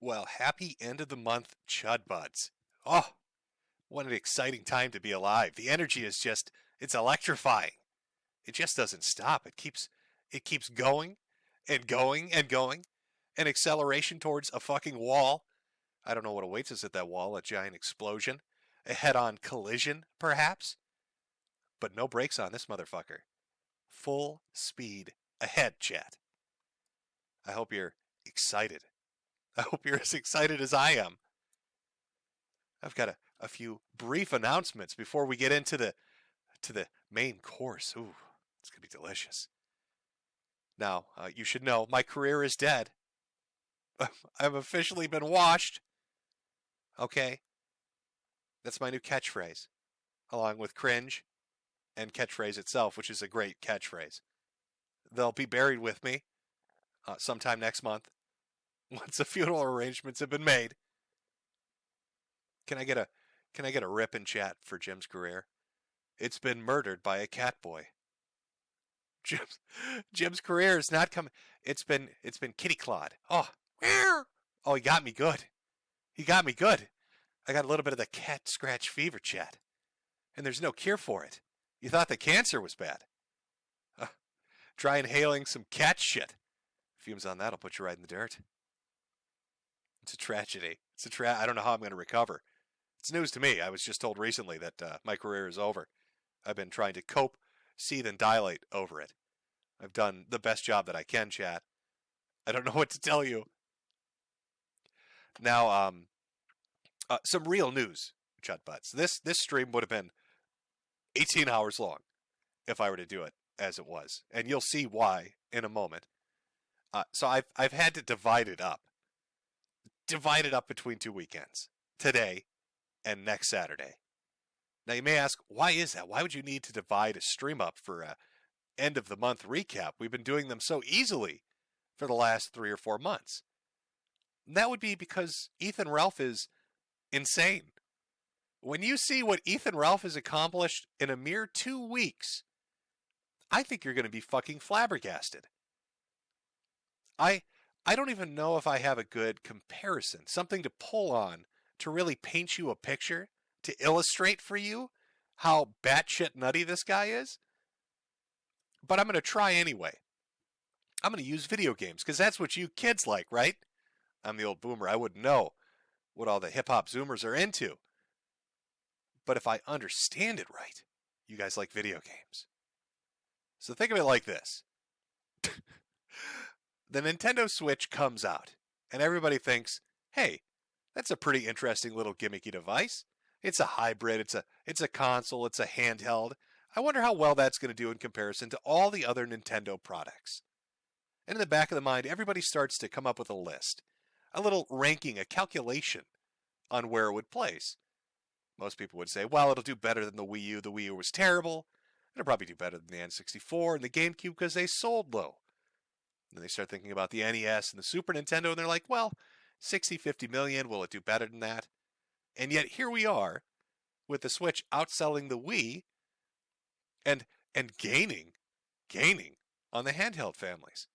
Well, happy end of the month, Chud Buds. Oh, what an exciting time to be alive. The energy is just, it's electrifying. It just doesn't stop. It keeps going and going and going. An acceleration towards a fucking wall. I don't know what awaits us at that wall, a giant explosion. A head-on collision, perhaps? But no brakes on this motherfucker. Full speed ahead, chat. I hope you're excited. I hope you're as excited as I am. I've got a few brief announcements before we get into the main course. Ooh, it's going to be delicious. Now, you should know my career is dead. I've officially been washed. Okay? That's my new catchphrase, along with cringe and catchphrase itself, which is a great catchphrase. They'll be buried with me sometime next month once the funeral arrangements have been made. Can I get a rip in chat for Jim's career? It's been murdered by a cat boy. Jim's career is not coming. It's been kitty clawed. Oh, he got me good. He got me good. I got a little bit of the cat scratch fever, chat, and there's no cure for it. You thought the cancer was bad. Try inhaling some cat shit. Fumes on that'll put you right in the dirt. It's a tragedy. I don't know how I'm going to recover. It's news to me. I was just told recently that my career is over. I've been trying to cope, seethe, and dilate over it. I've done the best job that I can, chat. I don't know what to tell you. Now, some real news, chat butts. This stream would have been 18 hours long if I were to do it as it was, and you'll see why in a moment. So I've had to divide it up between 2 weekends, today and next Saturday. Now you may ask, why is that? Why would you need to divide a stream up for a end of the month recap? We've been doing them so easily for the last 3 or 4 months. And that would be because Ethan Ralph is insane. When you see what Ethan Ralph has accomplished in a mere 2 weeks, I think you're going to be fucking flabbergasted. I don't even know if I have a good comparison, something to pull on to really paint you a picture, to illustrate for you how batshit nutty this guy is. But I'm going to try anyway. I'm going to use video games, because that's what you kids like, right? I'm the old boomer. I wouldn't know what all the hip-hop zoomers are into. But if I understand it right, you guys like video games. So think of it like this. The Nintendo Switch comes out, and everybody thinks, hey, that's a pretty interesting little gimmicky device. It's a hybrid, it's a console, it's a handheld. I wonder how well that's going to do in comparison to all the other Nintendo products. And in the back of the mind, everybody starts to come up with a list, a little ranking, a calculation on where it would place. Most people would say, well, it'll do better than the Wii U. The Wii U was terrible. It'll probably do better than the N64 and the GameCube because they sold low. Then they start thinking about the NES and the Super Nintendo, and they're like, well, 60, 50 million, will it do better than that? And yet here we are with the Switch outselling the Wii and gaining on the handheld families.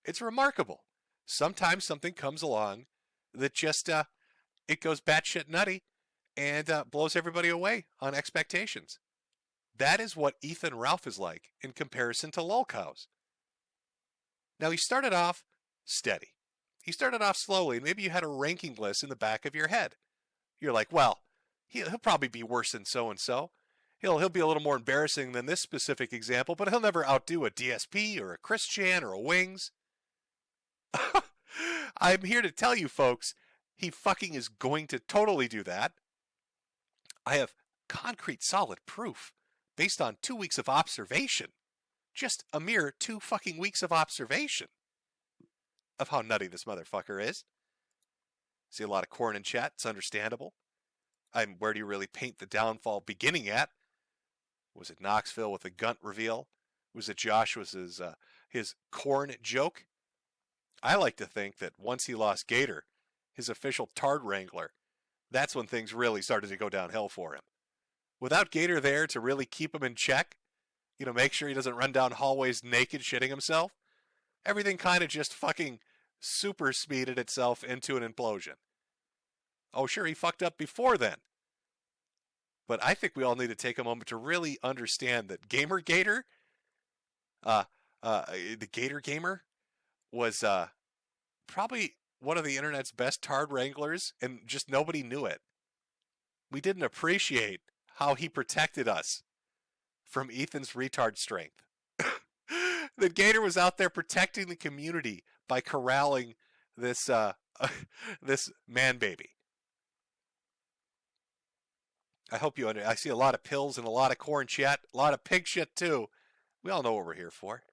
It's remarkable. Sometimes something comes along that just, it goes batshit nutty and blows everybody away on expectations. That is what Ethan Ralph is like in comparison to lolcows. Now, he started off steady. He started off slowly, and maybe you had a ranking list in the back of your head. You're like, well, he'll probably be worse than so-and-so. He'll be a little more embarrassing than this specific example, but he'll never outdo a DSP or a Chris Chan or a Wings. I'm here to tell you, folks, he fucking is going to totally do that. I have concrete, solid proof based on 2 weeks of observation. Just a mere 2 fucking weeks of observation of how nutty this motherfucker is. See a lot of corn in chat. It's understandable. Where do you really paint the downfall beginning at? Was it Knoxville with a Gunt reveal? Was it Josh was his corn joke? I like to think that once he lost Gator, his official Tard Wrangler, that's when things really started to go downhill for him. Without Gator there to really keep him in check, make sure he doesn't run down hallways naked shitting himself, everything kind of just fucking super speeded itself into an implosion. Oh, sure, he fucked up before then. But I think we all need to take a moment to really understand that Gamergator, the Gator Gamer, was probably one of the internet's best tard wranglers, and just nobody knew it. We didn't appreciate how he protected us from Ethan's retard strength. The Gator was out there protecting the community by corralling this this man baby. I hope you I see a lot of pills and a lot of corn chat, a lot of pig shit too. We all know what we're here for.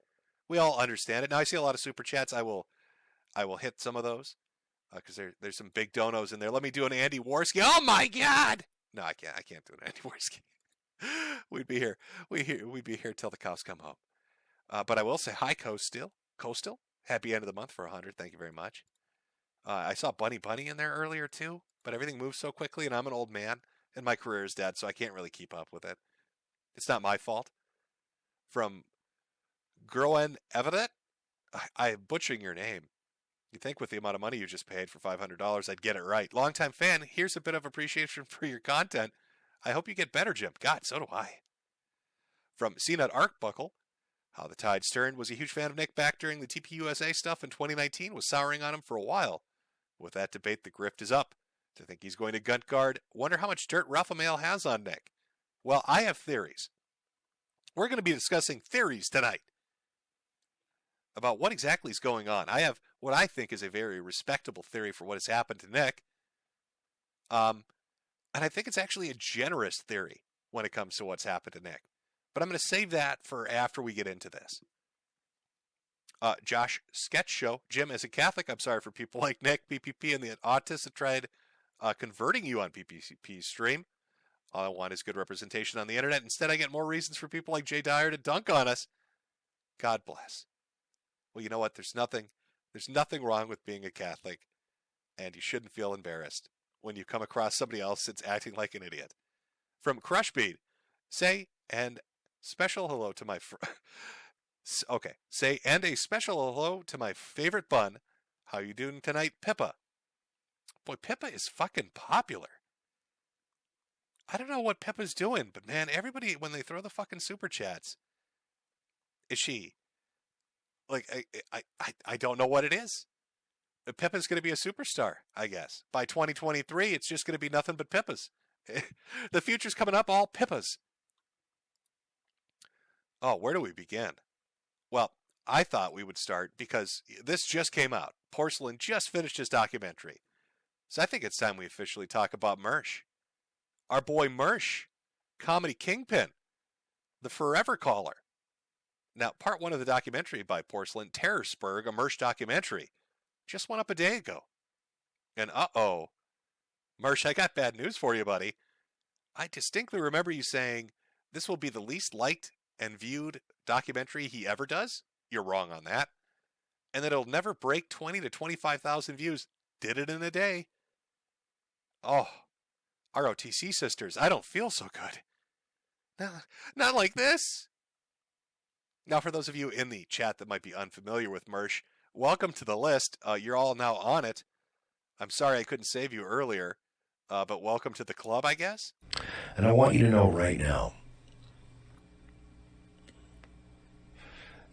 We all understand it. Now I see a lot of super chats. I will hit some of those because there's some big donos in there. Let me do an Andy Warski. Oh my God! No, I can't. I can't do an Andy Warski. We'd be here. We'd be here till the cows come home. But I will say hi, Coastal. Happy end of the month for 100. Thank you very much. I saw Bunny in there earlier too, but everything moves so quickly, and I'm an old man, and my career is dead, so I can't really keep up with it. It's not my fault. From Groen Evident, I'm butchering your name. You think with the amount of money you just paid for $500, I'd get it right. Longtime fan, here's a bit of appreciation for your content. I hope you get better, Jim. God, so do I. From CNET Arcbuckle, how the tides turned, was a huge fan of Nick back during the TPUSA stuff in 2019, was souring on him for a while. With that debate, the grift is up. To think he's going to gunt guard, wonder how much dirt Rafamale has on Nick. Well, I have theories. We're going to be discussing theories tonight about what exactly is going on. I have what I think is a very respectable theory for what has happened to Nick. And I think it's actually a generous theory when it comes to what's happened to Nick. But I'm going to save that for after we get into this. Josh Sketch Show. Jim, as a Catholic, I'm sorry for people like Nick, PPP, and the autists that tried converting you on PPP's stream. All I want is good representation on the internet. Instead, I get more reasons for people like Jay Dyer to dunk on us. God bless. Well, you know what? There's nothing wrong with being a Catholic, and you shouldn't feel embarrassed when you come across somebody else that's acting like an idiot. From Crushbeat, say and special hello to my say and a special hello to my favorite bun. How you doing tonight, Pippa? Boy, Pippa is fucking popular. I don't know what Pippa's doing, but man, everybody, when they throw the fucking super chats, is she, like, I don't know what it is. Pippa's going to be a superstar, I guess. By 2023, it's just going to be nothing but Pippas. The future's coming up, all Pippas. Oh, where do we begin? Well, I thought we would start because this just came out. Porcelain just finished his documentary. So I think it's time we officially talk about Mersh. Our boy Mersh, comedy kingpin, the forever caller. Now, part one of the documentary by Porcelain, Terror Spurg, a Mersh documentary, just went up a day ago. And uh-oh, Mersh, I got bad news for you, buddy. I distinctly remember you saying this will be the least liked and viewed documentary he ever does. You're wrong on that. And that it'll never break 20 to 25,000 views. Did it in a day. Oh, ROTC sisters, I don't feel so good. No, not like this. Now, for those of you in the chat that might be unfamiliar with Mersh, welcome to the list. You're all now on it. I'm sorry I couldn't save you earlier, but welcome to the club, I guess. And I want you to know right now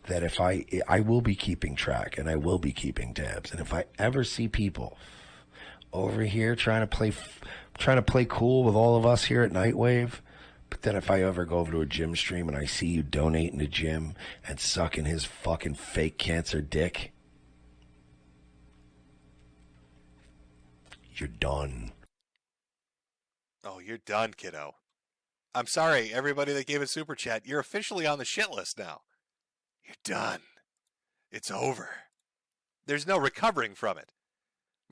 that if I will be keeping track and I will be keeping tabs, and if I ever see people over here trying to play cool with all of us here at Nightwave, but then if I ever go over to a Jim stream and I see you donating to Jim and sucking his fucking fake cancer dick, you're done. Oh, you're done, kiddo. I'm sorry, everybody that gave a super chat. You're officially on the shit list now. You're done. It's over. There's no recovering from it.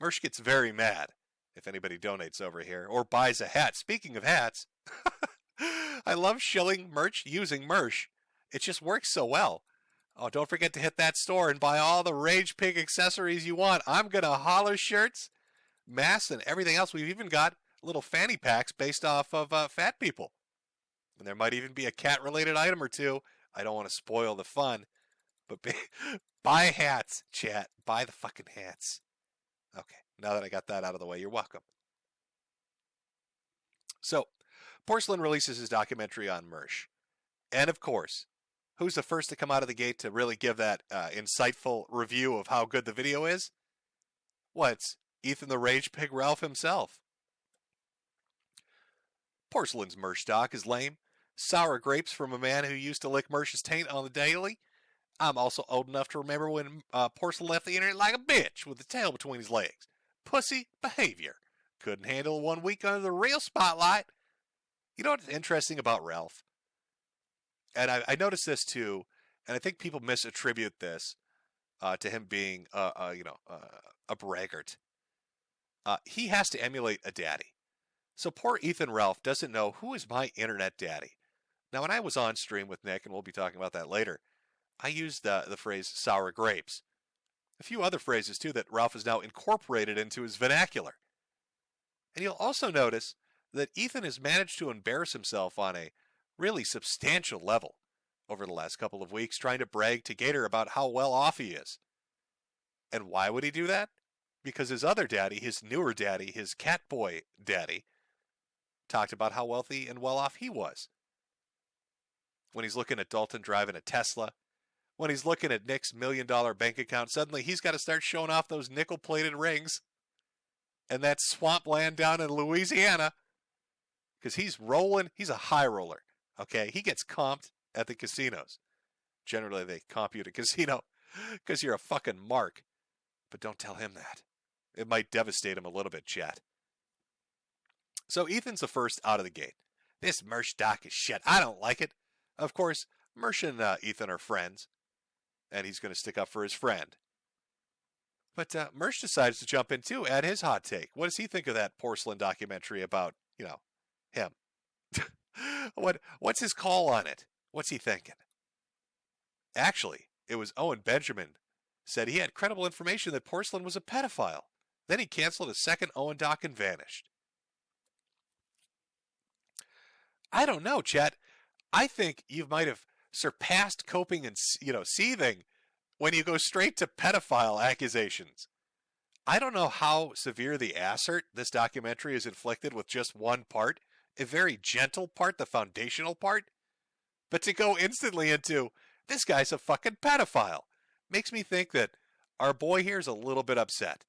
Mersh gets very mad if anybody donates over here or buys a hat. Speaking of hats, I love shilling merch using Mersh. It just works so well. Oh, don't forget to hit that store and buy all the Rage Pig accessories you want. I'm going to holler shirts, masks, and everything else. We've even got little fanny packs based off of fat people. And there might even be a cat-related item or two. I don't want to spoil the fun. But buy hats, chat. Buy the fucking hats. Okay, now that I got that out of the way, you're welcome. So, Porcelain releases his documentary on Mersh. And of course, who's the first to come out of the gate to really give that insightful review of how good the video is? Well, it's Ethan the Rage Pig Ralph himself. Porcelain's Mersh doc is lame. Sour grapes from a man who used to lick Mersh's taint on the daily. I'm also old enough to remember when Porcelain left the internet like a bitch with the tail between his legs. Pussy behavior. Couldn't handle 1 week under the real spotlight. You know what's interesting about Ralph? And I noticed this too, and I think people misattribute this to him being, a braggart. He has to emulate a daddy. So poor Ethan Ralph doesn't know who is my internet daddy. Now, when I was on stream with Nick, and we'll be talking about that later, I used the phrase sour grapes. A few other phrases, too, that Ralph has now incorporated into his vernacular. And you'll also notice that Ethan has managed to embarrass himself on a really substantial level over the last couple of weeks, trying to brag to Gator about how well off he is. And why would he do that? Because his other daddy, his newer daddy, his cat boy daddy, talked about how wealthy and well off he was. When he's looking at Dalton driving a Tesla, when he's looking at Nick's $1 million bank account, suddenly he's got to start showing off those nickel-plated rings and that swampland down in Louisiana, because he's rolling. He's a high roller, okay? He gets comped at the casinos. Generally, they comp you at a casino because you're a fucking mark. But don't tell him that. It might devastate him a little bit, chat. So Ethan's the first out of the gate. This Mersh doc is shit. I don't like it. Of course, Mersh and Ethan are friends, and he's going to stick up for his friend. But Mersh decides to jump in too, add his hot take. What does he think of that Porcelain documentary about, him? What's his call on it? What's he thinking? Actually, it was Owen Benjamin said he had credible information that Porcelain was a pedophile. Then he canceled a second Owen doc and vanished. I don't know, chat. I think you might have surpassed coping and, seething when you go straight to pedophile accusations. I don't know how severe the ass hurt this documentary is inflicted with just one part, a very gentle part, the foundational part. But to go instantly into, this guy's a fucking pedophile, makes me think that our boy here is a little bit upset.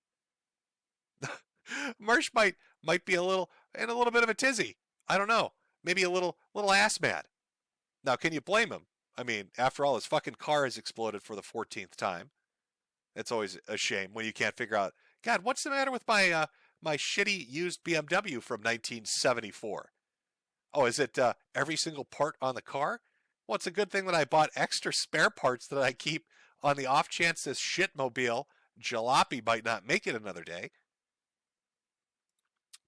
Mersh might be in a little bit of a tizzy. I don't know. Maybe a little ass mad. Now, can you blame him? I mean, after all, his fucking car has exploded for the 14th time. It's always a shame when you can't figure out, God, what's the matter with my shitty used BMW from 1974? Oh, is it every single part on the car? Well, it's a good thing that I bought extra spare parts that I keep on the off chance this shitmobile jalopy might not make it another day.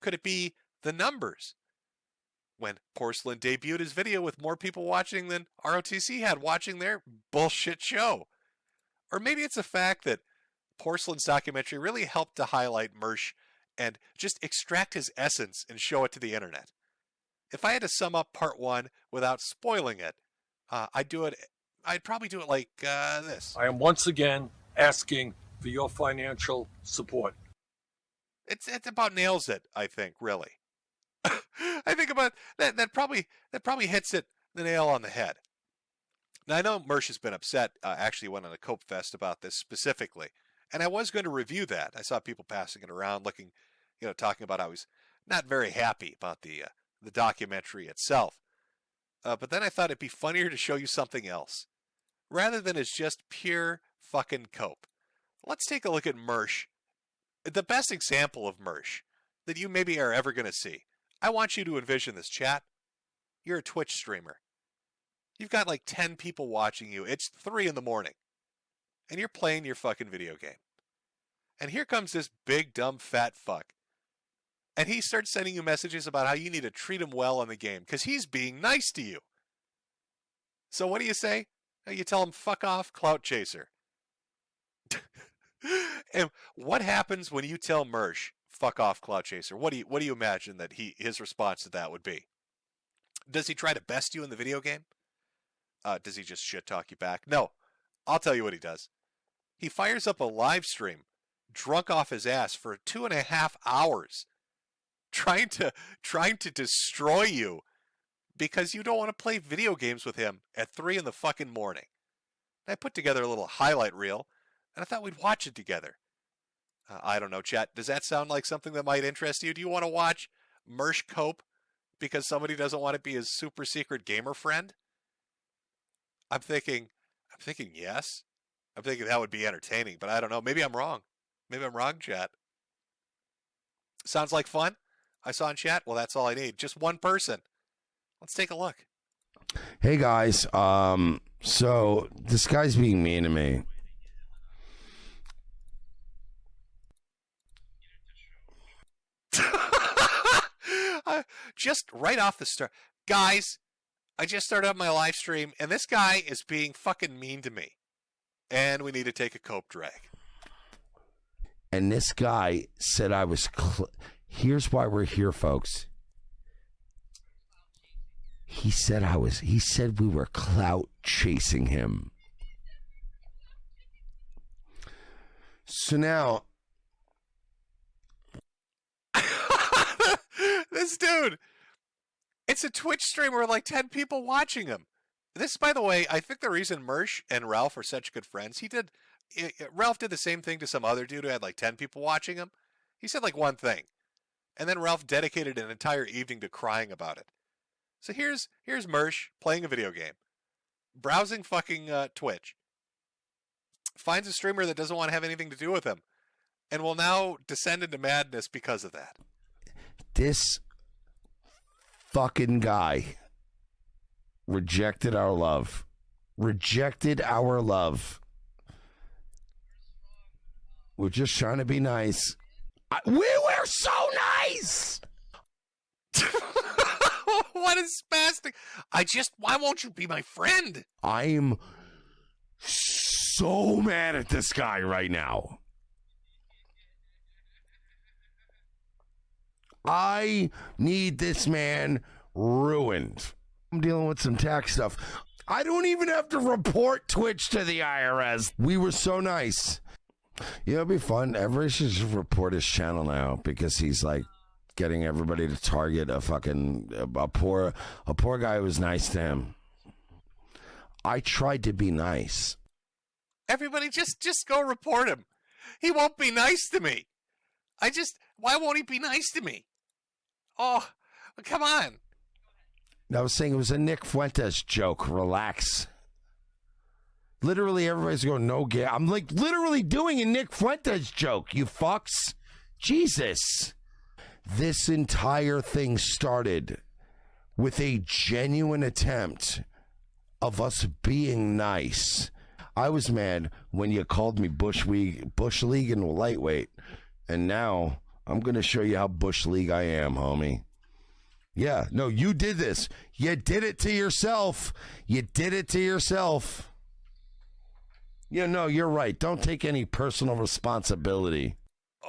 Could it be the numbers? When Porcelain debuted his video with more people watching than ROTC had watching their bullshit show. Or maybe it's the fact that Porcelain's documentary really helped to highlight Mersh and just extract his essence and show it to the internet. If I had to sum up part one without spoiling it, I'd probably do it like this. I am once again asking for your financial support. It about nails it, I think, really. I think about that probably hits it the nail on the head. Now, I know Mersh has been upset, actually went on a Cope Fest about this specifically, and I was going to review that. I saw people passing it around, talking about how he's not very happy about the documentary itself. But then I thought it'd be funnier to show you something else, rather than as just pure fucking Cope. Let's take a look at Mersh, the best example of Mersh that you maybe are ever going to see. I want you to envision this, chat. You're a Twitch streamer. You've got like 10 people watching you. It's 3 a.m, and you're playing your fucking video game. And here comes this big, dumb, fat fuck. And he starts sending you messages about how you need to treat him well in the game because he's being nice to you. So what do you say? You tell him, fuck off, clout chaser. And what happens when you tell Mersh, fuck off, clout chaser? What do you imagine that his response to that would be? Does he try to best you in the video game? Does he just shit talk you back? No. I'll tell you what he does. He fires up a live stream, drunk off his ass for 2.5 hours, trying to destroy you because you don't want to play video games with him at 3 in the fucking morning. And I put together a little highlight reel, and I thought we'd watch it together. I don't know, chat. Does that sound like something that might interest you? Do you want to watch Mersh cope because somebody doesn't want to be his super secret gamer friend? I'm thinking yes. I'm thinking that would be entertaining, but I don't know. Maybe I'm wrong. Maybe I'm wrong, chat. Sounds like fun? I saw in chat. Well, that's all I need. Just one person. Let's take a look. Hey guys, so this guy's being mean to me. Just right off the start. Guys, I just started up my live stream, and this guy is being fucking mean to me. And we need to take a cope drag. And this guy said I was... Here's why we're here, folks. He said we were clout chasing him. So now... This dude, it's a Twitch stream with like 10 people watching him. This, by the way, I think the reason Mersh and Ralph are such good friends, Ralph did the same thing to some other dude who had like 10 people watching him. He said like one thing, and then Ralph dedicated an entire evening to crying about it. So here's Mersh playing a video game, browsing fucking Twitch, finds a streamer that doesn't want to have anything to do with him, and will now descend into madness because of that. This fucking guy rejected our love. We're just trying to be nice. We were so nice. What is spastic? Why won't you be my friend? I'm so mad at this guy right now. I need this man ruined. I'm dealing with some tax stuff. I don't even have to report Twitch to the IRS. We were so nice. You know, it'd be fun. Everybody should just report his channel now because he's like getting everybody to target a poor guy who was nice to him. I tried to be nice. Everybody just go report him. He won't be nice to me. Why won't he be nice to me? Oh, come on. I was saying it was a Nick Fuentes joke. Relax. Literally, everybody's going, no gay. I'm like literally doing a Nick Fuentes joke, you fucks. Jesus. This entire thing started with a genuine attempt of us being nice. I was mad when you called me Bush League and lightweight. And now I'm going to show you how Bush League I am, homie. Yeah, no, you did this. You did it to yourself. Yeah, no, you're right. Don't take any personal responsibility.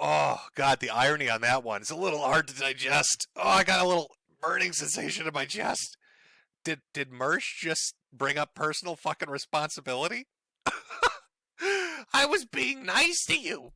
Oh, God, the irony on that one is a little hard to digest. Oh, I got a little burning sensation in my chest. Did Mersh just bring up personal fucking responsibility? I was being nice to you.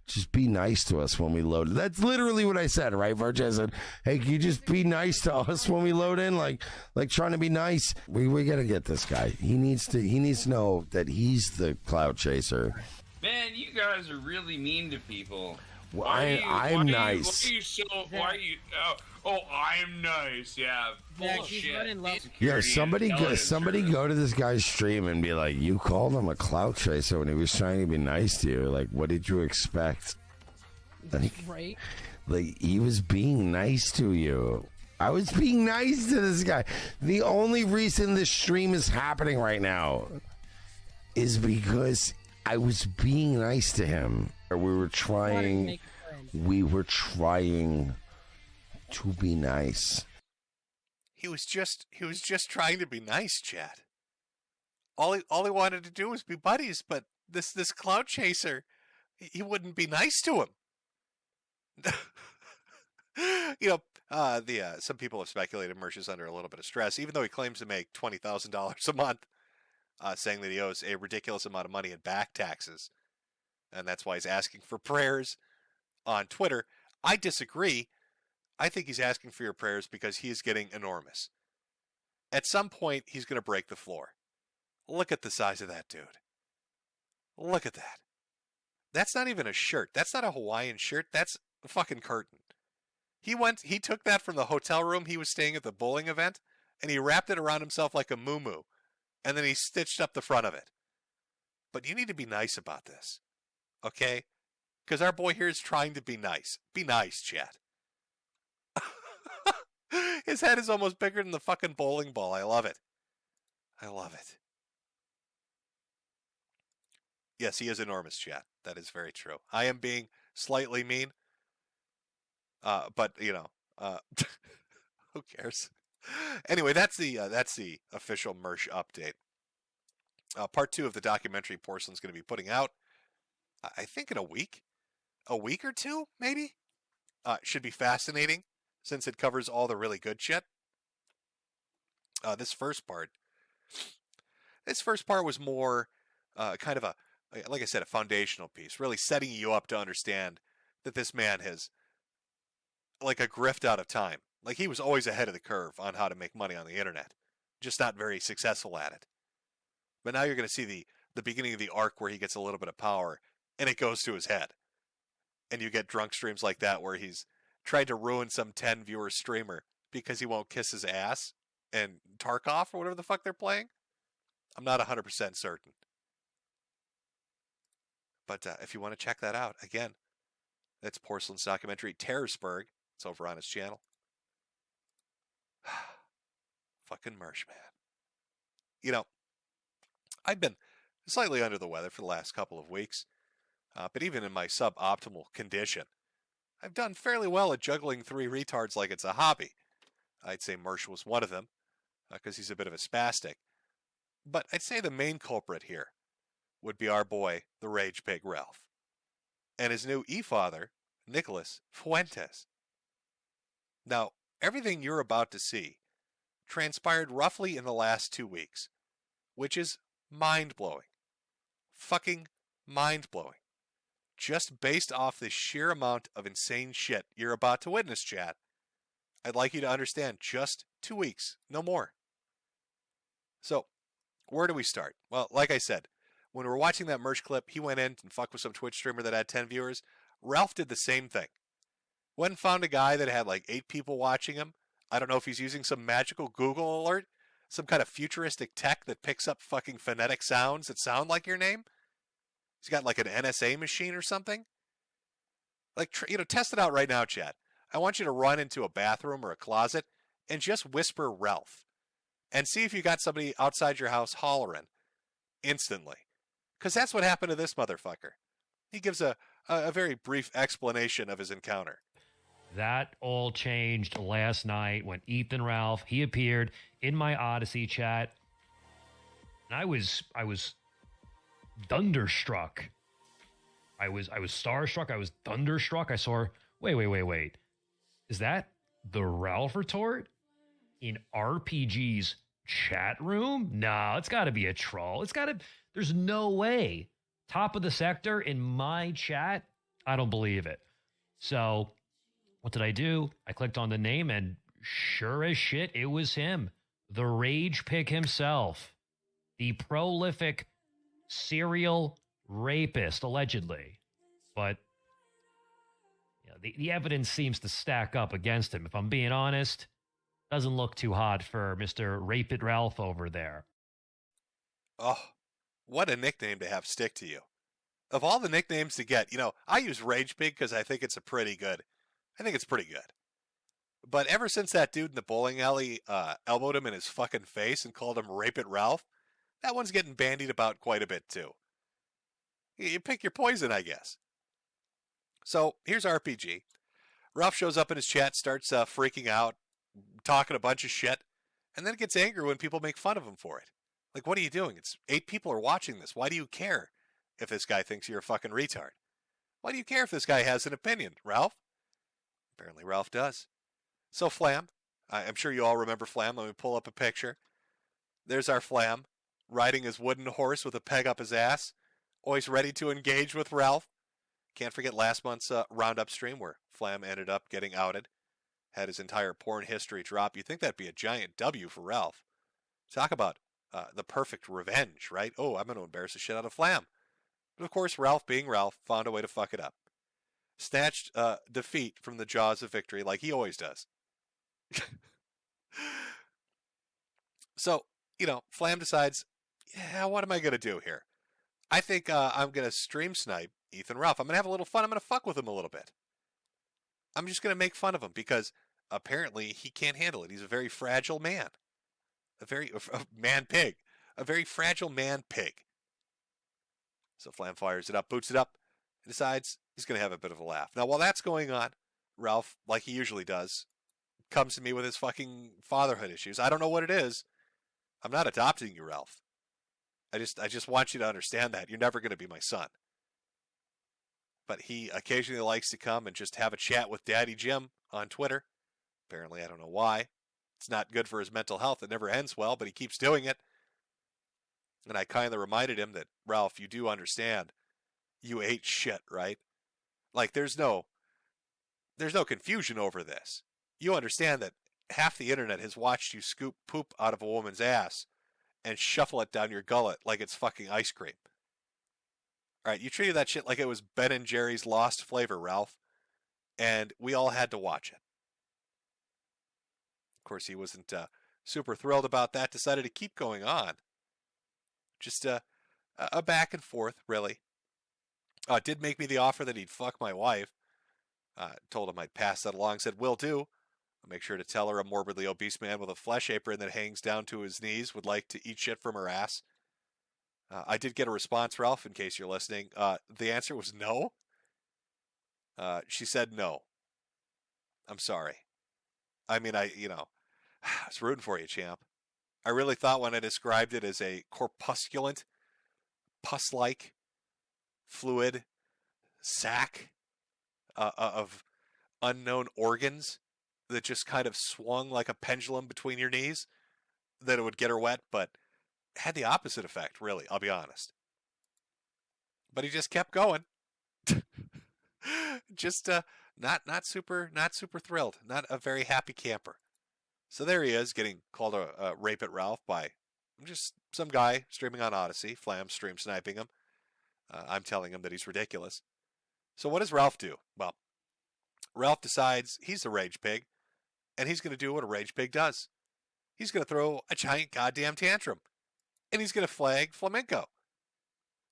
Just be nice to us when we load. That's literally what I said, right, Virg? I said, hey, can you just be nice to us when we load in? Like trying to be nice. We got to get this guy. He needs to know that he's the cloud chaser. Man, you guys are really mean to people. Well, I'm nice. I'm nice. Yeah, bullshit. Yeah, somebody go to this guy's stream and be like, you called him a clout chaser when he was trying to be nice to you. Like, what did you expect? Right. Like, he was being nice to you. I was being nice to this guy. The only reason this stream is happening right now is because I was being nice to him. We were trying to be nice. He was just trying to be nice, Chad. All he wanted to do was be buddies, but this cloud chaser, he wouldn't be nice to him. Some people have speculated Mersh is under a little bit of stress, even though he claims to make $20,000 a month. saying that he owes a ridiculous amount of money in back taxes. And that's why he's asking for prayers on Twitter. I disagree. I think he's asking for your prayers because he is getting enormous. At some point, he's going to break the floor. Look at the size of that dude. Look at that. That's not even a shirt. That's not a Hawaiian shirt. That's a fucking curtain. He took that from the hotel room he was staying at the bowling event, and he wrapped it around himself like a muumuu, and then he stitched up the front of it. But you need to be nice about this, okay? Because our boy here is trying to be nice. Be nice, chat. His head is almost bigger than the fucking bowling ball. I love it. I love it. Yes, he is enormous, chat. That is very true. I am being slightly mean. But, you know, who cares? Anyway, that's the official Mersh update. Part 2 of the documentary Porcelain's going to be putting out, I think in a week or two, maybe? Should be fascinating since it covers all the really good shit. This first part was more kind of a, like I said, a foundational piece, really setting you up to understand that this man has, like a grift out of time. Like he was always ahead of the curve on how to make money on the internet, just not very successful at it. But now you're going to see the beginning of the arc where he gets a little bit of power and it goes to his head. And you get drunk streams like that where he's tried to ruin some 10 viewer streamer because he won't kiss his ass and Tarkov or whatever the fuck they're playing. I'm not 100% certain. But if you want to check that out, again, that's Porcelain's documentary, Terrorsburg. It's over on his channel. Fucking Mersh, man. You know, I've been slightly under the weather for the last couple of weeks. But even in my suboptimal condition, I've done fairly well at juggling 3 retards like it's a hobby. I'd say Mersh was one of them, because he's a bit of a spastic. But I'd say the main culprit here would be our boy, the Rage Pig Ralph, and his new e-father, Nicholas Fuentes. Now, everything you're about to see transpired roughly in the last 2 weeks, which is mind-blowing. Fucking mind-blowing. Just based off the sheer amount of insane shit you're about to witness, chat, I'd like you to understand just 2 weeks, no more. So, where do we start? Well, like I said, when we were watching that Merch clip, he went in and fucked with some Twitch streamer that had 10 viewers. Ralph did the same thing. Went and found a guy that had like 8 people watching him. I don't know if he's using some magical Google alert, some kind of futuristic tech that picks up fucking phonetic sounds that sound like your name. He's got like an NSA machine or something. Like, test it out right now, chat. I want you to run into a bathroom or a closet and just whisper Ralph. And see if you got somebody outside your house hollering instantly. Because that's what happened to this motherfucker. He gives a very brief explanation of his encounter. That all changed last night when Ethan Ralph, he appeared in my Odyssey chat. And I was thunderstruck. I was starstruck. I was thunderstruck. I saw, wait. Is that the Ralph retort in RPG's chat room? No, it's got to be a troll. There's no way. Top of the sector in my chat? I don't believe it. So what did I do? I clicked on the name and sure as shit, it was him. The Rage Pig himself. The prolific serial rapist, allegedly. But the evidence seems to stack up against him. If I'm being honest, doesn't look too hot for Mr. Rapid Ralph over there. Oh, what a nickname to have stick to you. Of all the nicknames to get, I use Rage Pig because I think it's pretty good. But ever since that dude in the bowling alley elbowed him in his fucking face and called him Rapid Ralph, that one's getting bandied about quite a bit too. You pick your poison, I guess. So here's RPG. Ralph shows up in his chat, starts freaking out, talking a bunch of shit, and then gets angry when people make fun of him for it. Like, what are you doing? It's 8 people are watching this. Why do you care if this guy thinks you're a fucking retard? Why do you care if this guy has an opinion, Ralph? Apparently Ralph does. So Flam, I'm sure you all remember Flam. Let me pull up a picture. There's our Flam riding his wooden horse with a peg up his ass, always ready to engage with Ralph. Can't forget last month's Roundup stream where Flam ended up getting outed, had his entire porn history drop. You'd think that'd be a giant W for Ralph. Talk about the perfect revenge, right? Oh, I'm going to embarrass the shit out of Flam. But of course, Ralph, being Ralph, found a way to fuck it up. Snatched defeat from the jaws of victory like he always does. So, Flam decides, yeah, what am I going to do here? I think I'm going to stream snipe Ethan Ralph. I'm going to have a little fun. I'm going to fuck with him a little bit. I'm just going to make fun of him because apparently he can't handle it. He's a very fragile man. A man-pig. A very fragile man-pig. So Flam fires it up, boots it up, and decides he's going to have a bit of a laugh. Now, while that's going on, Ralph, like he usually does, comes to me with his fucking fatherhood issues. I don't know what it is. I'm not adopting you, Ralph. I just want you to understand that. You're never going to be my son. But he occasionally likes to come and just have a chat with Daddy Jim on Twitter. Apparently, I don't know why. It's not good for his mental health. It never ends well, but he keeps doing it. And I kind of reminded him that, Ralph, you do understand you ate shit, right? Like, there's no confusion over this. You understand that half the internet has watched you scoop poop out of a woman's ass and shuffle it down your gullet like it's fucking ice cream. All right, you treated that shit like it was Ben and Jerry's lost flavor, Ralph. And we all had to watch it. Of course, he wasn't super thrilled about that, decided to keep going on. Just a back and forth, really. Did make me the offer that he'd fuck my wife. Told him I'd pass that along, said, will do. I'll make sure to tell her a morbidly obese man with a flesh apron that hangs down to his knees would like to eat shit from her ass. I did get a response, Ralph, in case you're listening. The answer was no. She said no. I'm sorry. I mean, I was rooting for you, champ. I really thought when I described it as a corpusculent, pus-like, fluid sack of unknown organs that just kind of swung like a pendulum between your knees, that it would get her wet, but had the opposite effect, really, I'll be honest. But he just kept going. Just not super thrilled, not a very happy camper. So there he is, getting called a rape at Ralph by just some guy streaming on Odyssey. Flam stream sniping him. I'm telling him that he's ridiculous. So what does Ralph do? Well, Ralph decides he's a rage pig, and he's going to do what a rage pig does. He's going to throw a giant goddamn tantrum, and he's going to flag Flamenco.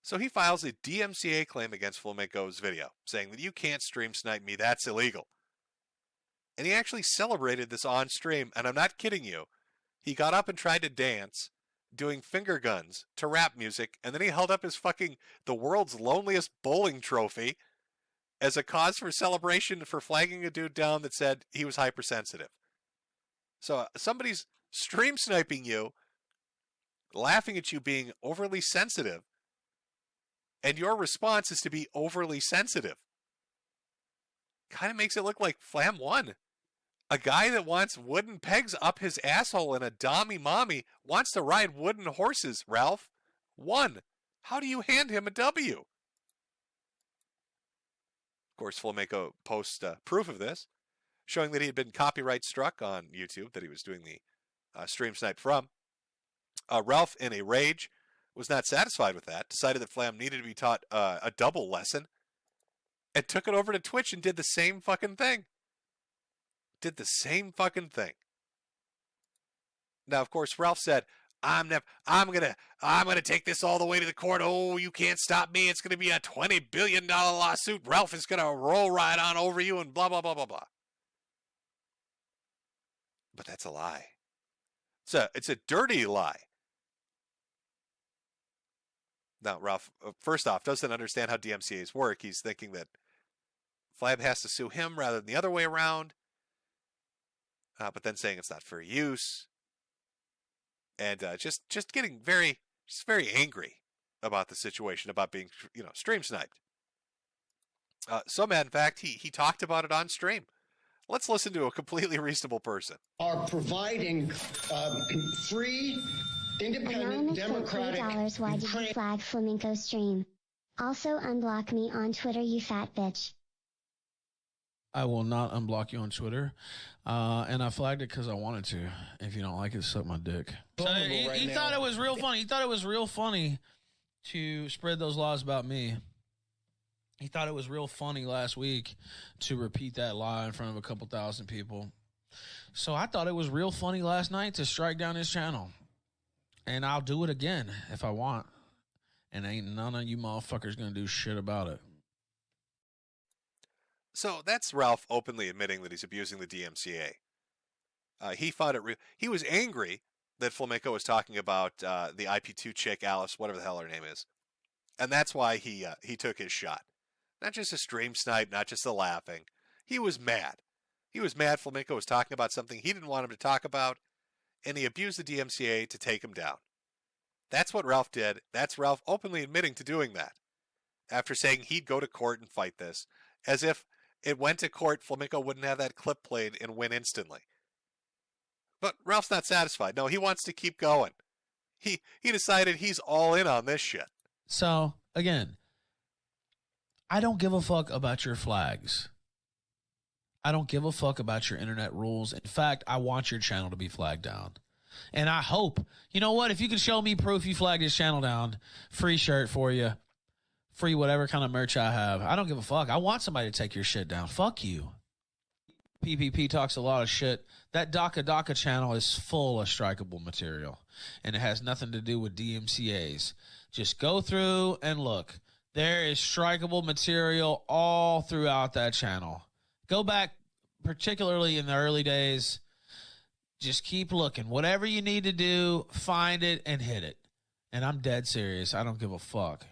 So he files a DMCA claim against Flamenco's video, saying that you can't stream snipe me, that's illegal. And he actually celebrated this on stream, and I'm not kidding you. He got up and tried to dance, doing finger guns to rap music, and then he held up his fucking the world's loneliest bowling trophy as a cause for celebration for flagging a dude down that said he was hypersensitive. So somebody's stream sniping you, laughing at you being overly sensitive, and your response is to be overly sensitive. Kind of makes it look like Flam won. A guy that wants wooden pegs up his asshole and a dommy mommy wants to ride wooden horses, Ralph. Won. How do you hand him a W? Of course, Flamenco posts proof of this, showing that he had been copyright struck on YouTube, that he was doing the stream snipe from. Ralph, in a rage, was not satisfied with that, decided that Flam needed to be taught a double lesson, and took it over to Twitch and did the same fucking thing. Now, of course, Ralph said, I'm gonna take this all the way to the court. Oh, you can't stop me. It's gonna be a $20 billion lawsuit. Ralph is gonna roll right on over you and blah, blah, blah, blah, blah. But that's a lie. It's a dirty lie. Now, Ralph, first off, doesn't understand how DMCAs work. He's thinking that Flab has to sue him rather than the other way around. But then saying it's not fair use. And just getting very angry about the situation, about being, stream sniped. So mad, in fact, he talked about it on stream. Let's listen to a completely reasonable person. Are providing free independent, democratic, $3. Why did you flag Flamenco stream? Also unblock me on Twitter, you fat bitch. I will not unblock you on Twitter. And I flagged it because I wanted to. If you don't like it, suck my dick. So he thought it was real funny. He thought it was real funny to spread those lies about me. He thought it was real funny last week to repeat that lie in front of a couple thousand people. So I thought it was real funny last night to strike down his channel. And I'll do it again if I want. And ain't none of you motherfuckers going to do shit about it. So that's Ralph openly admitting that he's abusing the DMCA. He found it he was angry that Flamenco was talking about the IP2 chick, Alice, whatever the hell her name is. And that's why he took his shot. Not just a stream snipe, not just the laughing. He was mad. He was mad Flamenco was talking about something he didn't want him to talk about, and he abused the DMCA to take him down. That's what Ralph did. That's Ralph openly admitting to doing that. After saying he'd go to court and fight this, as if it went to court, Flamenco wouldn't have that clip played and win instantly. But Ralph's not satisfied. No, he wants to keep going. He decided he's all in on this shit. So, again, I don't give a fuck about your flags. I don't give a fuck about your internet rules. In fact, I want your channel to be flagged down. And I hope, you know what, if you can show me proof you flagged this channel down, free shirt for you, free whatever kind of merch I have. I don't give a fuck. I want somebody to take your shit down. Fuck you. PPP talks a lot of shit. That DACA channel is full of strikeable material, and it has nothing to do with DMCAs. Just go through and look. There is strikeable material all throughout that channel. Go back, particularly in the early days. Just keep looking. Whatever you need to do, find it and hit it. And I'm dead serious. I don't give a fuck.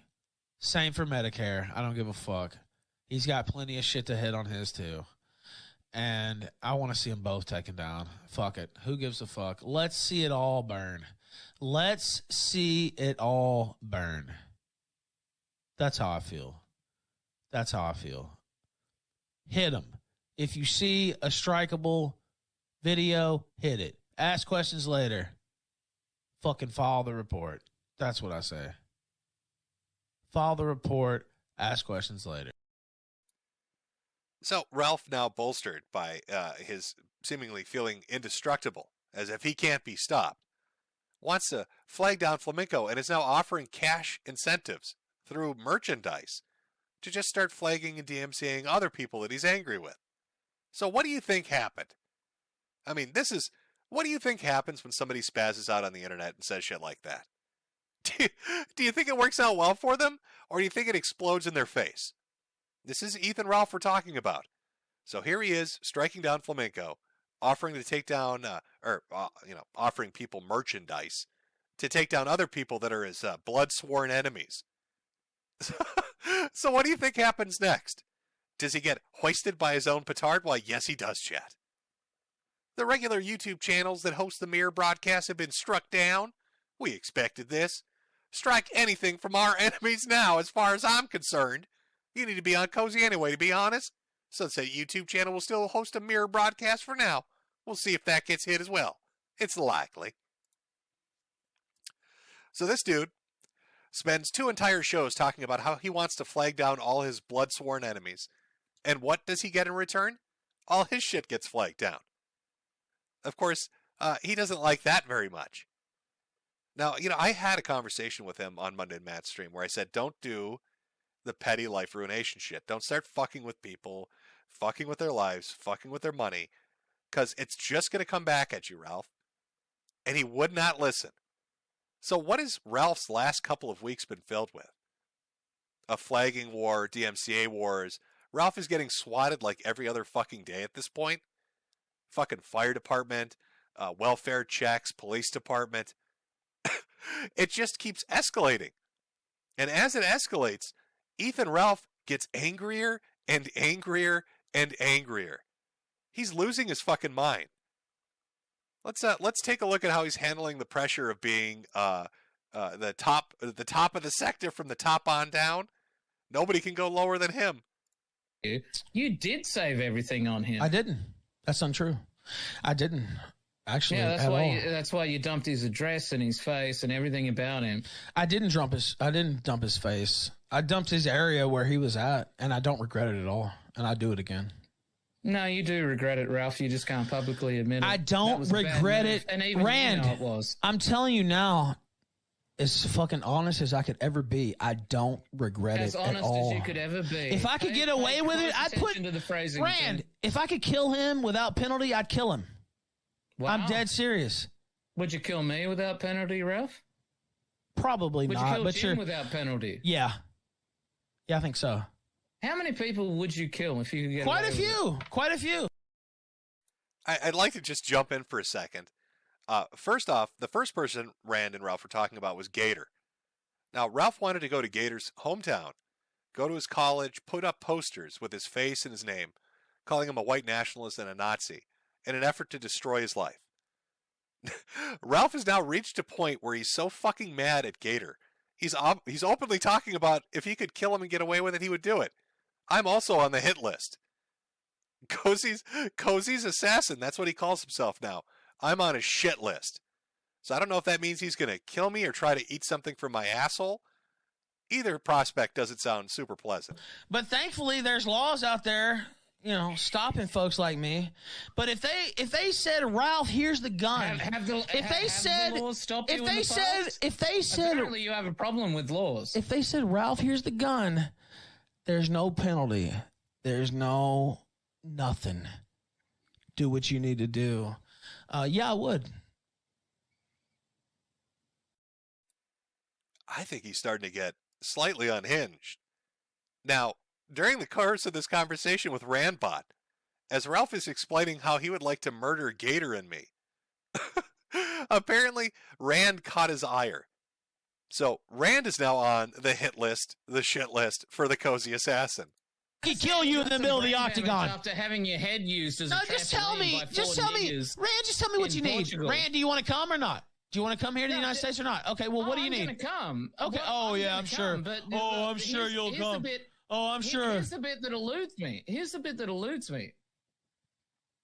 Same for Medicare. I don't give a fuck. He's got plenty of shit to hit on his too. And I want to see them both taken down. Fuck it. Who gives a fuck? Let's see it all burn. Let's see it all burn. That's how I feel. That's how I feel. Hit them. If you see a strikeable video, hit it. Ask questions later. Fucking file the report. That's what I say. File the report. Ask questions later. So Ralph, now bolstered by his seemingly feeling indestructible, as if he can't be stopped, wants to flag down Flamenco and is now offering cash incentives through merchandise to just start flagging and DMCAing other people that he's angry with. So what do you think happened? I mean, what do you think happens when somebody spazzes out on the internet and says shit like that? Do you think it works out well for them, or do you think it explodes in their face? This is Ethan Ralph we're talking about. So here he is, striking down Flamenco, offering to take down, offering people merchandise to take down other people that are his blood-sworn enemies. So what do you think happens next? Does he get hoisted by his own petard? Why, yes, he does, chat. The regular YouTube channels that host the mirror broadcasts have been struck down. We expected this. Strike anything from our enemies now, as far as I'm concerned. You need to be on Cozy anyway, to be honest. Sunset YouTube channel will still host a mirror broadcast for now. We'll see if that gets hit as well. It's likely. So this dude spends 2 entire shows talking about how he wants to flag down all his blood-sworn enemies. And what does he get in return? All his shit gets flagged down. Of course, he doesn't like that very much. Now, I had a conversation with him on Monday Matt's stream where I said, don't do the petty life ruination shit. Don't start fucking with people, fucking with their lives, fucking with their money, because it's just going to come back at you, Ralph. And he would not listen. So what has Ralph's last couple of weeks been filled with? A flagging war, DMCA wars. Ralph is getting swatted like every other fucking day at this point. Fucking fire department, welfare checks, police department. It just keeps escalating. And as it escalates, Ethan Ralph gets angrier and angrier and angrier. He's losing his fucking mind. Let's take a look at how he's handling the pressure of being the top of the sector from the top on down. Nobody can go lower than him. You did save everything on him. I didn't. That's untrue. I didn't. actually. Yeah, at all. that's why you dumped his address and his face and everything about him. I didn't dump his face. I dumped his area where he was at, and I don't regret it at all. And I do it again. No, you do regret it, Ralph. You just can't publicly admit it. I don't regret it. And even Rand, you know it was. I'm telling you now, as fucking honest as I could ever be, I don't regret it at all. As honest as you could ever be. If I could get away with it, I'd put into the phrasing. Rand. If I could kill him without penalty, I'd kill him. Wow. I'm dead serious. Would you kill me without penalty, Ralph? Probably Would not. you kill but Jim without penalty? Yeah, I think so. How many people would you kill if you could get Quite away a few. Quite a few. I'd like to just jump in for a second. First off, the first person Rand and Ralph were talking about was Gator. Now, Ralph wanted to go to Gator's hometown, go to his college, put up posters with his face and his name, calling him a white nationalist and a Nazi, in an effort to destroy his life. Ralph has now reached a point where he's so fucking mad at Gator. He's openly talking about if he could kill him and get away with it, he would do it. I'm also on the hit list. Cozy's assassin, that's what he calls himself now. I'm on his shit list. So I don't know if that means he's going to kill me or try to eat something from my asshole. Either prospect doesn't sound super pleasant. But thankfully, there's laws out there, stopping folks like me. But if they said, Ralph, here's the gun. If they said, apparently you have a problem with laws. If they said, Ralph, here's the gun, there's no penalty. There's no nothing. Do what you need to do. Yeah, I would. I think he's starting to get slightly unhinged. Now, during the course of this conversation with Randbot, as Ralph is explaining how he would like to murder Gator and me, apparently Rand caught his ire. So Rand is now on the hit list, the shit list for the Cozy Assassin. He kill you in the middle of the octagon after having your head used as a just tell me, Rand, just tell me what you need. Rand, do you want to come or not? Do you want to come here to the United States or not? Okay, well, what do you need? I'm going to come. Okay. Well, I'm sure. I'm sure you'll come. I'm sure. Here's the bit that eludes me.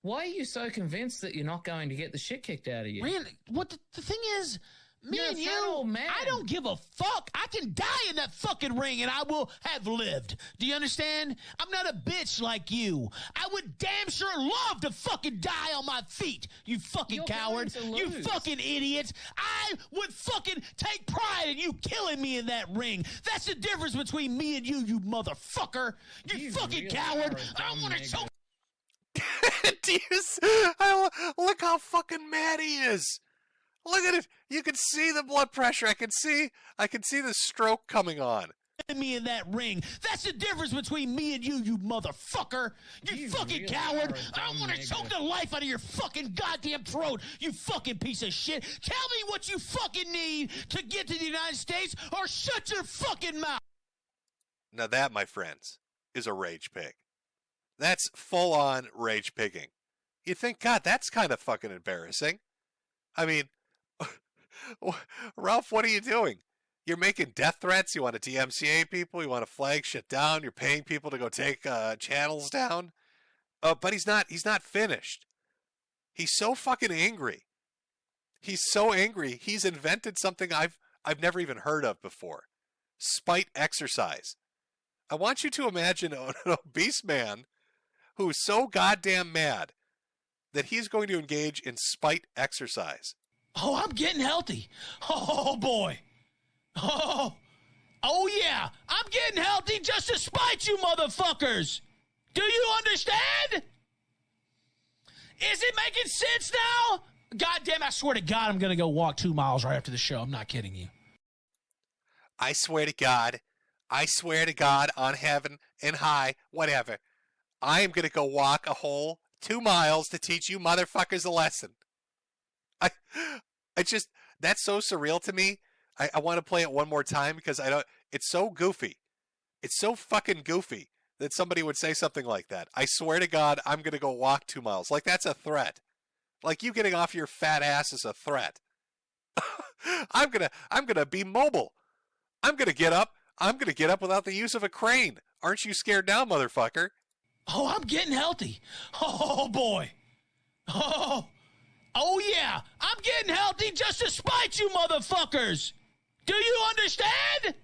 Why are you so convinced that you're not going to get the shit kicked out of you? Rand, what the thing is, and you, I don't give a fuck. I can die in that fucking ring and I will have lived. Do you understand? I'm not a bitch like you. I would damn sure love to fucking die on my feet, you fucking coward. You fucking idiot. I would fucking take pride in you killing me in that ring. That's the difference between me and you motherfucker. You fucking really coward. I don't want to choke. Look how fucking mad he is. Look at it. You can see the blood pressure. I can see the stroke coming on. Me in that ring. That's the difference between me and you motherfucker. You fucking really coward. I don't want to choke the life out of your fucking goddamn throat, you fucking piece of shit. Tell me what you fucking need to get to the United States or shut your fucking mouth. Now that, my friends, is a rage pig. That's full-on rage pigging. You think, God, that's kind of fucking embarrassing. I mean, Ralph, what are you doing? You're making death threats. You want to DMCA people. You want to flag shit down. You're paying people to go take channels down. But he's not finished. He's so fucking angry. He's so angry. He's invented something I've never even heard of before. Spite exercise. I want you to imagine an obese man who's so goddamn mad that he's going to engage in spite exercise. Oh, I'm getting healthy. Oh, boy. Oh yeah. I'm getting healthy just to spite you motherfuckers. Do you understand? Is it making sense now? God damn, I swear to God, I'm going to go walk 2 miles right after the show. I'm not kidding you. I swear to God on heaven and high, whatever. I am going to go walk a whole 2 miles to teach you motherfuckers a lesson. That's so surreal to me. I want to play it one more time because it's so goofy. It's so fucking goofy that somebody would say something like that. I swear to God, I'm going to go walk 2 miles. Like that's a threat. Like you getting off your fat ass is a threat. I'm going to be mobile. I'm going to get up without the use of a crane. Aren't you scared now, motherfucker? Oh, I'm getting healthy. Oh, boy. Oh, Oh, yeah, I'm getting healthy just to spite you motherfuckers. Do you understand?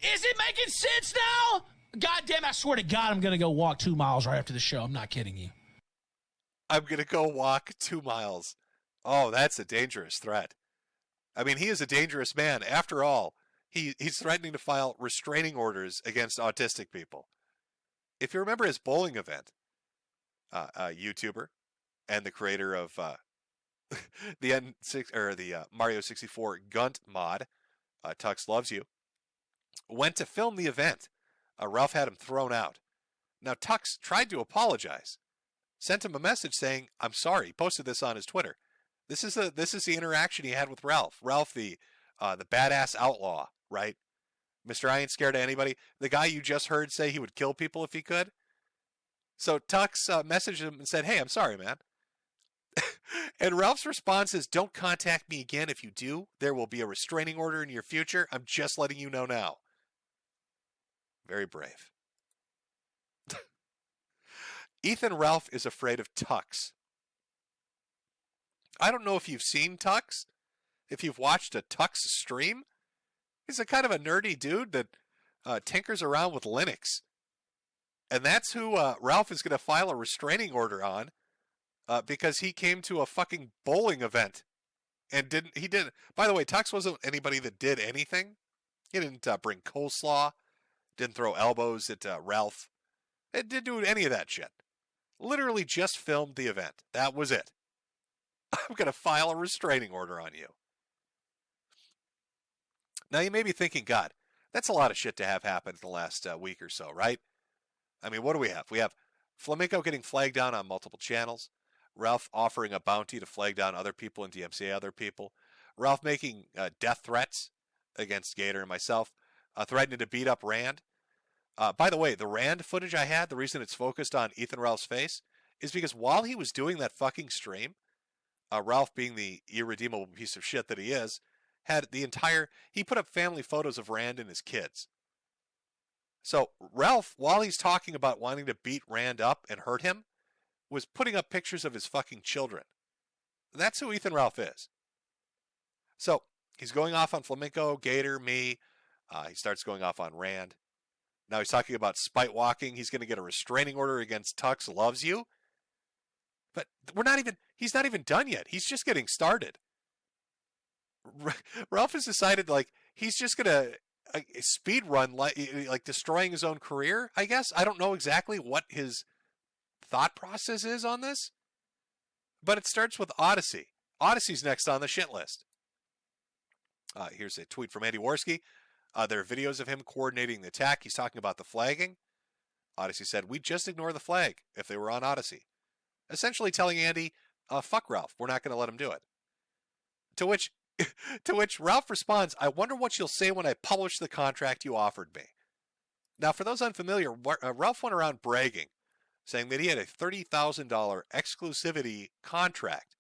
Is it making sense now? God damn, I swear to God, I'm going to go walk 2 miles right after the show. I'm not kidding you. I'm going to go walk 2 miles. Oh, that's a dangerous threat. I mean, he is a dangerous man. After all, he's threatening to file restraining orders against autistic people. If you remember his bowling event, a YouTuber and the creator of the N6 or the Mario 64 Gunt mod, Tux Loves You, went to film the event. Ralph had him thrown out. Now Tux tried to apologize, sent him a message saying, "I'm sorry." He posted this on his Twitter. This is the interaction he had with Ralph. Ralph, the badass outlaw, right? Mr. I ain't scared of anybody. The guy you just heard say he would kill people if he could. So Tux messaged him and said, "Hey, I'm sorry, man." And Ralph's response is, "Don't contact me again. If you do, there will be a restraining order in your future. I'm just letting you know now." Very brave. Ethan Ralph is afraid of Tux. I don't know if you've seen Tux, if you've watched a Tux stream. He's a kind of a nerdy dude that tinkers around with Linux. And that's who Ralph is going to file a restraining order on because he came to a fucking bowling event and didn't. By the way, Tux wasn't anybody that did anything. He didn't bring coleslaw, didn't throw elbows at Ralph. It didn't do any of that shit. Literally just filmed the event. That was it. I'm going to file a restraining order on you. Now you may be thinking, God, that's a lot of shit to have happen in the last week or so, right? I mean, what do we have? We have Flamenco getting flagged down on multiple channels. Ralph offering a bounty to flag down other people and DMCA other people. Ralph making death threats against Gator and myself. Threatening to beat up Rand. By the way, the Rand footage I had, the reason it's focused on Ethan Ralph's face is because while he was doing that fucking stream, Ralph, being the irredeemable piece of shit that he is, he put up family photos of Rand and his kids. So Ralph, while he's talking about wanting to beat Rand up and hurt him, was putting up pictures of his fucking children. That's who Ethan Ralph is. So he's going off on Flamenco, Gator, me. He starts going off on Rand. Now he's talking about spite walking. He's going to get a restraining order against Tux Loves You. But he's not even done yet. He's just getting started. Ralph has decided, he's just going to speed run, like destroying his own career, I guess. I don't know exactly what his thought process is on this. But it starts with Odyssey. Odyssey's next on the shit list. Here's a tweet from Andy Worski. There are videos of him coordinating the attack. He's talking about the flagging. Odyssey said, "We'd just ignore the flag if they were on Odyssey." Essentially telling Andy, fuck Ralph. We're not going to let him do it. To which Ralph responds, "I wonder what you'll say when I publish the contract you offered me." Now, for those unfamiliar, Ralph went around bragging, saying that he had a $30,000 exclusivity contract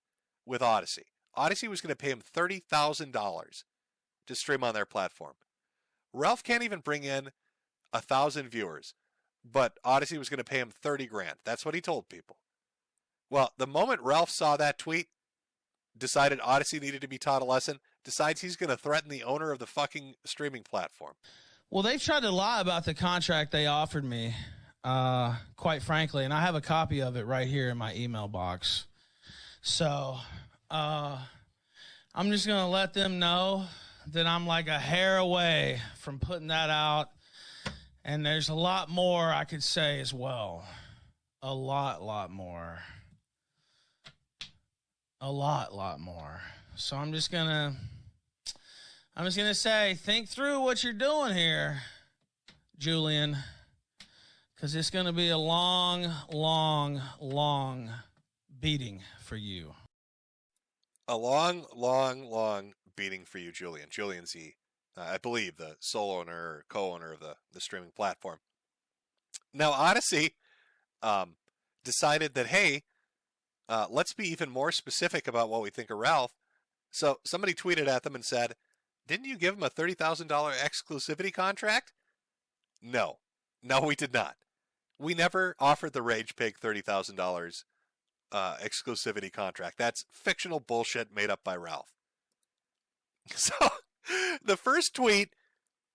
with Odyssey. Odyssey was going to pay him $30,000 to stream on their platform. Ralph can't even bring in 1,000 viewers, but Odyssey was going to pay him 30 grand. That's what he told people. Well, the moment Ralph saw that tweet, decided Odyssey needed to be taught a lesson, decides he's going to threaten the owner of the fucking streaming platform. Well, they've tried to lie about the contract they offered me, quite frankly, and I have a copy of it right here in my email box. So, I'm just going to let them know that I'm like a hair away from putting that out. And there's a lot more I could say as well. A lot more. A lot more. So I'm just gonna say, think through what you're doing here, Julian. Because it's gonna be a long beating for you. A long beating for you, Julian. Julian's I believe, the sole owner or co-owner of the streaming platform. Now, Odyssey decided that, hey, let's be even more specific about what we think of Ralph. So somebody tweeted at them and said, "Didn't you give him a $30,000 exclusivity contract?" No, we did not. We never offered the Rage Pig $30,000 exclusivity contract. That's fictional bullshit made up by Ralph. So the first tweet,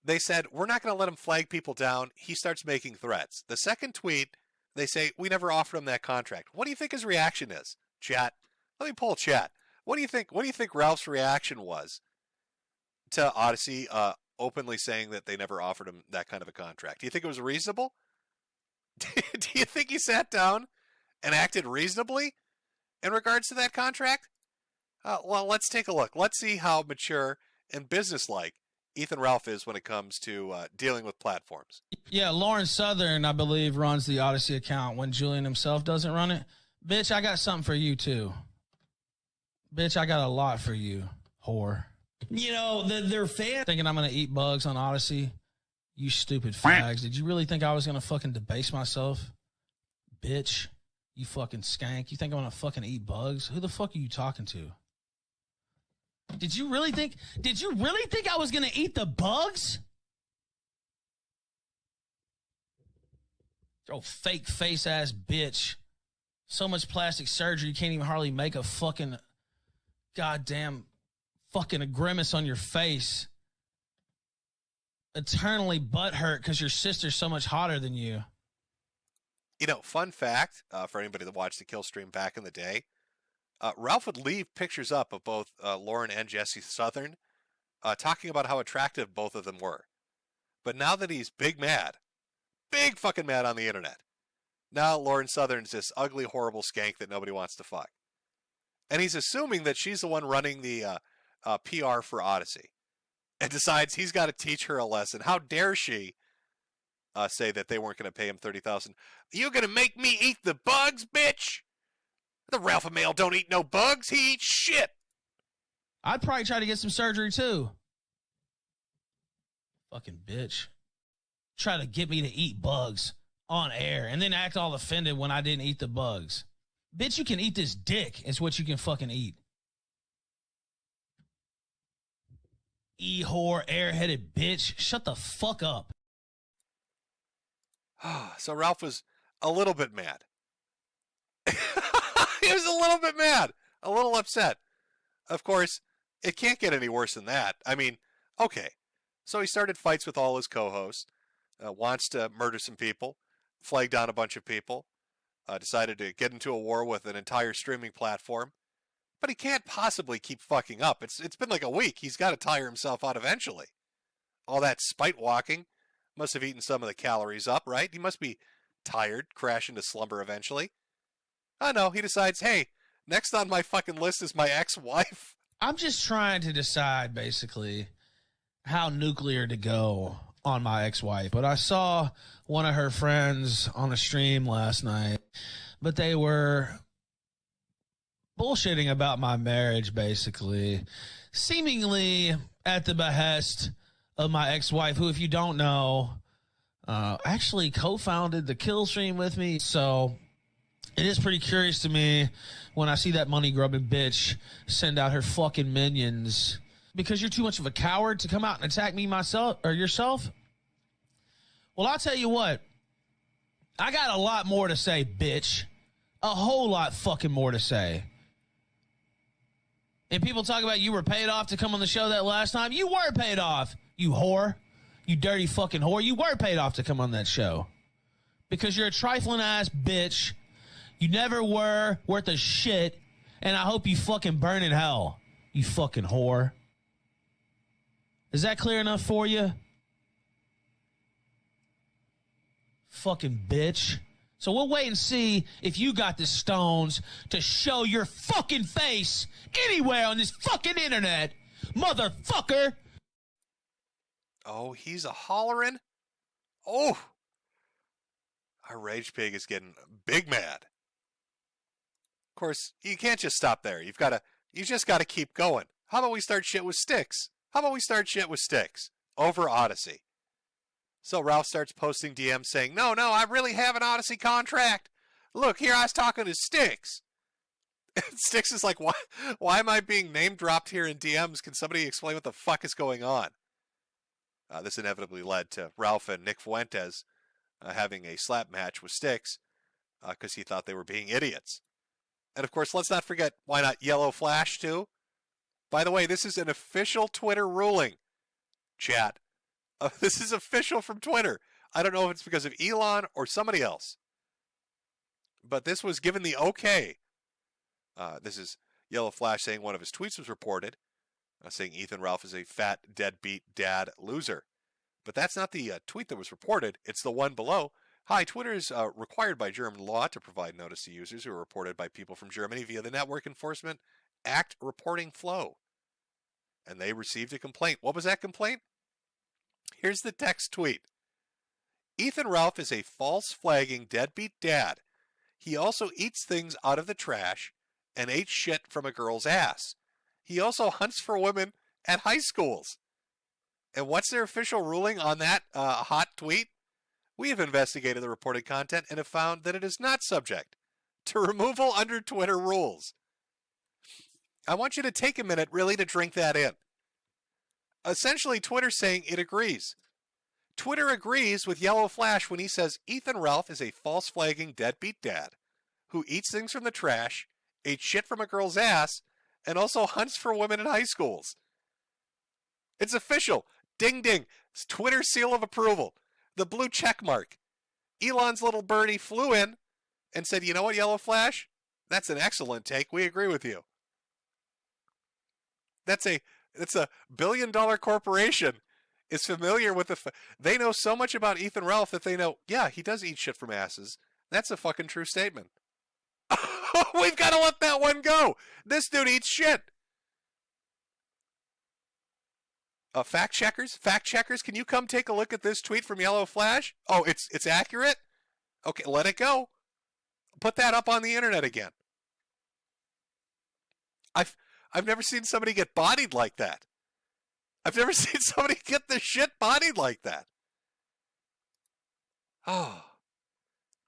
they said, we're not going to let him flag people down. He starts making threats. The second tweet, they say, we never offered him that contract. What do you think his reaction is? Chat. Let me poll chat. What do you think? What do you think Ralph's reaction was to Odyssey openly saying that they never offered him that kind of a contract? Do you think it was reasonable? Do you think he sat down and acted reasonably in regards to that contract? Well, let's take a look. Let's see how mature and businesslike Ethan Ralph is when it comes to dealing with platforms. Yeah, Lauren Southern, I believe, runs the Odyssey account when Julian himself doesn't run it. Bitch, I got something for you, too. Bitch, I got a lot for you, whore. You know, they're fans. Thinking I'm going to eat bugs on Odyssey? You stupid fags. Did you really think I was going to fucking debase myself? Bitch, you fucking skank. You think I'm going to fucking eat bugs? Who the fuck are you talking to? Did you really think I was going to eat the bugs? Oh, fake face ass bitch. So much plastic surgery, you can't even hardly make a fucking goddamn fucking a grimace on your face. Eternally butthurt because your sister's so much hotter than you. You know, fun fact for anybody that watched the kill stream back in the day, Ralph would leave pictures up of both Lauren and Jesse Southern talking about how attractive both of them were. But now that he's big fucking mad on the internet, now Lauren Southern's this ugly, horrible skank that nobody wants to fuck. And he's assuming that she's the one running the PR for Odyssey and decides he's got to teach her a lesson. How dare she say that they weren't going to pay him $30,000? You going to make me eat the bugs, bitch? The Ralph male don't eat no bugs. He eats shit. I'd probably try to get some surgery too. Fucking bitch. Try to get me to eat bugs on air and then act all offended when I didn't eat the bugs. Bitch, you can eat this dick is what you can fucking eat. E-whore, airheaded bitch. Shut the fuck up. So Ralph was a little bit mad. He was a little bit mad, a little upset. Of course, it can't get any worse than that. I mean, okay. So he started fights with all his co-hosts, wants to murder some people, flag down a bunch of people, decided to get into a war with an entire streaming platform. But he can't possibly keep fucking up. It's been like a week. He's got to tire himself out eventually. All that spite walking must have eaten some of the calories up, right? He must be tired, crash into slumber eventually. I know, he decides, hey, next on my fucking list is my ex-wife. I'm just trying to decide, basically, how nuclear to go on my ex-wife. But I saw one of her friends on a stream last night, but they were bullshitting about my marriage, basically, seemingly at the behest of my ex-wife, who, if you don't know, actually co-founded the kill stream with me. So it is pretty curious to me when I see that money-grubbing bitch send out her fucking minions. Because you're too much of a coward to come out and attack me myself or yourself? Well, I'll tell you what. I got a lot more to say, bitch. A whole lot fucking more to say. And people talk about you were paid off to come on the show that last time. You were paid off, you whore. You dirty fucking whore. You were paid off to come on that show. Because you're a trifling ass bitch. You never were worth a shit. And I hope you fucking burn in hell, you fucking whore. Is that clear enough for you? Fucking bitch. So we'll wait and see if you got the stones to show your fucking face anywhere on this fucking internet, motherfucker. Oh, he's a hollering. Oh, our rage pig is getting big mad. Of course, you can't just stop there. You just got to keep going. How about we start shit with sticks? Over Odyssey. So Ralph starts posting DMs saying, no, I really have an Odyssey contract. Look, here I was talking to Sticks. Sticks is like, why am I being name dropped here in DMs? Can somebody explain what the fuck is going on? This inevitably led to Ralph and Nick Fuentes having a slap match with Sticks because he thought they were being idiots. And of course, let's not forget, why not Yellow Flash too? By the way, this is an official Twitter ruling, chat. This is official from Twitter. I don't know if it's because of Elon or somebody else. But this was given the okay. This is Yellow Flash saying one of his tweets was reported, saying Ethan Ralph is a fat, deadbeat dad loser. But that's not the tweet that was reported. It's the one below. Hi, Twitter is required by German law to provide notice to users who are reported by people from Germany via the Network Enforcement Act reporting flow. And they received a complaint. What was that complaint? Here's the text tweet. Ethan Ralph is a false flagging deadbeat dad. He also eats things out of the trash and ate shit from a girl's ass. He also hunts for women at high schools. And what's their official ruling on that hot tweet? We have investigated the reported content and have found that it is not subject to removal under Twitter rules. I want you to take a minute really to drink that in. Essentially, Twitter's saying it agrees. Twitter agrees with Yellow Flash when he says Ethan Ralph is a false flagging deadbeat dad who eats things from the trash, ate shit from a girl's ass, and also hunts for women in high schools. It's official. Ding ding. It's Twitter seal of approval. The blue check mark. Elon's little birdie flew in and said, you know what, Yellow Flash? That's an excellent take. We agree with you. It's a $1 billion corporation is familiar with they know so much about Ethan Ralph that they know, yeah, he does eat shit from asses. That's a fucking true statement. We've got to let that one go. This dude eats shit. Fact checkers, can you come take a look at this tweet from Yellow Flash? Oh, it's accurate? Okay, let it go. Put that up on the internet again. I've never seen somebody get bodied like that. I've never seen somebody get the shit bodied like that. Oh.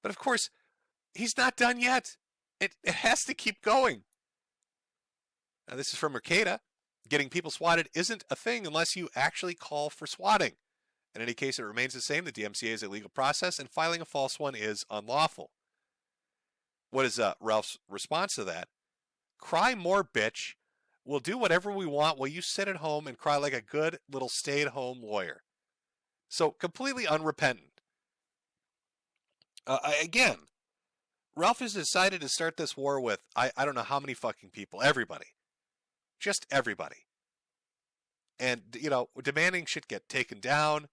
But of course, he's not done yet. It has to keep going. Now, this is from Mercada. Getting people swatted isn't a thing unless you actually call for swatting. In any case, it remains the same. The DMCA is a legal process, and filing a false one is unlawful. What is Ralph's response to that? Cry more, bitch. We'll do whatever we want while you sit at home and cry like a good little stay-at-home lawyer. So, completely unrepentant. Again, Ralph has decided to start this war with, I don't know how many fucking people, everybody. Just everybody. And, demanding shit get taken down,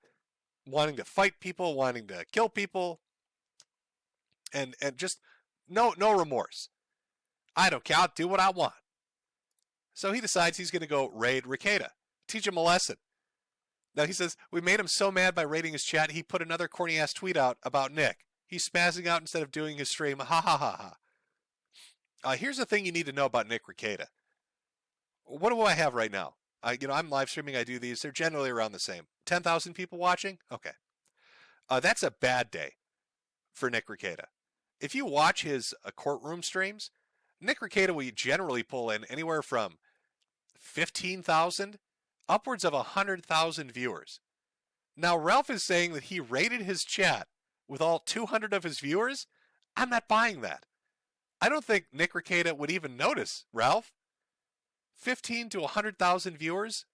wanting to fight people, wanting to kill people, and just no remorse. I don't care, I'll do what I want. So he decides he's going to go raid Ricada, teach him a lesson. Now he says, we made him so mad by raiding his chat, he put another corny-ass tweet out about Nick. He's spazzing out instead of doing his stream, ha ha ha ha. Here's the thing you need to know about Nick Ricada. What do I have right now? I'm live streaming, I do these, they're generally around the same. 10,000 people watching? Okay. That's a bad day for Nick Ricada. If you watch his courtroom streams, Nick Ricada will generally pull in anywhere from 15,000 upwards of 100,000 viewers. Now, Ralph is saying that he raided his chat with all 200 of his viewers. I'm not buying that. I don't think Nick Ricada would even notice, Ralph. 15 to 100,000 viewers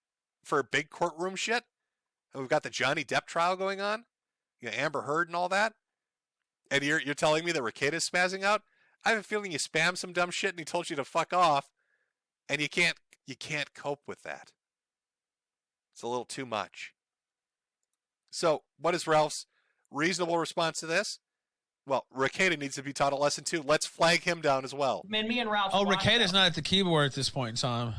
for big courtroom shit. And we've got the Johnny Depp trial going on. Amber Heard and all that. And you're telling me that Ricada's spazzing out? I have a feeling you spammed some dumb shit and he told you to fuck off. And you can't cope with that. It's a little too much. So, what is Ralph's reasonable response to this? Well, Ricada needs to be taught a lesson too. Let's flag him down as well. Man, me and Ralph. Oh, Ricada's not at the keyboard at this point in time.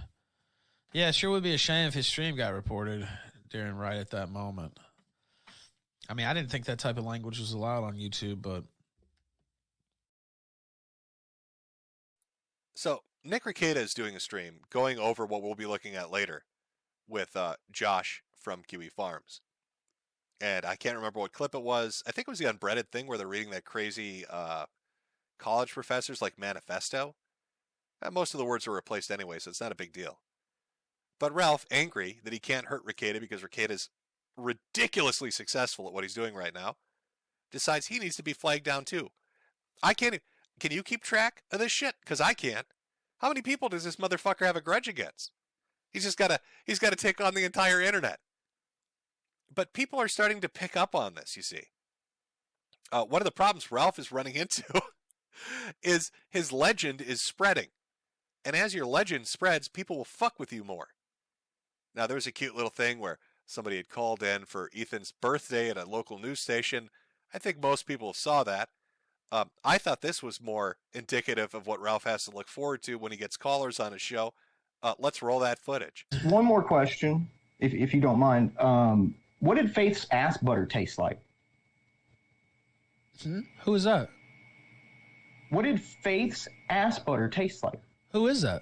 Yeah, it sure would be a shame if his stream got reported right at that moment. I mean, I didn't think that type of language was allowed on YouTube, but. So, Nick Ricada is doing a stream going over what we'll be looking at later with Josh from Kiwi Farms. And I can't remember what clip it was. I think it was the Unbreaded thing where they're reading that crazy college professors like manifesto. Most of the words were replaced anyway, so it's not a big deal. But Ralph, angry that he can't hurt Ricada because Ricada's ridiculously successful at what he's doing right now, decides he needs to be flagged down too. Can you keep track of this shit? Because I can't. How many people does this motherfucker have a grudge against? He's got to take on the entire internet. But people are starting to pick up on this, you see. One of the problems Ralph is running into is his legend is spreading. And as your legend spreads, people will fuck with you more. Now, there was a cute little thing where somebody had called in for Ethan's birthday at a local news station. I think most people saw that. I thought this was more indicative of what Ralph has to look forward to when he gets callers on his show. Let's roll that footage. One more question, if you don't mind. What did Faith's ass butter taste like? Who is that? What did Faith's ass butter taste like? Who is that?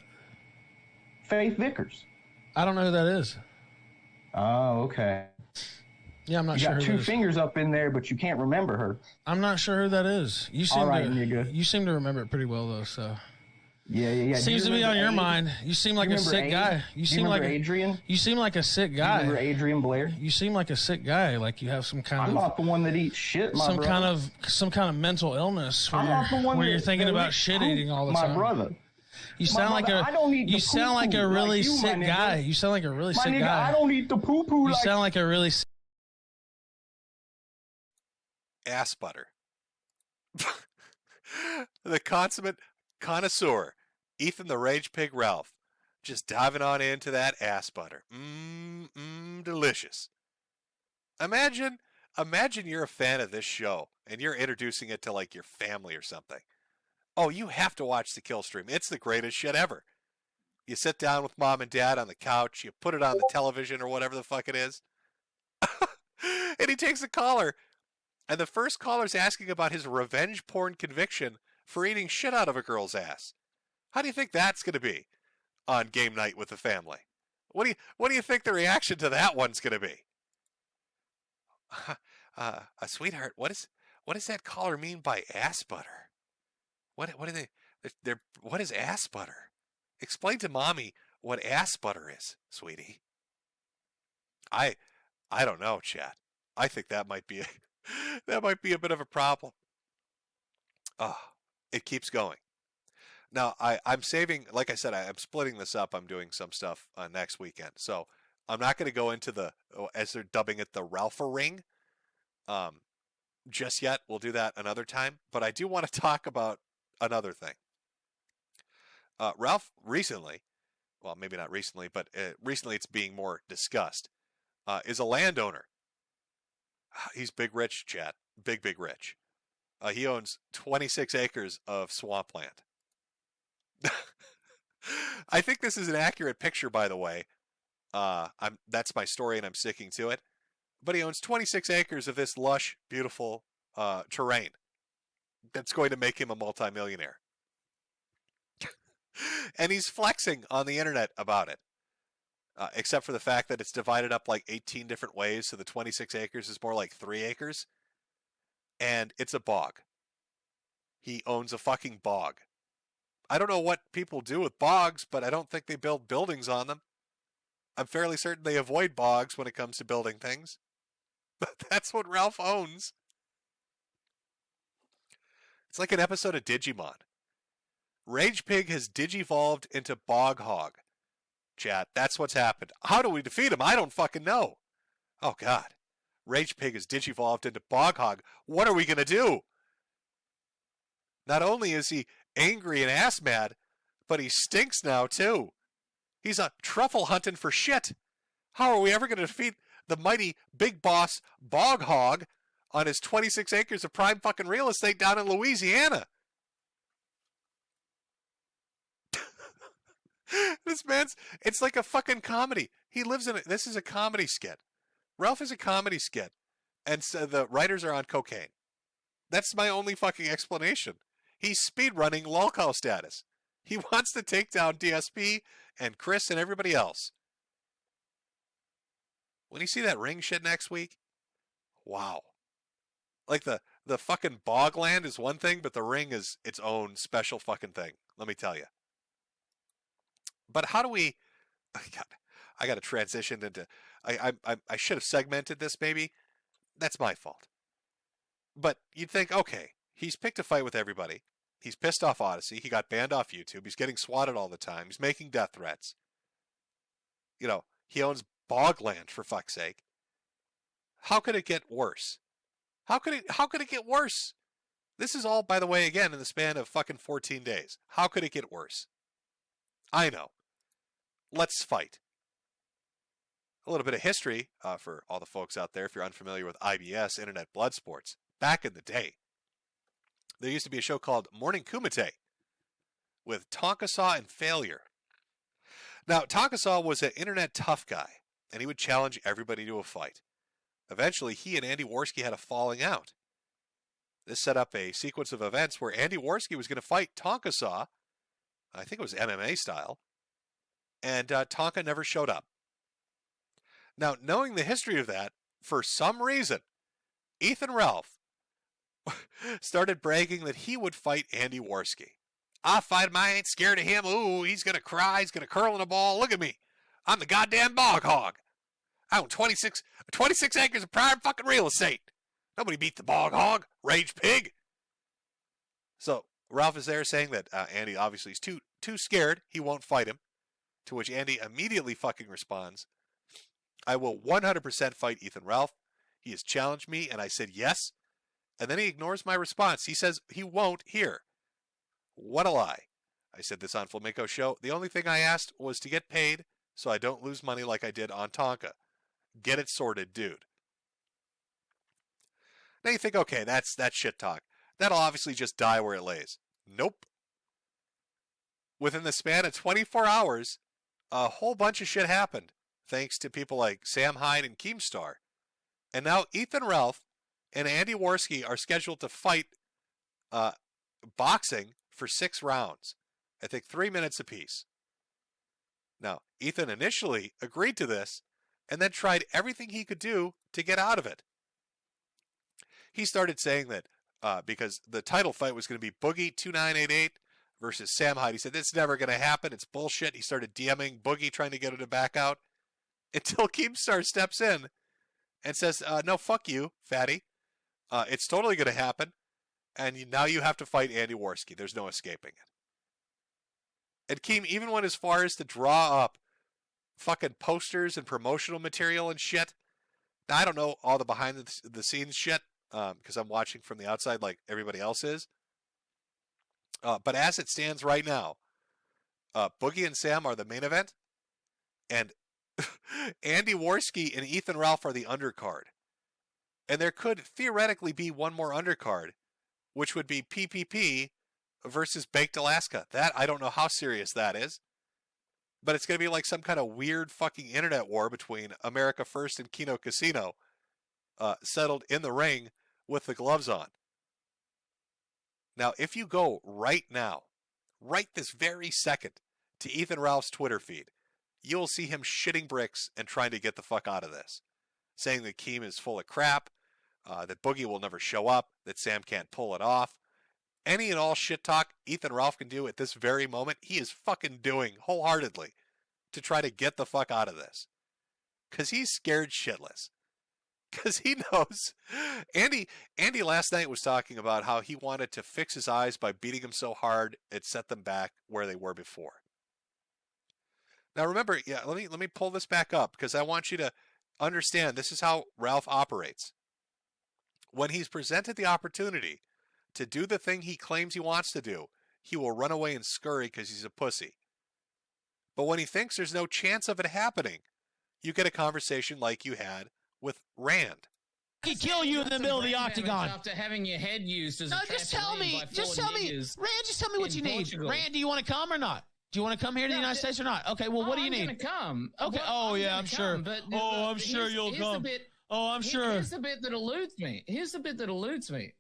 Faith Vickers. I don't know who that is. Oh, okay. Yeah, I'm not sure. You got two fingers up in there, but you can't remember her. I'm not sure who that is. You seem nigga. You seem to remember it pretty well, though. So. Yeah. Seems to be on your mind. You seem like a sick guy. You seem like Adrian. You seem like a sick guy. Remember Adrian Blair? You seem like a sick guy. Like you have some kind of. I'm not the one that eats shit, my brother. Some kind of mental illness where you're thinking about shit eating all the time. My brother. You sound like a really sick guy. You sound like a really sick guy. I don't eat the poo poo. You sound like a really ass butter. The consummate connoisseur, Ethan the Rage Pig Ralph, just diving on into that ass butter. Delicious. Imagine you're a fan of this show and you're introducing it to like your family or something. Oh, you have to watch the kill stream. It's the greatest shit ever. You sit down with mom and dad on the couch, you put it on the television or whatever the fuck it is, and he takes a caller, and the first caller's asking about his revenge porn conviction for eating shit out of a girl's ass. How do you think that's going to be on game night with the family? What do you think the reaction to that one's going to be? Sweetheart, what does that caller mean by ass butter? What are they? What is ass butter? Explain to mommy what ass butter is, sweetie. I don't know, chat. I think that might be a bit of a problem. It keeps going. Now I'm saving, like I said, I'm splitting this up. I'm doing some stuff next weekend, so I'm not going to go into as they're dubbing it, the Ralph-a-ring. Just yet. We'll do that another time. But I do want to talk about another thing. Ralph recently, well, maybe not recently, but recently it's being more discussed, is a landowner. He's big rich, chat. Big rich. He owns 26 acres of swampland. I think this is an accurate picture, by the way. That's my story and I'm sticking to it. But he owns 26 acres of this lush, beautiful terrain that's going to make him a multimillionaire. And he's flexing on the internet about it. Except for the fact that it's divided up like 18 different ways, so the 26 acres is more like 3 acres. And it's a bog. He owns a fucking bog. I don't know what people do with bogs, but I don't think they build buildings on them. I'm fairly certain they avoid bogs when it comes to building things. But that's what Ralph owns. It's like an episode of Digimon. Rage Pig has digivolved into Bog Hog. Chat, that's what's happened. How do we defeat him? I don't fucking know. Oh, God. Rage Pig has digivolved into Bog Hog. What are we going to do? Not only is he angry and ass mad, but he stinks now, too. He's a truffle hunting for shit. How are we ever going to defeat the mighty big boss Bog Hog on his 26 acres of prime fucking real estate down in Louisiana? This man's, it's like a fucking comedy. He lives in it. This is a comedy skit. Ralph is a comedy skit. And so the writers are on cocaine. That's my only fucking explanation. He's speedrunning lolcow status. He wants to take down DSP and Chris and everybody else. When you see that ring shit next week, wow. Like the fucking bogland is one thing, but the ring is its own special fucking thing. Let me tell you. But how do we? I got to transition into. I should have segmented this. Maybe that's my fault. But you'd think, okay, he's picked a fight with everybody. He's pissed off Odyssey. He got banned off YouTube. He's getting swatted all the time. He's making death threats. You know, he owns Bogland, for fuck's sake. How could it get worse? How could it get worse? This is all, by the way, again, in the span of fucking 14 days. How could it get worse? I know. Let's fight. A little bit of history for all the folks out there, if you're unfamiliar with IBS, Internet Blood Sports. Back in the day, there used to be a show called Morning Kumite with Tonka Saw and Failure. Now, Tonka Saw was an internet tough guy, and he would challenge everybody to a fight. Eventually, he and Andy Worski had a falling out. This set up a sequence of events where Andy Worski was going to fight Tonka Saw, I think it was MMA style, and Tonka never showed up. Now, knowing the history of that, for some reason, Ethan Ralph started bragging that he would fight Andy Worski. I fight him, I ain't scared of him. Ooh, he's going to cry, he's going to curl in a ball. Look at me. I'm the goddamn bog hog. I own 26 acres of prime fucking real estate. Nobody beat the bog hog, rage pig. So Ralph is there saying that Andy obviously is too scared. He won't fight him. To which Andy immediately fucking responds, I will 100% fight Ethan Ralph. He has challenged me, and I said yes. And then he ignores my response. He says he won't here. What a lie. I said this on Flamenco Show. The only thing I asked was to get paid so I don't lose money like I did on Tonka. Get it sorted, dude. Now you think, okay, that's shit talk. That'll obviously just die where it lays. Nope. Within the span of 24 hours, a whole bunch of shit happened, thanks to people like Sam Hyde and Keemstar. And now Ethan Ralph and Andy Worski are scheduled to fight boxing for 6 rounds. I think 3 minutes apiece. Now, Ethan initially agreed to this and then tried everything he could do to get out of it. He started saying that because the title fight was going to be Boogie 2988 versus Sam Hyde. He said, it's never going to happen. It's bullshit. He started DMing Boogie, trying to get him to back out, until Keemstar steps in and says, no, fuck you, fatty. It's totally going to happen. And now you have to fight Andy Worski. There's no escaping it. And Keem even went as far as to draw up fucking posters and promotional material and shit. Now, I don't know all the behind the scenes shit because I'm watching from the outside like everybody else is. But as it stands right now, Boogie and Sam are the main event, and Andy Worski and Ethan Ralph are the undercard. And there could theoretically be one more undercard, which would be PPP versus Baked Alaska. That, I don't know how serious that is. But it's going to be like some kind of weird fucking internet war between America First and Kino Casino, settled in the ring with the gloves on. Now, if you go right now, right this very second, to Ethan Ralph's Twitter feed, you'll see him shitting bricks and trying to get the fuck out of this. Saying that Keem is full of crap, that Boogie will never show up, that Sam can't pull it off. Any and all shit talk Ethan Ralph can do at this very moment, he is fucking doing wholeheartedly to try to get the fuck out of this. Because he's scared shitless. Because he knows. Andy last night was talking about how he wanted to fix his eyes by beating them so hard it set them back where they were before. Now remember, yeah, let me pull this back up because I want you to understand this is how Ralph operates. When he's presented the opportunity to do the thing he claims he wants to do, he will run away and scurry because he's a pussy. But when he thinks there's no chance of it happening, you get a conversation like you had with Rand. He kill you in the middle of the octagon after having your head used as just tell me, Rand, just tell me what you need. Rand, do you want to come or not? Do you want to come here to the United States or not? Okay, well, what do you need? I'm going to come. Okay. Well, I'm sure. But, I'm sure you'll come. I'm sure. Here's the bit that eludes me.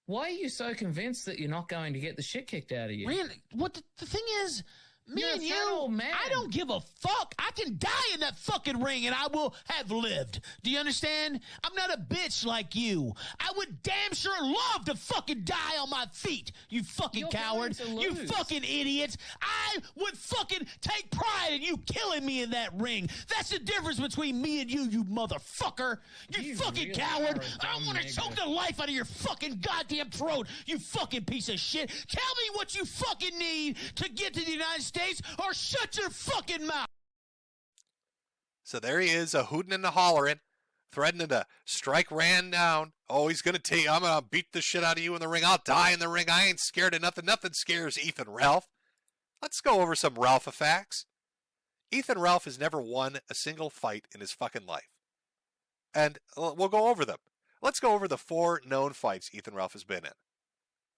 Why are you so convinced that you're not going to get the shit kicked out of you? Rand, what the thing is, Me and you, I don't give a fuck. I can die in that fucking ring and I will have lived. Do you understand? I'm not a bitch like you. I would damn sure love to fucking die on my feet, you fucking coward. You fucking idiots. I would fucking take pride in you killing me in that ring. That's the difference between me and you motherfucker. You fucking coward. I want to choke the life out of your fucking goddamn throat, you fucking piece of shit. Tell me what you fucking need to get to the United States, or shut your fucking mouth. So there he is, a hooting and a hollering, threatening to strike Rand down. Oh, he's gonna tell you, I'm gonna beat the shit out of you in the ring. I'll die in the ring. I ain't scared of nothing. Nothing scares Ethan Ralph. Let's go over some Ralph facts. Ethan Ralph has never won a single fight in his fucking life. And we'll go over them. Let's go over the 4 known fights Ethan Ralph has been in.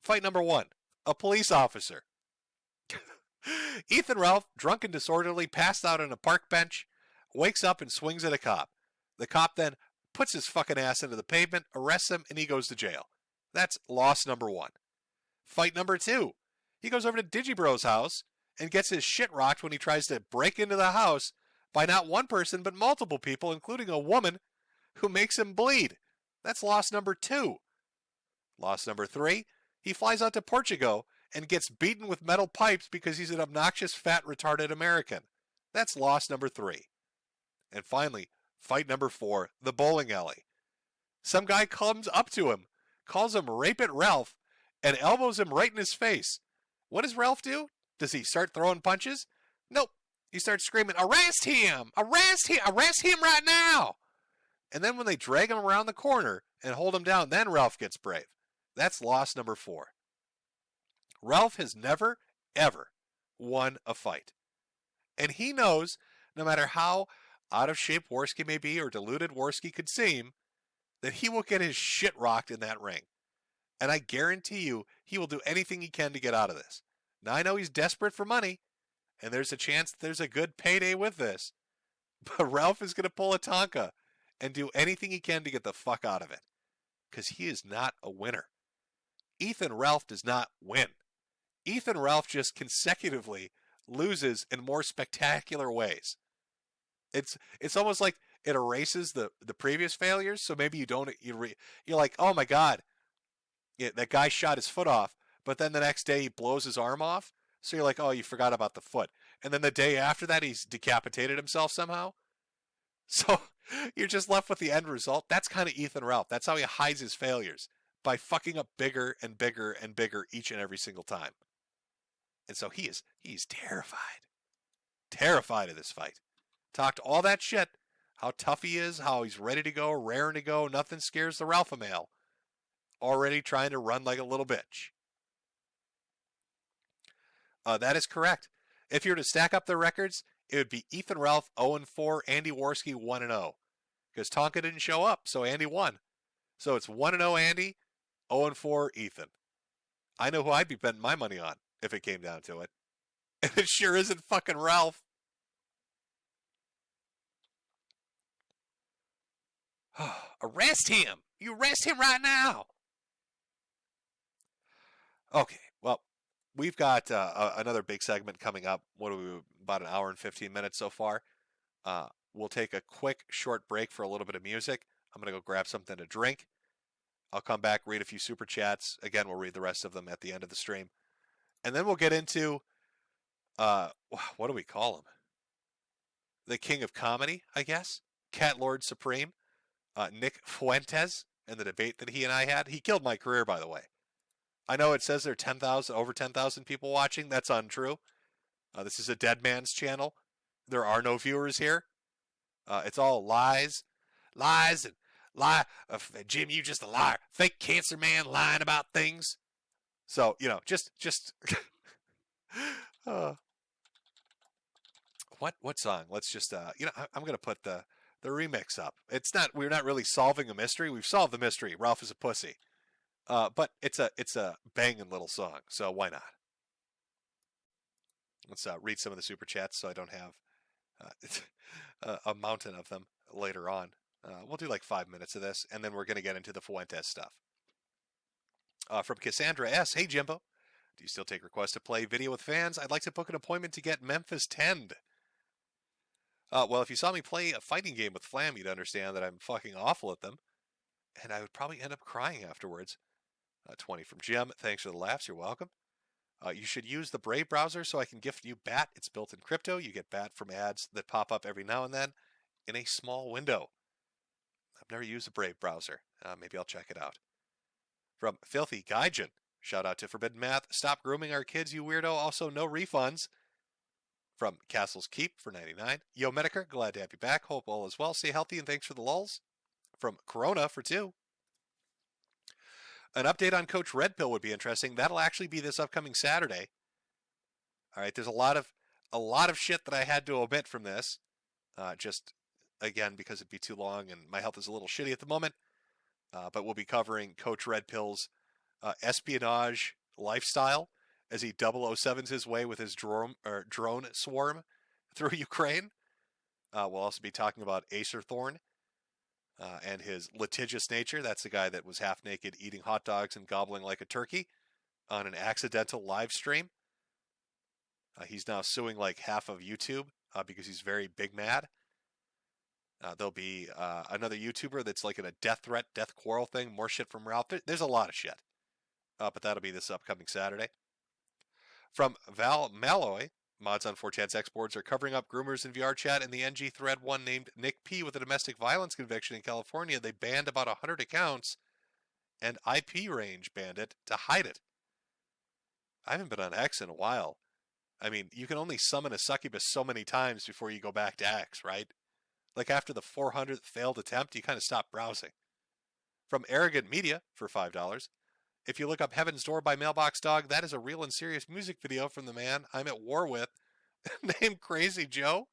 Fight number 1, a police officer. Ethan Ralph, drunk and disorderly, passed out on a park bench, wakes up and swings at a cop. The cop then puts his fucking ass into the pavement, arrests him, and he goes to jail. That's loss number 1. Fight number 2. He goes over to Digibro's house and gets his shit rocked when he tries to break into the house by not one person but multiple people, including a woman who makes him bleed. That's loss number 2. Loss number 3. He flies out to Portugal and gets beaten with metal pipes because he's an obnoxious, fat, retarded American. That's loss number 3. And finally, fight number 4, the bowling alley. Some guy comes up to him, calls him Rape It Ralph, and elbows him right in his face. What does Ralph do? Does he start throwing punches? Nope. He starts screaming, "Arrest him! Arrest him! Arrest him right now!" And then when they drag him around the corner and hold him down, then Ralph gets brave. That's loss number 4. Ralph has never, ever won a fight. And he knows, no matter how out of shape Worski may be or deluded Worski could seem, that he will get his shit rocked in that ring. And I guarantee you, he will do anything he can to get out of this. Now, I know he's desperate for money, and there's a chance there's a good payday with this. But Ralph is going to pull a Tonka and do anything he can to get the fuck out of it. Because he is not a winner. Ethan Ralph does not win. Ethan Ralph just consecutively loses in more spectacular ways. It's almost like it erases the previous failures, so maybe you're like, oh my god, yeah, that guy shot his foot off, but then the next day he blows his arm off, so you're like, oh, you forgot about the foot. And then the day after that he's decapitated himself somehow. So you're just left with the end result. That's kind of Ethan Ralph. That's how he hides his failures, by fucking up bigger and bigger and bigger each and every single time. And so he's terrified. Terrified of this fight. Talked all that shit, how tough he is, how he's ready to go, raring to go, nothing scares the Ralph male. Already trying to run like a little bitch. That is correct. If you were to stack up their records, it would be Ethan Ralph 0-4, Andy Worski 1-0. Because Tonka didn't show up, so Andy won. So it's 1-0 Andy, 0-4 Ethan. I know who I'd be betting my money on if it came down to it. And it sure isn't fucking Ralph. Arrest him! You arrest him right now! Okay, well, we've got another big segment coming up. What are we, about an hour and 15 minutes so far? We'll take a quick, short break for a little bit of music. I'm going to go grab something to drink. I'll come back, read a few super chats. Again, we'll read the rest of them at the end of the stream. And then we'll get into, what do we call him? The king of comedy, I guess? Cat Lord Supreme. Nick Fuentes, and the debate that he and I had. He killed my career, by the way. I know it says there are over 10,000 people watching. That's untrue. This is a dead man's channel. There are no viewers here. It's all lies. Lies and lie. Jim, you just a liar. Fake cancer man lying about things. So, just what song? Let's just, I'm going to put the remix up. We're not really solving a mystery. We've solved the mystery. Ralph is a pussy. But it's a banging little song, so why not? Let's read some of the super chats so I don't have a mountain of them later on. We'll do like 5 minutes of this, and then we're going to get into the Fuentes stuff. From Cassandra S. Hey, Jimbo. Do you still take requests to play video with fans? I'd like to book an appointment to get Memphis 10'd. Well, if you saw me play a fighting game with Flam, you'd understand that I'm fucking awful at them. And I would probably end up crying afterwards. 20 from Jim. Thanks for the laughs. You're welcome. You should use the Brave browser so I can gift you BAT. It's built in crypto. You get BAT from ads that pop up every now and then in a small window. I've never used the Brave browser. Maybe I'll check it out. From Filthy Gaijin. Shout out to Forbidden Math. Stop grooming our kids, you weirdo. Also, no refunds. From Castle's Keep for 99. Yo, Metokur, glad to have you back. Hope all is well. Stay healthy and thanks for the lulls. From Corona for 2. An update on Coach Red Pill would be interesting. That'll actually be this upcoming Saturday. All right, there's a lot of shit that I had to omit from this. Just, again, because it'd be too long and my health is a little shitty at the moment. But we'll be covering Coach Red Pill's espionage lifestyle as he 007s his way with his drone swarm through Ukraine. We'll also be talking about Acer Thorn and his litigious nature. That's the guy that was half naked eating hot dogs and gobbling like a turkey on an accidental live stream. He's now suing like half of YouTube because he's very big mad. There'll be another YouTuber that's like in a death threat, death quarrel thing. More shit from Ralph. There's a lot of shit. But that'll be this upcoming Saturday. From Val Malloy, mods on 4chan's exports are covering up groomers in VR chat, and the NG thread one named Nick P with a domestic violence conviction in California. They banned about 100 accounts, and IP Range banned it to hide it. I haven't been on X in a while. I mean, you can only summon a succubus so many times before you go back to X, right? Like after the 400th failed attempt, you kind of stop browsing. From Arrogant Media for $5. If you look up Heaven's Door by Mailbox Dog, that is a real and serious music video from the man I'm at war with named Crazy Joe.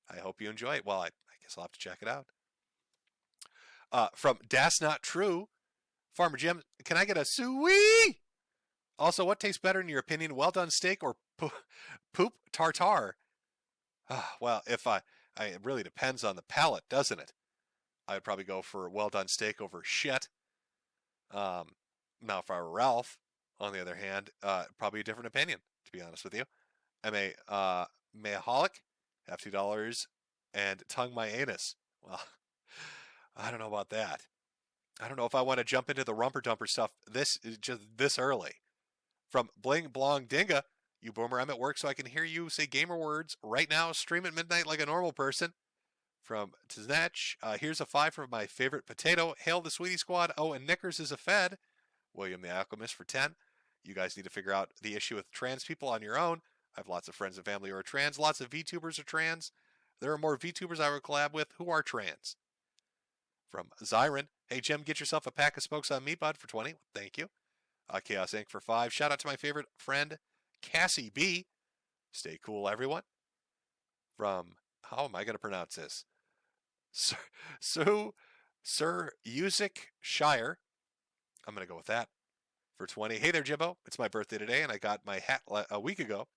I hope you enjoy it. Well, I guess I'll have to check it out. From Das Not True, Farmer Jim, can I get a suey? Also, what tastes better in your opinion, well done steak or poop tartare? Well, it really depends on the palate, doesn't it? I would probably go for well done steak over shit. Now, if I were Ralph, on the other hand, probably a different opinion, to be honest with you. I'm a mayaholic, have $2, and tongue my anus. Well, I don't know about that. I don't know if I want to jump into the rumper dumper stuff this early. From Bling Blong Dinga, you boomer, I'm at work so I can hear you say gamer words right now. Stream at midnight like a normal person. From Tznetch, here's a 5 from my favorite potato. Hail the Sweetie Squad. Oh, and Knickers is a Fed. William the Alchemist for 10. You guys need to figure out the issue with trans people on your own. I have lots of friends and family who are trans. Lots of VTubers are trans. There are more VTubers I would collab with who are trans. From Zyron, hey Jim, get yourself a pack of smokes on me, bud, for 20. Thank you. Chaos Inc. for 5. Shout out to my favorite friend, Cassie B. Stay cool, everyone. From, how am I going to pronounce this? Sir Usick Shire. I'm going to go with that for 20. Hey there, Jimbo. It's my birthday today, and I got my hat a week ago.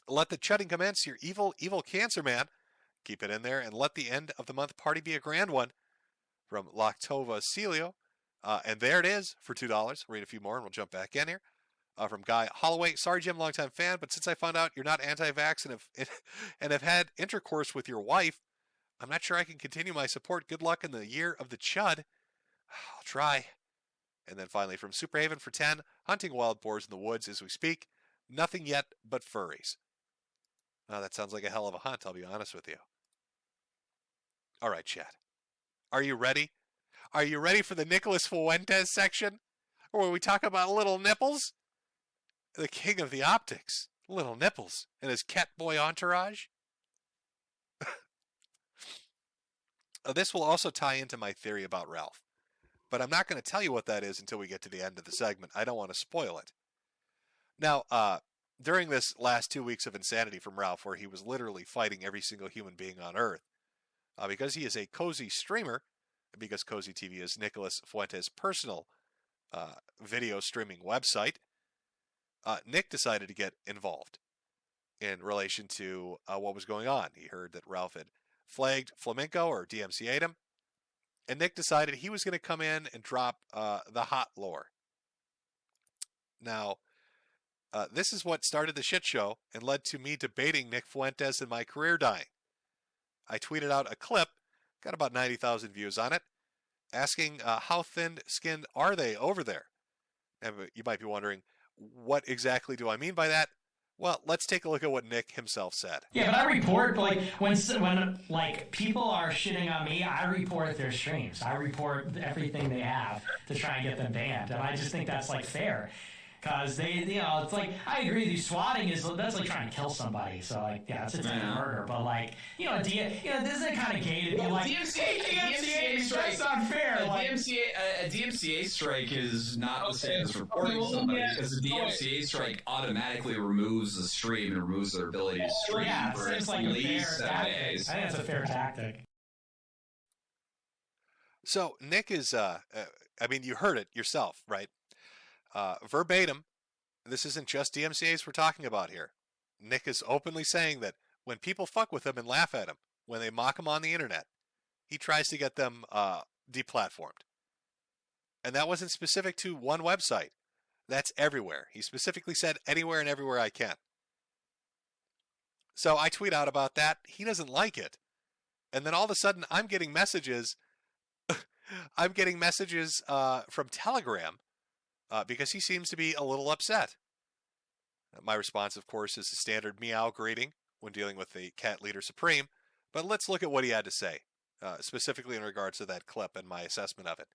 Let the chudding commence, your evil, evil cancer man. Keep it in there, and let the end of the month party be a grand one. From Lactova Celio. And there it is for $2. Read a few more, and we'll jump back in here. From Guy Holloway. Sorry, Jim, longtime fan, but since I found out you're not anti-vax and have had intercourse with your wife, I'm not sure I can continue my support. Good luck in the year of the chud. I'll try. And then finally from Superhaven for 10, hunting wild boars in the woods as we speak. Nothing yet but furries. Oh, that sounds like a hell of a hunt, I'll be honest with you. All right, chat. Are you ready? Are you ready for the Nicholas Fuentes section? Where we talk about little nipples? The king of the optics. Little nipples. And his cat boy entourage. This will also tie into my theory about Ralph. But I'm not going to tell you what that is until we get to the end of the segment. I don't want to spoil it. Now, during this last 2 weeks of insanity from Ralph, where he was literally fighting every single human being on Earth, because he is a cozy streamer, because Cozy TV is Nicholas Fuentes' personal video streaming website, Nick decided to get involved in relation to what was going on. He heard that Ralph had flagged Flamenco or DMCA'd him. And Nick decided he was going to come in and drop the hot lore. Now, This is what started the shit show and led to me debating Nick Fuentes and my career dying. I tweeted out a clip, got about 90,000 views on it, asking how thin-skinned are they over there? And you might be wondering, what exactly do I mean by that? Well, let's take a look at what Nick himself said. Yeah, but I report, like, when like, people are shitting on me, I report their streams. I report everything they have to try and get them banned. And I just think that's, like, fair. Because they, it's like, I agree with you, swatting that's like trying to kill somebody. So, like, yeah, it's a type of murder. But, like, this isn't kind of gay to be like, DMCA strike's unfair. A DMCA strike is not the same as reporting somebody, because a DMCA strike automatically removes the stream and removes their ability to stream. Yeah, it seems like a fair tactic. I think that's a fair tactic. So, Nick is, you heard it yourself, right? Verbatim, this isn't just DMCAs we're talking about here. Nick is openly saying that when people fuck with him and laugh at him, when they mock him on the internet, he tries to get them deplatformed. And that wasn't specific to one website. That's everywhere. He specifically said anywhere and everywhere I can. So I tweet out about that. He doesn't like it. And then all of a sudden I'm getting messages. I'm getting messages from Telegram. Because he seems to be a little upset. My response, of course, is the standard meow greeting when dealing with the cat leader supreme. But let's look at what he had to say, specifically in regards to that clip and my assessment of it.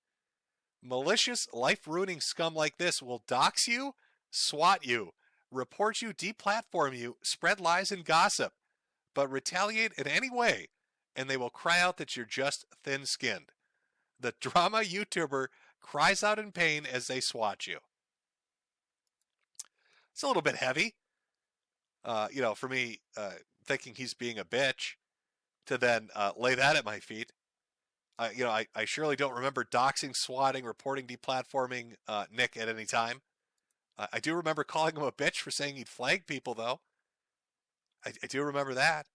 Malicious, life-ruining scum like this will dox you, swat you, report you, deplatform you, spread lies and gossip, but retaliate in any way, and they will cry out that you're just thin-skinned. The drama YouTuber cries out in pain as they swat you. It's a little bit heavy, for me, thinking he's being a bitch, to then lay that at my feet. I surely don't remember doxing, swatting, reporting, deplatforming Nick at any time. I do remember calling him a bitch for saying he'd flag people, though. I do remember that.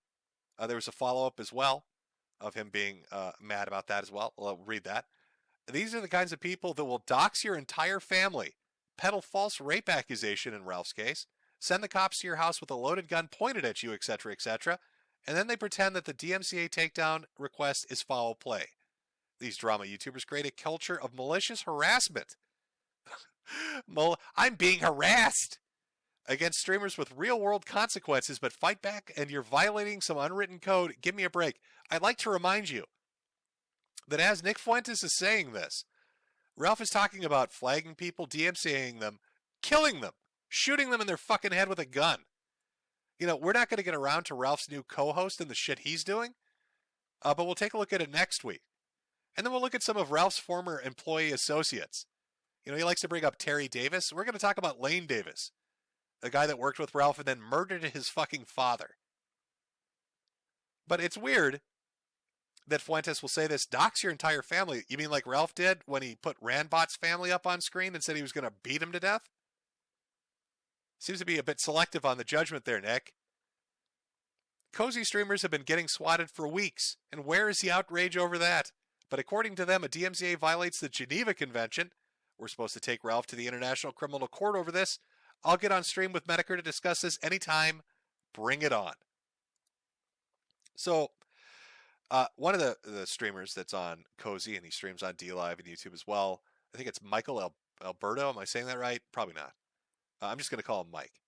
There was a follow-up as well of him being mad about that as well. I'll read that. These are the kinds of people that will dox your entire family, peddle false rape accusation in Ralph's case, send the cops to your house with a loaded gun pointed at you, etc., etc., and then they pretend that the DMCA takedown request is foul play. These drama YouTubers create a culture of malicious harassment. I'm being harassed against streamers with real-world consequences, but fight back and you're violating some unwritten code. Give me a break. I'd like to remind you that as Nick Fuentes is saying this, Ralph is talking about flagging people, DMCAing them, killing them, shooting them in their fucking head with a gun. We're not going to get around to Ralph's new co-host and the shit he's doing, but we'll take a look at it next week. And then we'll look at some of Ralph's former employee associates. He likes to bring up Terry Davis. We're going to talk about Lane Davis, the guy that worked with Ralph and then murdered his fucking father. But it's weird that Fuentes will say this, dox your entire family. You mean like Ralph did when he put Randbot's family up on screen and said he was going to beat him to death? Seems to be a bit selective on the judgment there, Nick. Cozy streamers have been getting swatted for weeks, and where is the outrage over that? But according to them, a DMCA violates the Geneva Convention. We're supposed to take Ralph to the International Criminal Court over this. I'll get on stream with Metokur to discuss this anytime. Bring it on. So, one of the streamers that's on Cozy, and he streams on DLive and YouTube as well, I think it's Michael Alberto. Am I saying that right? Probably not. I'm just going to call him Mike.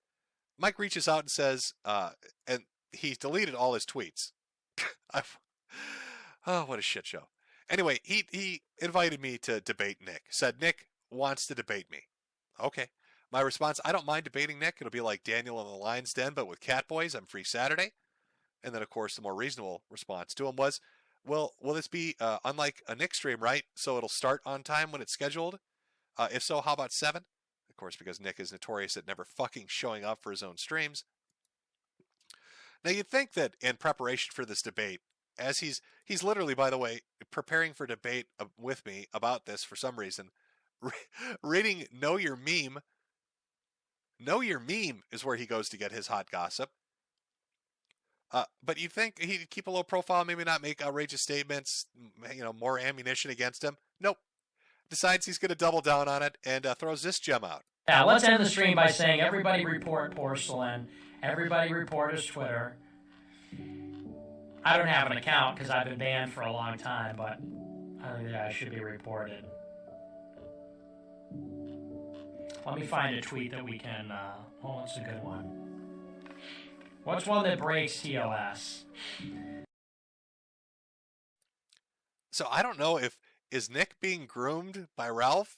Mike reaches out and says, and he deleted all his tweets. Oh, what a shit show. Anyway, he invited me to debate Nick. Said Nick wants to debate me. Okay. My response, I don't mind debating Nick. It'll be like Daniel in the Lion's Den, but with Catboys. I'm free Saturday. And then, of course, the more reasonable response to him was, well, will this be unlike a Nick stream, right? So it'll start on time when it's scheduled? If so, how about 7? Of course, because Nick is notorious at never fucking showing up for his own streams. Now, you'd think that in preparation for this debate, as he's literally, by the way, preparing for debate with me about this for some reason, reading Know Your Meme. Know Your Meme is where he goes to get his hot gossip. But you'd think he'd keep a low profile, maybe not make outrageous statements, more ammunition against him. Nope. Decides he's going to double down on it and throws this gem out. Yeah, let's end the stream by saying everybody report Porcelain. Everybody report his Twitter. I don't have an account because I've been banned for a long time, but I think that I should be reported. Let me find a tweet that we can... oh, that's a good one. What's one that breaks TOS? So I don't know if... Is Nick being groomed by Ralph?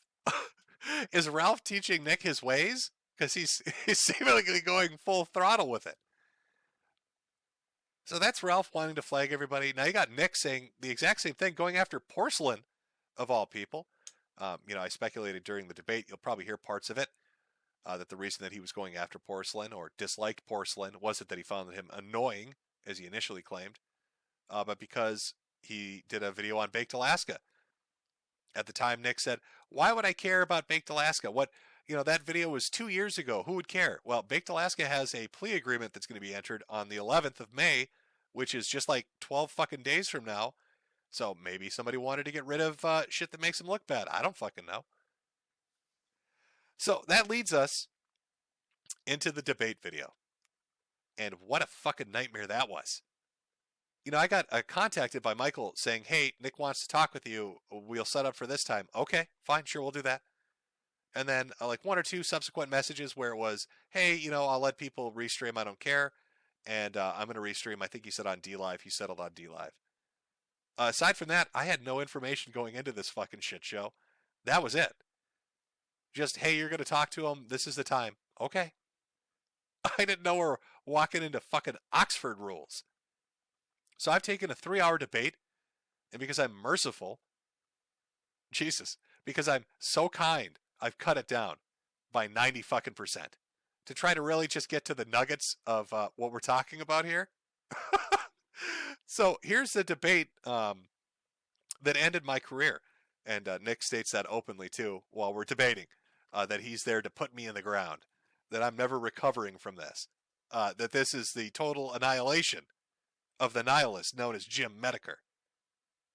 Is Ralph teaching Nick his ways? Because he's seemingly going full throttle with it. So that's Ralph wanting to flag everybody. Now you got Nick saying the exact same thing, going after Porcelain, of all people. I speculated during the debate, you'll probably hear parts of it, that the reason that he was going after Porcelain or disliked Porcelain wasn't that he found him annoying, as he initially claimed, but because he did a video on Baked Alaska. At the time, Nick said, why would I care about Baked Alaska? That video was 2 years ago. Who would care? Well, Baked Alaska has a plea agreement that's going to be entered on the 11th of May, which is just like 12 fucking days from now. So maybe somebody wanted to get rid of shit that makes him look bad. I don't fucking know. So that leads us into the debate video. And what a fucking nightmare that was. I got contacted by Michael saying, hey, Nick wants to talk with you. We'll set up for this time. Okay, fine, sure, we'll do that. And then like one or two subsequent messages where it was, hey, I'll let people restream. I don't care. And I'm going to restream. I think he said on DLive. He settled on DLive. Aside from that, I had no information going into this fucking shit show. That was it. Just, hey, you're going to talk to him. This is the time. Okay. I didn't know we're walking into fucking Oxford rules. So I've taken a 3-hour debate, and because I'm merciful, Jesus, because I'm so kind, I've cut it down by 90 fucking percent to try to really just get to the nuggets of what we're talking about here. So here's the debate that ended my career. And Nick states that openly, too, while we're debating, that he's there to put me in the ground, that I'm never recovering from this, that this is the total annihilation of the nihilist known as Jim Metokur.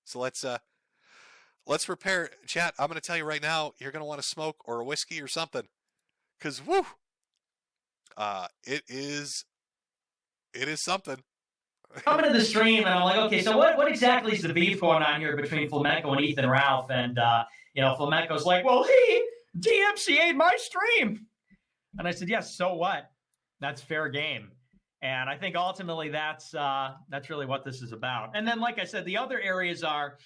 So let's prepare. Chat, I'm going to tell you right now, you're going to want to smoke or a whiskey or something. Because, woo, it is something. Coming to the stream, and I'm like, okay, so what exactly is the beef going on here between Flamenco and Ethan Ralph? And, Flamenco's like, well, he DMCA'd my stream. And I said, yes, so what? That's fair game. And I think ultimately that's really what this is about. And then, like I said, the other areas are,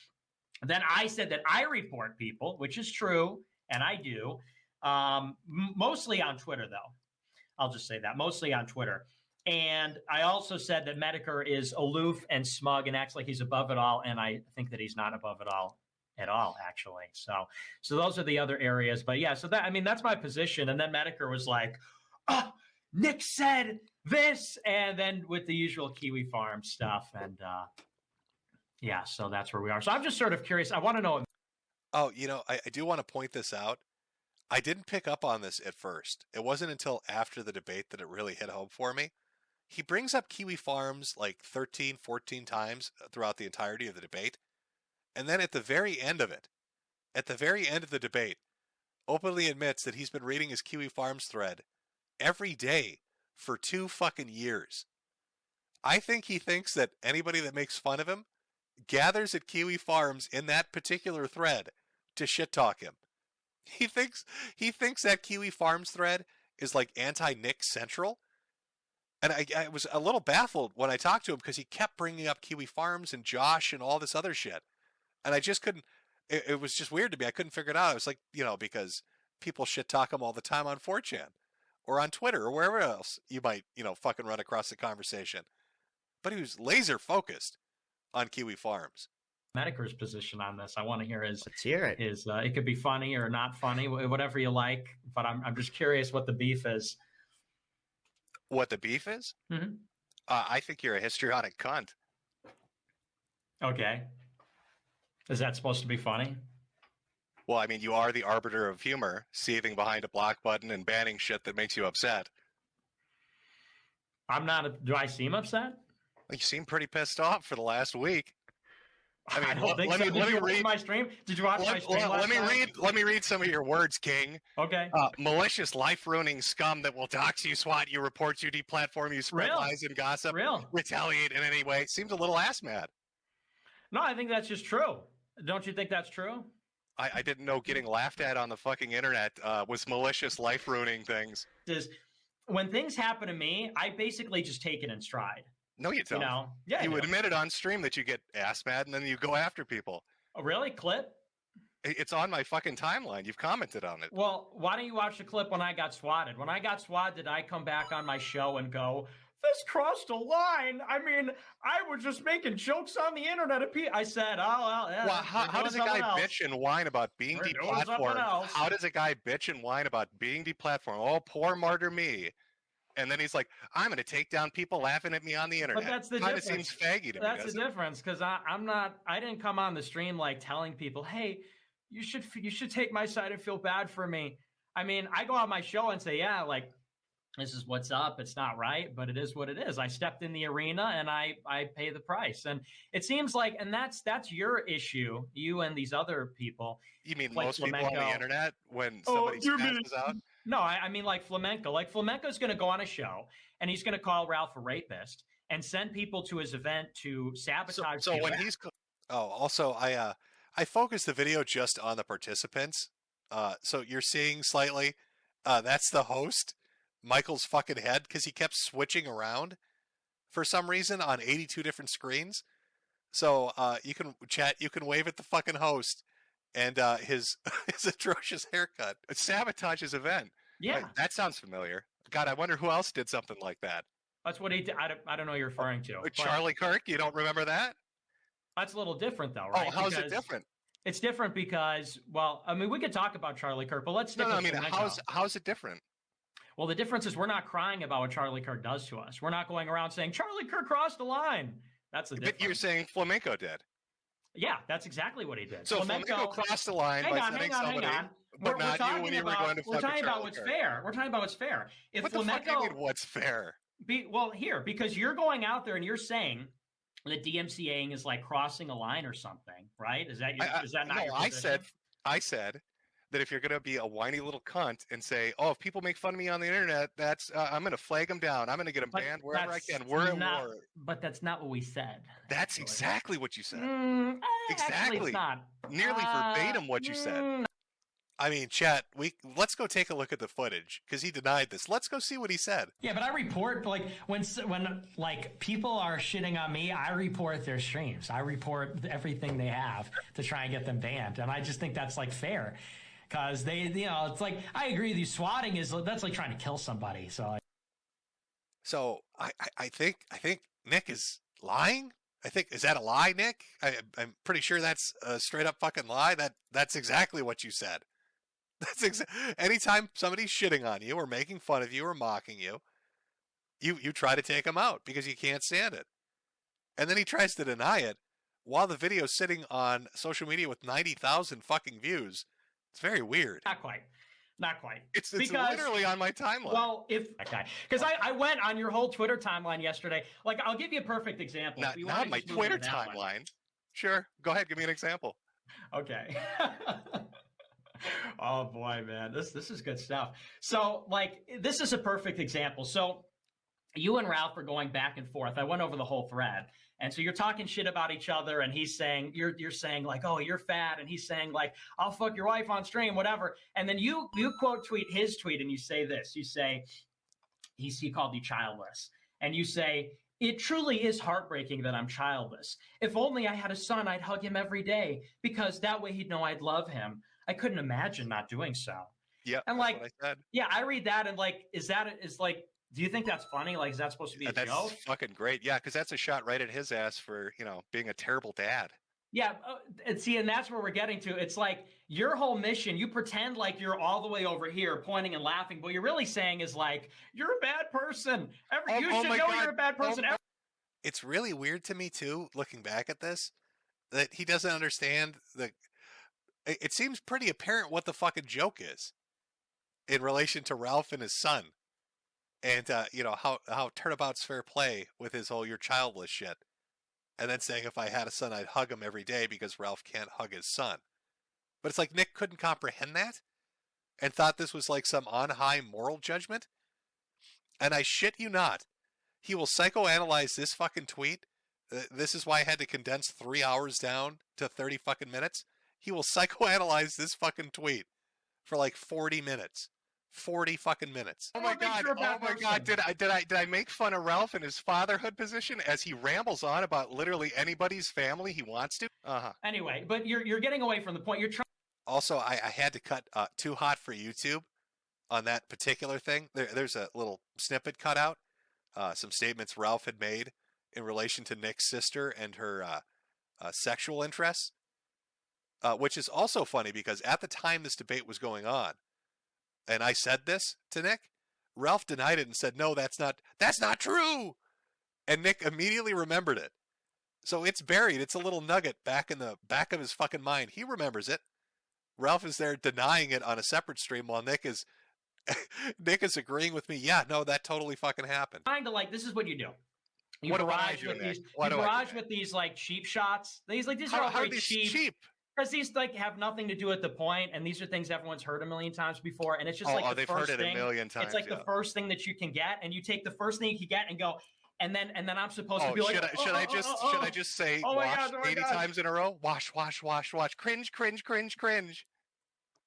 then I said that I report people, which is true, and I do, mostly on Twitter, though. I'll just say that, mostly on Twitter. And I also said that Metokur is aloof and smug and acts like he's above it all, and I think that he's not above it all at all, actually. So those are the other areas. But yeah, so that's my position. And then Metokur was like, oh, Nick said this, and then with the usual Kiwi Farm stuff. And yeah, so that's where we are. So I'm just sort of curious. I want to know. Oh, I do want to point this out. I didn't pick up on this at first. It wasn't until after the debate that it really hit home for me. He brings up Kiwi Farms like 13, 14 times throughout the entirety of the debate. And then at the very end of it, at the very end of the debate, openly admits that he's been reading his Kiwi Farms thread every day for 2 fucking years. I think he thinks that anybody that makes fun of him gathers at Kiwi Farms in that particular thread to shit talk him. He thinks that Kiwi Farms thread is like anti-Nick Central. And I was a little baffled when I talked to him because he kept bringing up Kiwi Farms and Josh and all this other shit. And I just couldn't, it was just weird to me. I couldn't figure it out. I was like, because people shit talk him all the time on 4chan or on Twitter or wherever else you might, fucking run across the conversation. But he was laser focused on Kiwi Farms. Metokur's position on this. I want to hear his. Let's hear it. It could be funny or not funny, whatever you like. But I'm just curious what the beef is. What the beef is? Mm-hmm. I think you're a histrionic cunt. Okay. Is that supposed to be funny? Well, I mean, you are the arbiter of humor, seething behind a block button and banning shit that makes you upset. I'm not. Do I seem upset? You seem pretty pissed off for the last week. I mean, don't think so. Did you watch my stream? Did you watch my stream last night? Let me read some of your words, King. Okay. Malicious, life-ruining scum that will dox you, swat you, report you, deplatform you, spread lies and gossip, retaliate in any way. Seems a little ass-mad. No, I think that's just true. Don't you think that's true? I didn't know getting laughed at on the fucking internet was malicious, life-ruining things. When things happen to me, I basically just take it in stride. No, you don't. You know? Yeah, you admitted on stream that you get ass mad and then you go after people. Oh, really? Clip? It's on my fucking timeline. You've commented on it. Well, why don't you watch the clip when I got swatted? When I got swatted, did I come back on my show and go, this crossed a line? I mean, I was just making jokes on the internet. I said, oh, well, yeah. Well, how does a guy bitch and whine about being deplatformed? How does a guy bitch and whine about being deplatformed? Oh, poor martyr me. And then he's like, I'm going to take down people laughing at me on the internet. But that's the difference. Kind of seems faggy to me. That's the difference, because I didn't come on the stream like telling people, hey, you should take my side and feel bad for me. I mean, I go on my show and say, yeah, like, this is what's up. It's not right, but it is what it is. I stepped in the arena and I pay the price. And it seems like, and that's your issue, you and these other people. You mean like most people on the internet when somebody passes out? No, I mean like Flamenco. Like Flamenco's going to go on a show and he's going to call Ralph a rapist and send people to his event to sabotage. So when he's also I focused the video just on the participants. So you're seeing slightly that's the host, Michael's fucking head, because he kept switching around for some reason on 82 different screens. So you can wave at the fucking host and his atrocious haircut. Sabotage his event. Yeah. Right, that sounds familiar. God, I wonder who else did something like that. That's what he did. I don't know what you're referring to. Charlie Kirk, you don't remember that? That's a little different though, right? Oh, how's it different? It's different because, well, I mean, we could talk about Charlie Kirk, but let's stick with Flamenco. How's it different? Well, the difference is we're not crying about what Charlie Kirk does to us. We're not going around saying, Charlie Kirk crossed the line. That's the difference. But you're saying Flamenco did. Yeah, that's exactly what he did. So Flamenco crossed the line by sending somebody, but not you when you were going to We're talking about what's fair. We're talking about what's fair. If what Flamenco, the fuck do you mean what's fair? Because you're going out there and you're saying that DMCAing is like crossing a line or something, right? Is that not your position? I said that if you're going to be a whiny little cunt and say, oh, if people make fun of me on the internet, that's I'm going to flag them down. I'm going to get them banned wherever I can. We're at war. But that's not what we said. That's exactly what you said. Exactly. It's not. Nearly verbatim what you said. I mean, chat, let's go take a look at the footage because he denied this. Let's go see what he said. Yeah, but I report like when like people are shitting on me, I report their streams. I report everything they have to try and get them banned, and I just think that's like fair because they, it's like I agree with you. Swatting that's like trying to kill somebody. So I think Nick is lying. Is that a lie, Nick? I'm pretty sure that's a straight up fucking lie. That's exactly what you said. Anytime somebody's shitting on you or making fun of you or mocking you, you try to take them out because you can't stand it. And then he tries to deny it while the video's sitting on social media with 90,000 fucking views. It's very weird. Not quite. It's literally on my timeline. Well, because I went on your whole Twitter timeline yesterday. Like, I'll give you a perfect example. Not my Twitter timeline. Sure. Go ahead. Give me an example. Okay. Oh boy, man, this is good stuff. So, like, this is a perfect example. So, you and Ralph are going back and forth. I went over the whole thread, and so you're talking shit about each other, and he's saying you're saying like, oh, you're fat, and he's saying like, I'll fuck your wife on stream, whatever. And then you quote tweet his tweet, and you say this. You say he called you childless, and you say, it truly is heartbreaking that I'm childless. If only I had a son, I'd hug him every day because that way he'd know I'd love him. I couldn't imagine not doing so. Yeah, and like, I read that and like, do you think that's funny? Like, is that supposed to be a joke? That's fucking great. Yeah, because that's a shot right at his ass for being a terrible dad. Yeah, and that's where we're getting to. It's like your whole mission. You pretend like you're all the way over here, pointing and laughing, but what you're really saying is like, you're a bad person. You should know you're a bad person. It's really weird to me too, looking back at this, that he doesn't understand the. It seems pretty apparent what the fucking joke is in relation to Ralph and his son. And, how turnabout's fair play with his whole you're childless shit. and then saying if I had a son, I'd hug him every day because Ralph can't hug his son. But it's like Nick couldn't comprehend that and thought this was like some on-high moral judgment. And I shit you not, he will psychoanalyze this fucking tweet. This is why I had to condense 3 hours down to 30 fucking minutes. He will psychoanalyze this fucking tweet for like 40 minutes. 40 fucking minutes. Oh my god! Oh my god! Did I make fun of Ralph in his fatherhood position as he rambles on about literally anybody's family he wants to? Anyway, but you're getting away from the point. You're trying. Also, I had to cut Too Hot for YouTube on that particular thing. There's a little snippet cut out. Some statements Ralph had made in relation to Nick's sister and her sexual interests, which is also funny because at the time this debate was going on, and I said this to Nick, Ralph denied it and said, "No, that's not true." And Nick immediately remembered it. So it's buried. It's a little nugget back in the back of his fucking mind. He remembers it. Ralph is there denying it on a separate stream while Nick is agreeing with me. Yeah, no, that totally fucking happened. Trying to this is what you do. You What do I barrage do, with Nick? these. What You do I do, barrage with these cheap shots. These are all How are very these cheap. Because these have nothing to do with the point, and these are things everyone's heard a million times before, and it's just the they've first heard it thing. a million times. It's like the first thing that you can get, and you take the first thing you can get and go, and then I'm supposed to be like, should I just say wash 80 times in a row? Wash, wash, wash, wash. Cringe, cringe, cringe, cringe.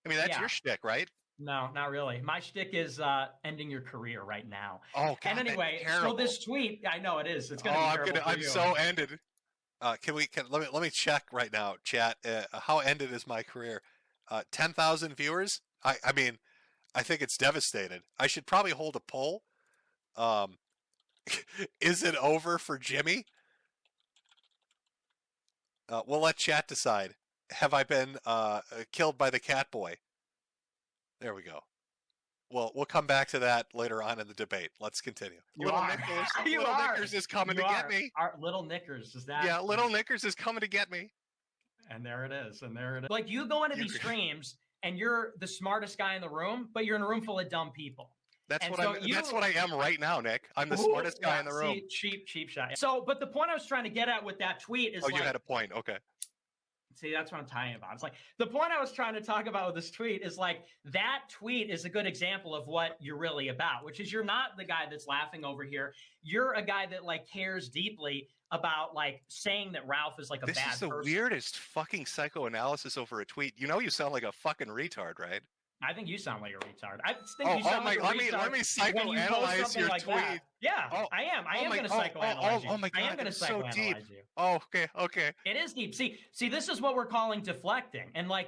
I mean, that's your shtick, right? No, not really. My shtick is ending your career right now. Oh, God, and anyway, that's so this tweet, I know it is. It's going to be terrible for I'm you. so ended. Let me check right now, chat. How ended is my career? 10,000 viewers. I mean, I think it's devastated. I should probably hold a poll. Is it over for Jimmy? We'll let chat decide. Have I been killed by the cat boy? There we go. Well, we'll come back to that later on in the debate. Let's continue. Little Knickers is coming to get me. Little Knickers, is that? Yeah, Little Knickers is coming to get me. And there it is. Like, you go into these streams, and you're the smartest guy in the room, but you're in a room full of dumb people. That's what I am right now, Nick. I'm the smartest guy in the room. See, cheap shot. So, but the point I was trying to get at with that tweet is you had a point. Okay. See, that's what I'm talking about. It's like the point I was trying to talk about with this tweet is like that tweet is a good example of what you're really about, which is you're not the guy that's laughing over here. You're a guy that cares deeply about saying that Ralph is a bad person. This is the weirdest fucking psychoanalysis over a tweet. You know, you sound like a fucking retard, right? I think you sound like a retard. I think you sound like a retard. Let me psychoanalyze your tweet. That. Yeah, I am. I am going to psychoanalyze you. Oh my God, I am going to so psychoanalyze deep. you. Oh, okay. It is deep. See, this is what we're calling deflecting, and this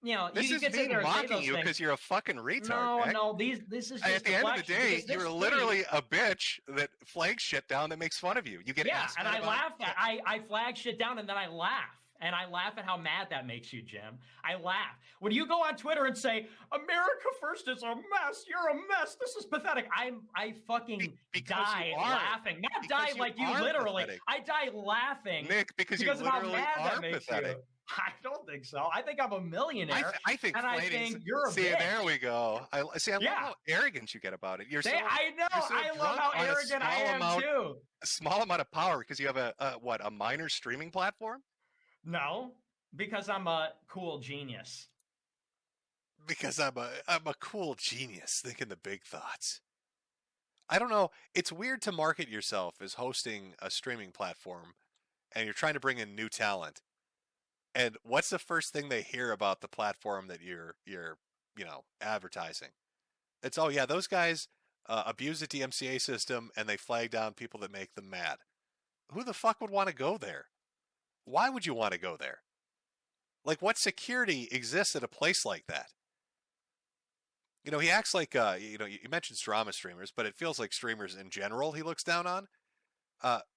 you is can me sit there and say mocking those you things. because you're a fucking retard. No, this is just at the end of the day, deflection, you're literally a bitch that flags shit down that makes fun of you. You get asked and I about laugh at I flag shit down and then I laugh. And I laugh at how mad that makes you, Jim. I laugh. When you go on Twitter and say, America first is a mess, you're a mess, this is pathetic, I fucking die laughing. Not die like you literally. Pathetic. I die laughing. Nick, because you of how mad that makes pathetic. You. I don't think so. I think I'm a millionaire. I think you're a bitch. There we go. I love how arrogant you get about it. I know. I love how arrogant I am too. A small amount of power because you have a minor streaming platform? No, because I'm a cool genius. Because I'm a cool genius thinking the big thoughts. I don't know. It's weird to market yourself as hosting a streaming platform and you're trying to bring in new talent. And what's the first thing they hear about the platform that you're advertising? It's, oh yeah, those guys abuse the DMCA system and they flag down people that make them mad. Who the fuck would want to go there? Why would you want to go there? What security exists at a place like that? He acts like, you mentioned drama streamers, but it feels like streamers in general he looks down on.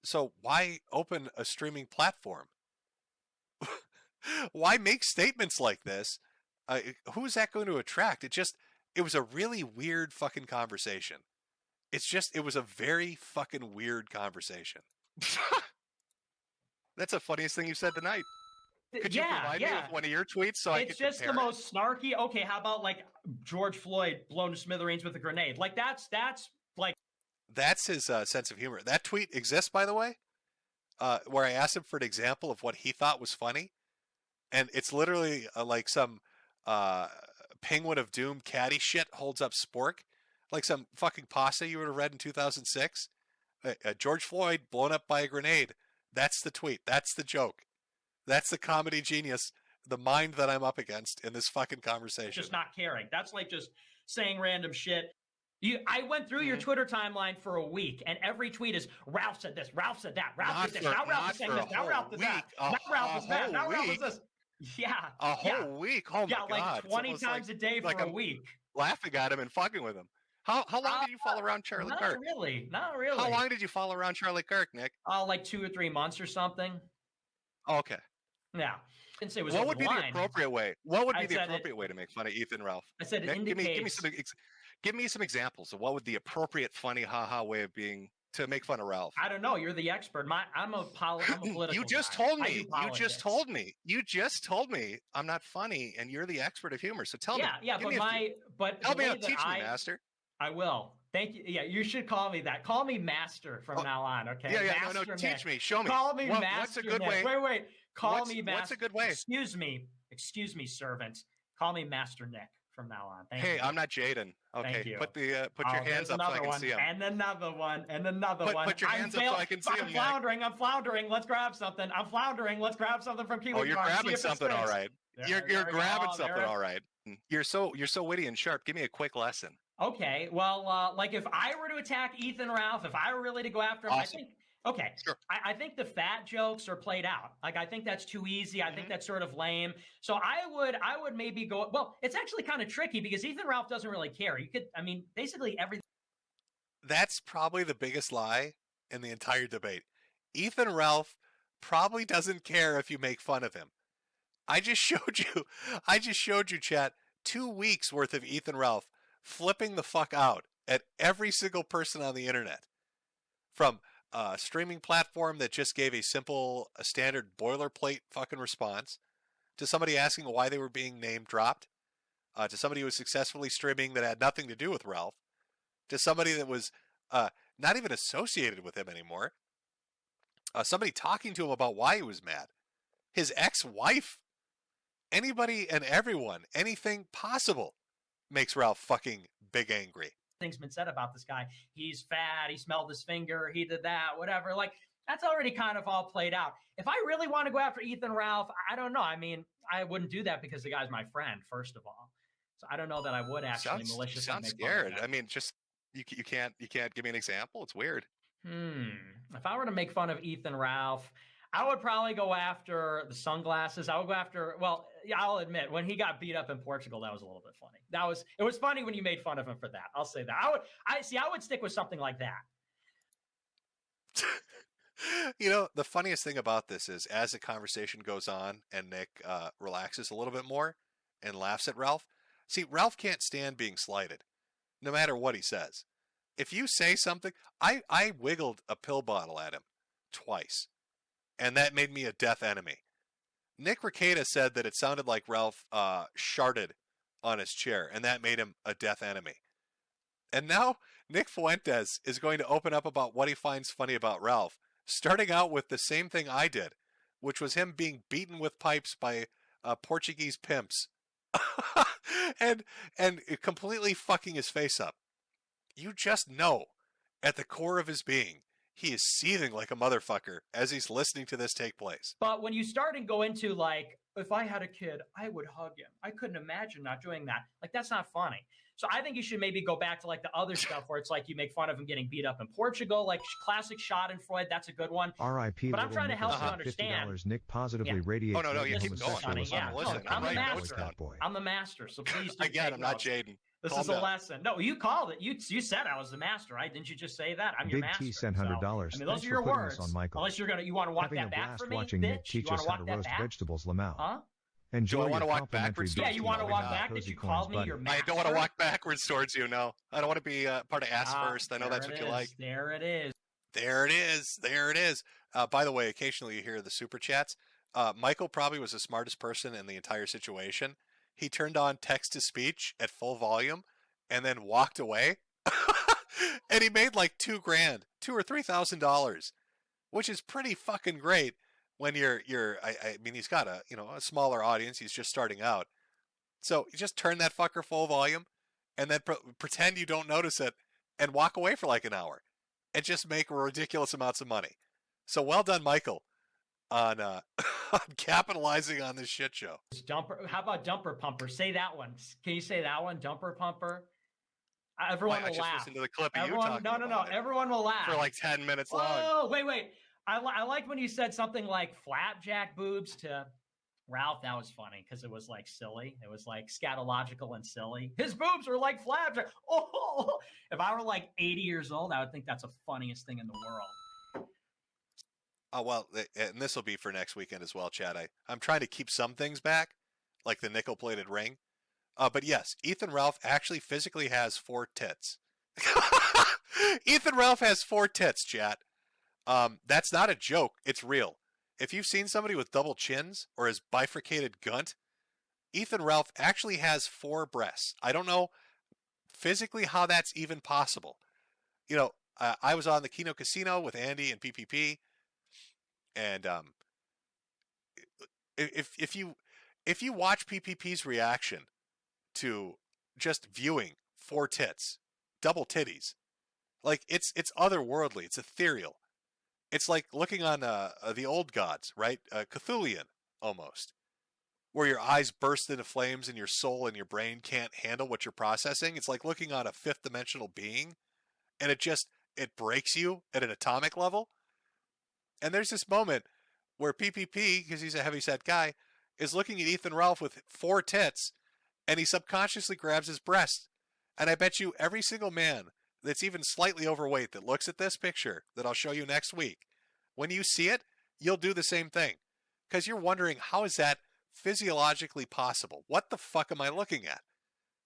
So why open a streaming platform? Why make statements like this? Who is that going to attract? It was a really weird fucking conversation. It was a very fucking weird conversation. That's the funniest thing you said tonight. Could you provide me with one of your tweets so I could compare? It's just the most snarky. Okay, how about George Floyd blown to smithereens with a grenade? That's his sense of humor. That tweet exists, by the way. where I asked him for an example of what he thought was funny, and it's literally like some Penguin of Doom caddy shit holds up Spork, like some fucking pasta you would have read in 2006. George Floyd blown up by a grenade. That's the tweet. That's the joke. That's the comedy genius, the mind that I'm up against in this fucking conversation. Just not caring. That's like just saying random shit. I went through your Twitter timeline for a week, and every tweet is Ralph said this, Ralph said that, Ralph did this, now Ralph is saying this, now Ralph is that, now Ralph is that, now Ralph is this. Yeah. A whole week? Oh my God. Yeah, like 20 times a day for a week. Laughing at him and fucking with him. How long did you follow around Charlie Kirk? Not really. How long did you follow around Charlie Kirk, Nick? Like 2 or 3 months or something. Oh, okay. Yeah. I didn't say it was what would be line. the appropriate way? What would be the appropriate way to make fun of Ethan Ralph? I said it Nick, indicates... give me some examples of what would the appropriate funny haha way of being to make fun of Ralph. I don't know. You're the expert. I'm a political You just guy. told me. You just told me I'm not funny, and you're the expert of humor. So tell me. Yeah. But help me out. Teach me, master. I will. Thank you. Yeah, you should call me that. Call me master from now on. Okay. Yeah. Master No. Teach me. Show me. Call me master. What's a good Nick. way? Wait. Call me master. What's a good way? Excuse me, servant. Call me Master Nick from now on. Thank hey, you. I'm not Jaden. Okay. Thank you. Put your hands up so I can see them. And another one. And another one. Put your hands up so I can see them. I'm floundering. Let's grab something. I'm floundering. Let's grab something from Kiwi. Oh, you're grabbing something, all right. You're grabbing something, all right. You're so witty and sharp. Give me a quick lesson. Okay. Well, like if I were to attack Ethan Ralph, if I were really to go after him, awesome. I think. Okay, sure. I think the fat jokes are played out. Like I think that's too easy. I think that's sort of lame. So I would maybe go. Well, it's actually kind of tricky because Ethan Ralph doesn't really care. Basically everything. That's probably the biggest lie in the entire debate. Ethan Ralph probably doesn't care if you make fun of him. I just showed you, chat, 2 weeks worth of Ethan Ralph flipping the fuck out at every single person on the internet, from a streaming platform that just gave a standard boilerplate fucking response, to somebody asking why they were being name dropped, to somebody who was successfully streaming that had nothing to do with Ralph, to somebody that was not even associated with him anymore, somebody talking to him about why he was mad, his ex-wife, anybody and everyone, anything possible makes Ralph fucking big angry. Things been said about this guy. He's fat. He smelled his finger. He did that. Whatever. Like that's already kind of all played out. If I really want to go after Ethan Ralph, I don't know. I mean, I wouldn't do that because the guy's my friend, first of all. So I don't know that I would actually maliciously. Sounds scared. I mean, just you can't give me an example. It's weird. If I were to make fun of Ethan Ralph, I would probably go after the sunglasses. I would go after, well, I'll admit, when he got beat up in Portugal, that was a little bit funny. It was funny when you made fun of him for that. I'll say that. I would stick with something like that. You know, the funniest thing about this is as the conversation goes on and Nick relaxes a little bit more and laughs at Ralph. See, Ralph can't stand being slighted, no matter what he says. If you say something, I wiggled a pill bottle at him twice, and that made me a death enemy. Nick Rekieta said that it sounded like Ralph sharted on his chair, and that made him a death enemy. And now Nick Fuentes is going to open up about what he finds funny about Ralph, starting out with the same thing I did, which was him being beaten with pipes by Portuguese pimps and completely fucking his face up. You just know, at the core of his being, he is seething like a motherfucker as he's listening to this take place. But when you start and go into like, if I had a kid, I would hug him. I couldn't imagine not doing that. Like, that's not funny. So I think you should maybe go back to like the other stuff where it's like you make fun of him getting beat up in Portugal, like classic Schadenfreude. That's a good one. R.I.P. But I'm trying to help you understand. Nick positively radiates. Oh, no, you keep going. I'm the master. I'm the master. So please do. Again, I'm not Jaden. This is a lesson. No, you called it. You said I was the master, right? Didn't you just say that? I'm your master. Big T sent $100. I mean, those are your words. Unless you want to walk that back for me, watching bitch. Nick teach us how to roast vegetables, Lamau. Huh? Enjoy. Do I want to walk backwards? Yeah, you want to walk back? Did you call me your master? I don't want to walk backwards towards you. No, I don't want to be part of ass first. I know that's what you like. There it is. There it is. There it is. By the way, occasionally you hear the super chats. Michael probably was the smartest person in the entire situation. He turned on text to speech at full volume and then walked away. And he made like $2,000, $2,000 or $3,000 which is pretty fucking great when I mean, he's got a smaller audience. He's just starting out. So you just turn that fucker full volume and then pretend you don't notice it and walk away for like an hour and just make ridiculous amounts of money. So well done, Michael, on on capitalizing on this shit show. Dumper. How about Dumper Pumper? Say that one. Can you say that one? Dumper Pumper. Everyone will I just laugh. listened to the clip of Everyone, you talking no. Everyone will laugh for like 10 minutes long. Oh, wait. I liked when you said something like flapjack boobs to Ralph. That was funny because it was like silly. It was like scatological and silly. His boobs are like flapjack. Oh, if I were like 80 years old, I would think that's the funniest thing in the world. Oh, well, and this will be for next weekend as well, Chad. I'm trying to keep some things back, like the nickel-plated ring. But yes, Ethan Ralph actually physically has 4 tits. Ethan Ralph has 4 tits, chat. That's not a joke. It's real. If you've seen somebody with double chins or his bifurcated gunt, Ethan Ralph actually has 4 breasts. I don't know physically how that's even possible. I was on the Kino Casino with Andy and PPP, and if you watch PPP's reaction to just viewing 4 tits, double titties, like it's otherworldly, it's ethereal. It's like looking on the old gods, right? Cthulian almost, where your eyes burst into flames and your soul and your brain can't handle what you're processing. It's like looking on a 5th dimensional being, and it breaks you at an atomic level. And there's this moment where PPP, because he's a heavyset guy, is looking at Ethan Ralph with 4 tits, and he subconsciously grabs his breast. And I bet you every single man that's even slightly overweight that looks at this picture that I'll show you next week, when you see it, you'll do the same thing. Because you're wondering, how is that physiologically possible? What the fuck am I looking at?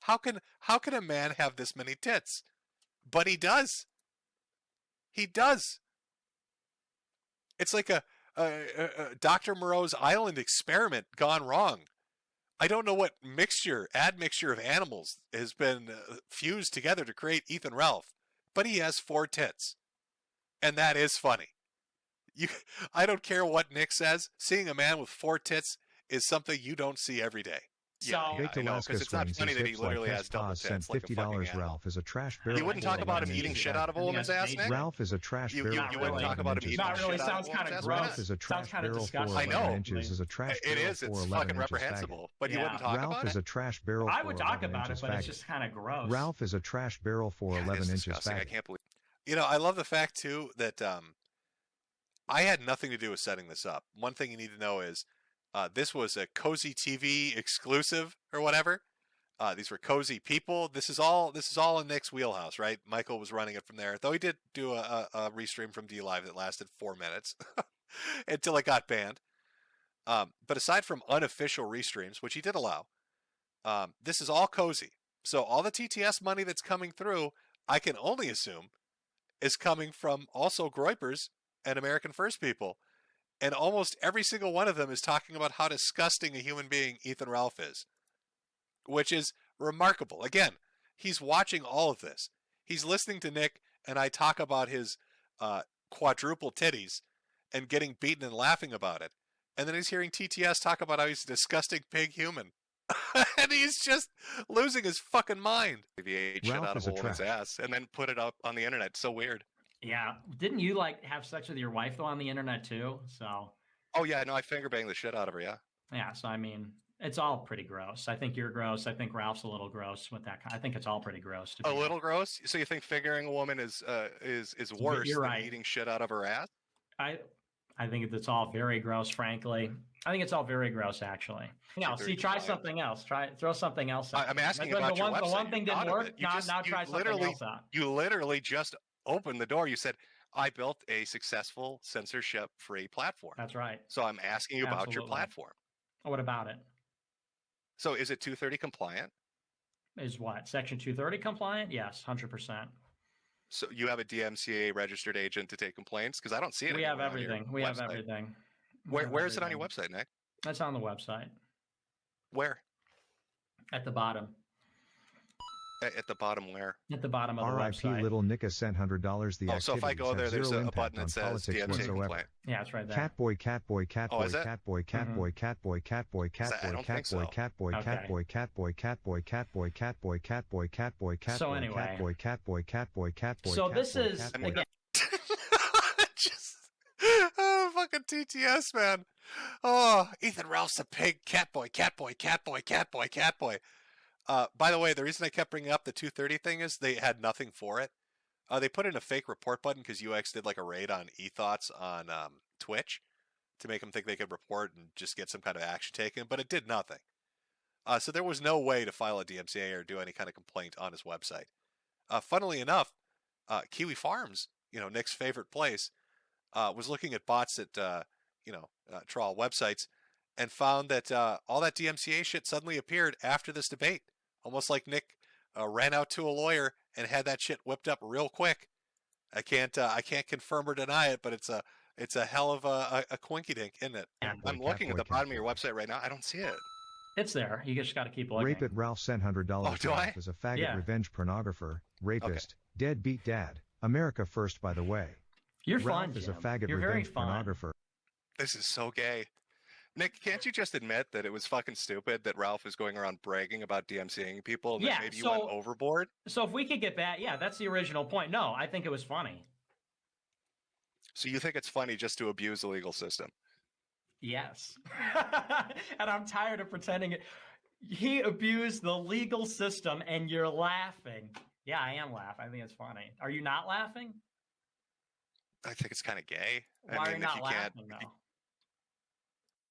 How can a man have this many tits? But he does. He does. It's like a Dr. Moreau's Island experiment gone wrong. I don't know what admixture of animals has been fused together to create Ethan Ralph, but he has 4 tits. And that is funny. I don't care what Nick says. Seeing a man with 4 tits is something you don't see every day. Baked Alaska because it's not Springs funny that he is literally like has double Paz sent tits like a fucking $50. animal. Ralph is a trash barrel. You wouldn't talk about him eating shit out of a woman's ass, Nick? Ralph is a trash barrel. You wouldn't talk about him eating shit out of a woman's ass? Ralph is a trash barrel for 11 inches. Is a trash barrel It is. It's fucking reprehensible. But you wouldn't talk about it? Ralph is a trash barrel for 11 inches. I would talk about it, but it's just kind of gross. Ralph is a trash barrel for 11 inches. I can't believe. I love the fact too that I had nothing to do with setting this up. One thing you need to know is this was a Cozy TV exclusive or whatever. These were cozy people. This is all in Nick's wheelhouse, right? Michael was running it from there, though he did do a restream from D Live that lasted 4 minutes until it got banned. But aside from unofficial restreams, which he did allow, this is all cozy. So all the TTS money that's coming through, I can only assume, is coming from also Groypers and American First People. And almost every single one of them is talking about how disgusting a human being Ethan Ralph is, which is remarkable. Again, he's watching all of this. He's listening to Nick and I talk about his quadruple titties and getting beaten and laughing about it. And then he's hearing TTS talk about how he's a disgusting pig human. And he's just losing his fucking mind. He ate shit out of a woman's ass and then put it up on the internet. So weird. Yeah. Didn't you have sex with your wife though on the internet too? So. Oh yeah, no, I finger banged the shit out of her. Yeah. Yeah. So I mean, it's all pretty gross. I think you're gross. I think Ralph's a little gross with that. I think it's all pretty gross. A little gross. So you think fingering a woman is worse than eating shit out of her ass? I think it's all very gross. Frankly, I think it's all very gross. Actually, try something else. Throw something else out. I'm asking about your website. The one thing didn't work. Now try something else out. You literally just opened the door. You said, I built a successful censorship-free platform. That's right. So I'm asking you about your platform. What about it? So is it 230 compliant? Is what? Section 230 compliant? Yes, 100%. So you have a DMCA registered agent to take complaints? Because I don't see it. We have everything. We have everything. Where is it on your website, Nick? That's on the website. Where? At the bottom. At the bottom where? At the bottom of the R.I.P. website. Little Nika sent $100. The so if I go there, there's a button that says DMCA complaint. Yeah, it's right there. Catboy, catboy, catboy, is it? catboy, catboy, catboy, catboy, catboy, catboy, catboy, catboy, catboy, catboy, catboy, catboy, catboy, catboy, catboy, So anyway. catboy, catboy, catboy, catboy. So this is again. Just, oh, fucking TTS, man. Oh, Ethan Ralph's a pig. Catboy, catboy, catboy, catboy, catboy. By the way, the reason I kept bringing up the 230 thing is they had nothing for it. They put in a fake report button because UX did like a raid on eThoughts on Twitch to make them think they could report and just get some kind of action taken, but it did nothing. So there was no way to file a DMCA or do any kind of complaint on his website. Funnily enough, Kiwi Farms, Nick's favorite place, was looking at bots at, trawl websites and found that all that DMCA shit suddenly appeared after this debate. Almost like Nick ran out to a lawyer and had that shit whipped up real quick. I can't confirm or deny it, but it's a hell of a quinky dink, isn't it? I'm looking at the bottom of your website right now. I don't see it. It's there. You just got to keep looking. Rape it. Ralph sent $100. do I? As a faggot, Yeah. revenge pornographer, rapist, deadbeat dad. America first, by the way. You're Ralph fun, is a Jim. faggot, You're very revenge fun. pornographer. This is so gay. Nick, can't you just admit that it was fucking stupid that Ralph is going around bragging about DMCAing people and that maybe you went overboard? So if we could get back, that's the original point. No, I think it was funny. So you think it's funny just to abuse the legal system? Yes. And I'm tired of pretending it. He abused the legal system and you're laughing. Yeah, I am laughing. I think it's funny. Are you not laughing? I think it's kind of gay. Why are you not laughing, though?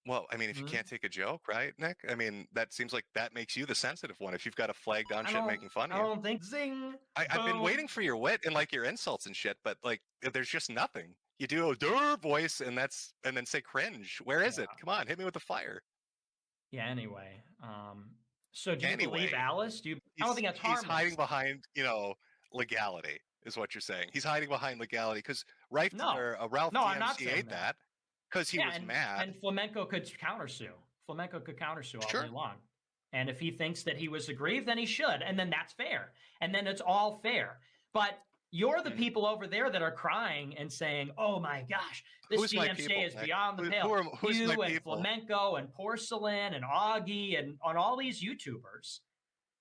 Well, I mean, if you can't take a joke, right, Nick? I mean, that seems like that makes you the sensitive one. If you've got a flag down shit making fun of you. I don't think zing. I've been waiting for your wit and like your insults and shit, but like there's just nothing. You do a durr voice and then say cringe. Where is it? Come on, hit me with the fire. Yeah. Anyway, so do you believe Alice? I don't think that's harmless. He's hiding behind, legality is what you're saying. He's hiding behind legality because Ralph DMCA'd that because he was mad. And Flamenco could countersue. Flamenco could countersue all day long. And if he thinks that he was aggrieved, then he should. And then that's fair. And then it's all fair. But you're the people over there that are crying and saying, oh my gosh, this DMCA is beyond the pale. Who's you my and people? Flamenco and Porcelain and Augie and on all these YouTubers.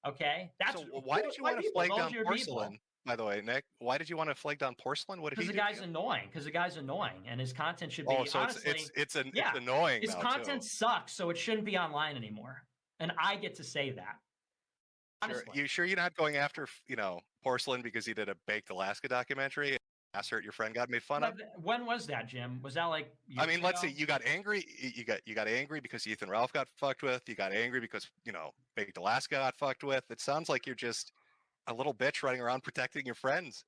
Okay? So why did you want to flag down Porcelain, by the way, Nick? Why did you want to flag down Porcelain? What did he do? Because the guy's annoying and his content should be so honestly, it's annoying. His content sucks, so it shouldn't be online anymore. And I get to say that. Sure. You sure you're not going after, Porcelain because he did a Baked Alaska documentary? Ass hurt your friend got made fun of. When was that, Jim? Was that like? Let's see. You got angry. You got angry because Ethan Ralph got fucked with. You got angry because Baked Alaska got fucked with. It sounds like you're just a little bitch running around protecting your friends.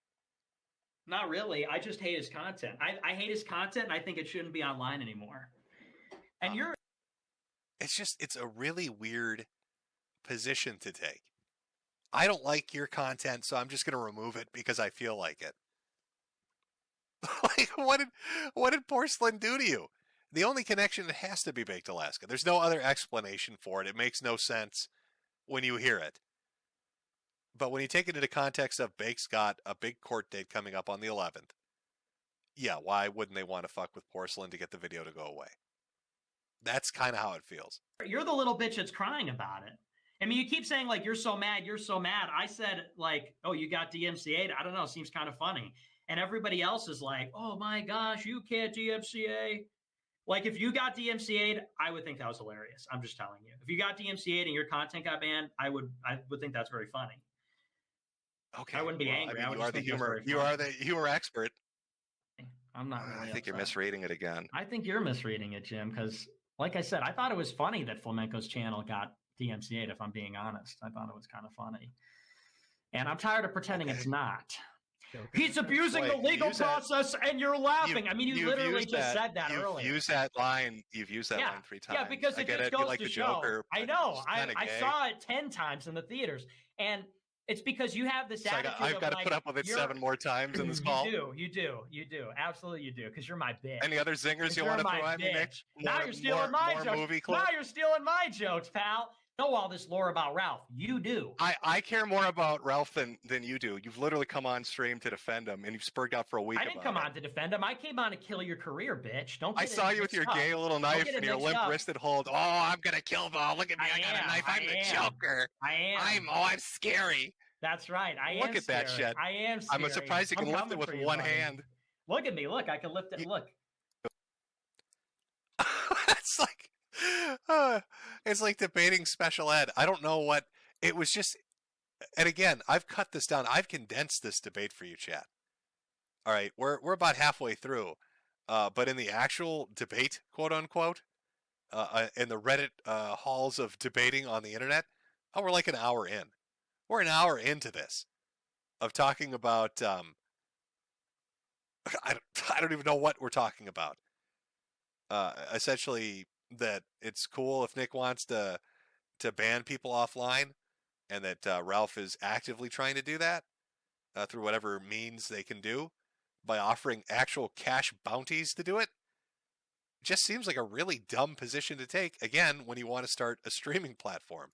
Not really. I just hate his content. I hate his content, and I think it shouldn't be online anymore. And it's a really weird position to take. I don't like your content, so I'm just going to remove it because I feel like it. Like, what did Porcelain do to you? The only connection, it has to be Baked Alaska. There's no other explanation for it. It makes no sense when you hear it. But when you take it into context of Bake's got a big court date coming up on the 11th, yeah, why wouldn't they want to fuck with Porcelain to get the video to go away? That's kind of how it feels. You're the little bitch that's crying about it. I mean, you keep saying, like, you're so mad. I said, like, oh, you got DMCA'd. I don't know. It seems kind of funny. And everybody else is like, oh, my gosh, you can't DMCA. Like, if you got DMCA'd, I would think that was hilarious. I'm just telling you. If you got DMCA'd and your content got banned, I would think that's very funny. Okay. I wouldn't be angry. I mean, you are the humor expert. I'm not really I think you're misreading it again. I think you're misreading it, Jim, because, like I said, I thought it was funny that Flamenco's channel got DMCA'd, if I'm being honest. I thought it was kind of funny. And I'm tired of pretending it's not. He's abusing the legal process, and you're laughing. You literally just said that earlier. You've used that line 3 times. Yeah, because it just goes to show. Joker, I know. I saw it 10 times in the theaters. And it's because you have this attitude I've got to put up with it 7 more times in this call. You do. Absolutely you do, because you're my bitch. Any other zingers you want to throw at me, Nick? Now you're stealing my jokes. Now you're stealing my jokes, pal. know all this lore about Ralph. You do. I care more about Ralph than you do. You've literally come on stream to defend him, and you've spurred out for a week. I didn't come on to defend him. I came on to kill your career, bitch. Don't. I saw you with your gay little knife and your limp-wristed hold. Oh, I'm gonna kill Val. Look at me. I got a knife. I'm the Joker. I'm scary. That's right. Look at that shit. I am scary. I'm surprised you can lift it with one hand. Look at me. Look, I can lift it. Look. It's like debating special ed. I don't know what it was. Just, and again, I've cut this down. I've condensed this debate for you, chat. All right, we're about halfway through, but in the actual debate, quote unquote, in the Reddit halls of debating on the internet, we're like an hour in. We're an hour into this of talking about. I don't even know what we're talking about. Essentially, that it's cool if Nick wants to ban people offline, and that Ralph is actively trying to do that through whatever means they can do by offering actual cash bounties to do it. It just seems like a really dumb position to take, again, when you want to start a streaming platform.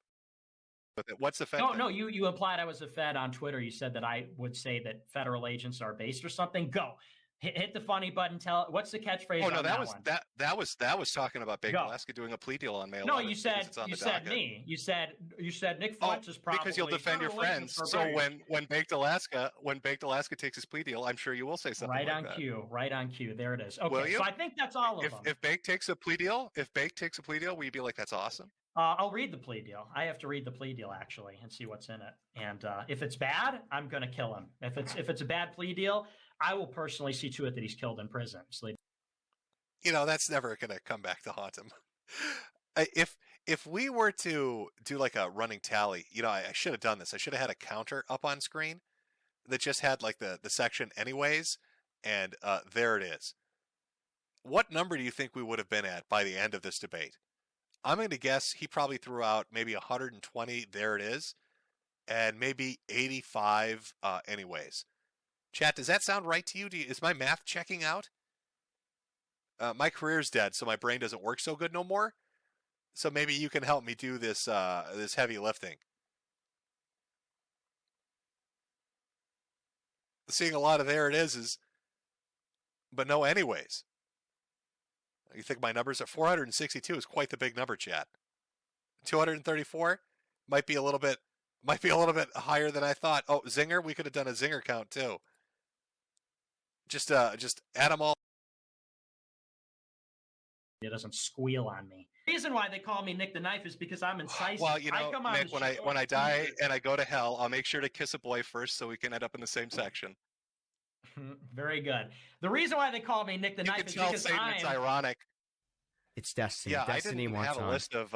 But what's the Fed? No, you implied I was a Fed on Twitter. You said that I would say that federal agents are based or something. Go. Hit the funny button. Tell what's the catchphrase? Oh no, that was talking about Baked Alaska doing a plea deal on May 11th. No, you said me. You said Nick Fuentes is probably because you'll defend your friends. So when Baked Alaska takes his plea deal, I'm sure you will say something right like on that. cue. Right on cue. There it is. Okay, will you? So I think that's all of them. If Baked takes a plea deal, will you be like, that's awesome? I'll read the plea deal. I have to read the plea deal actually and see what's in it. And if it's bad, I'm going to kill him. If it's a bad plea deal, I will personally see to it that he's killed in prison. So that's never going to come back to haunt him. If we were to do like a running tally, I should have done this. I should have had a counter up on screen that just had like the section anyways, and there it is. What number do you think we would have been at by the end of this debate? I'm going to guess he probably threw out maybe 120, there it is, and maybe 85 anyways. Chat, does that sound right to you? Is my math checking out? My career's dead, so my brain doesn't work so good no more. So maybe you can help me do this this heavy lifting. Seeing a lot of there it is, but no anyways. You think my numbers at 462 is quite the big number, chat. 234 might be a little bit higher than I thought. Oh, Zinger, we could have done a Zinger count too. Just add them all. It doesn't squeal on me. The reason why they call me Nick the Knife is because I'm incisive. Well, Nick, when I die and I go to hell, I'll make sure to kiss a boy first so we can end up in the same section. Very good. The reason why they call me Nick the Knife is because it's ironic. It's Destiny. Yeah, Destiny I didn't wants have a list of.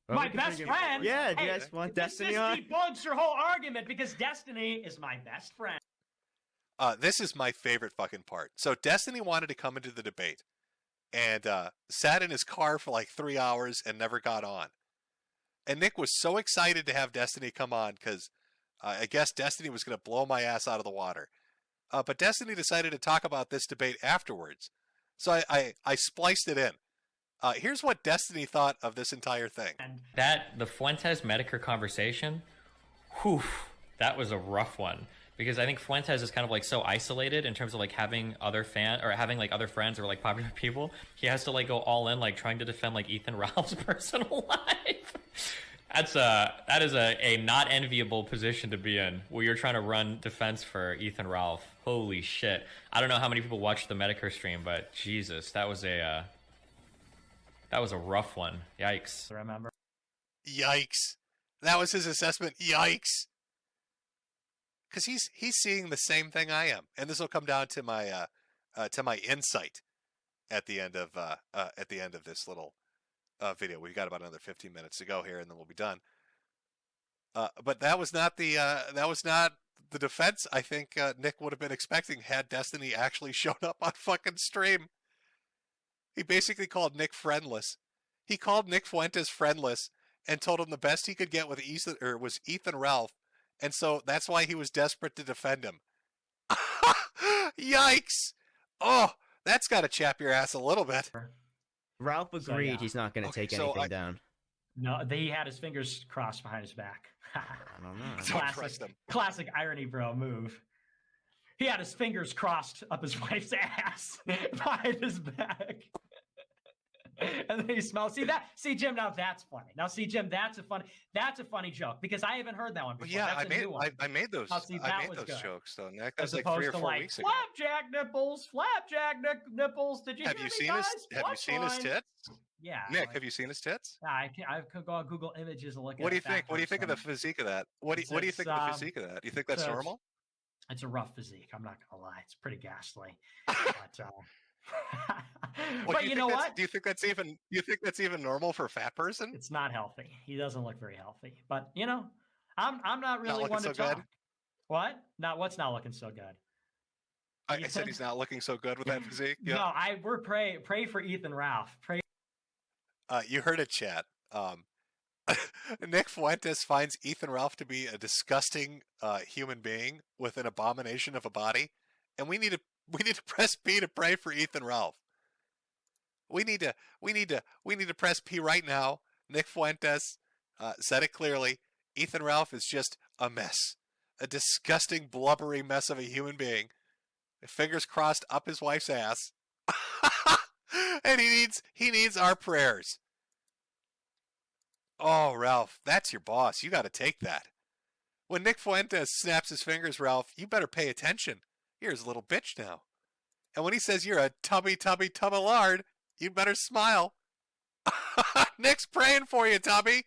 My best friend. Yeah, do you guys want Destiny on? This debugs your whole argument because Destiny is my best friend. This is my favorite fucking part. So Destiny wanted to come into the debate, and sat in his car for like 3 hours and never got on. And Nick was so excited to have Destiny come on because I guess Destiny was going to blow my ass out of the water. But Destiny decided to talk about this debate afterwards. So I spliced it in. Here's what Destiny thought of this entire thing. The Fuentes Metokur conversation, that was a rough one. Because I think Fuentes is kind of like so isolated in terms of like having other other friends or like popular people. He has to like go all in, like trying to defend like Ethan Ralph's personal life. That is a not enviable position to be in, where you're trying to run defense for Ethan Ralph. Holy shit! I don't know how many people watched the Metokur stream, but Jesus, that was a rough one. Yikes! Remember? Yikes! That was his assessment. Yikes! Because he's seeing the same thing I am, and this will come down to my insight at the end of this little video. We've got about another 15 minutes to go here, and then we'll be done. But that was not the defense I think Nick would have been expecting had Destiny actually shown up on fucking stream. He basically called Nick friendless. He called Nick Fuentes friendless and told him the best he could get with was Ethan Ralph. And so that's why he was desperate to defend him. Yikes! Oh, that's got to chap your ass a little bit. Ralph agreed he's not going to take anything down. No, he had his fingers crossed behind his back. I don't know. Don't trust him. Classic irony, bro move. He had his fingers crossed up his wife's ass behind his back. And then he smells. See, Jim, now that's funny. Now, see, Jim, that's a funny joke because I haven't heard that one before. Yeah, that's a new one. I made those. Now, see, I made those good. jokes though, Nick. That As was like opposed 3 or to 4 weeks ago. flapjack nipples. Did you Have hear you me, seen guys? his? Have you seen his tits? Yeah, Nick, have you seen his tits? I could go on Google Images and look at. What do you think? What do you think of the physique of that? What do you think of the physique of that? Do you think that's normal? It's a rough physique. I'm not gonna lie. It's pretty ghastly. But, but you know what? Do you think that's even normal for a fat person? It's not healthy. He doesn't look very healthy. But you know, I'm not really one to so talk. good? What? What's not looking so good? I said he's not looking so good with that physique. Yeah. No, we're pray for Ethan Ralph. Pray. You heard it, chat. Nick Fuentes finds Ethan Ralph to be a disgusting human being with an abomination of a body, and we need to press P to pray for Ethan Ralph. We need to press P right now. Nick Fuentes said it clearly. Ethan Ralph is just a mess, a disgusting, blubbery mess of a human being. Fingers crossed up his wife's ass, and he needs our prayers. Oh, Ralph, that's your boss. You got to take that. When Nick Fuentes snaps his fingers, Ralph, you better pay attention. You're his little bitch now. And when he says you're a tubby lard, you better smile. Nick's praying for you, Tubby.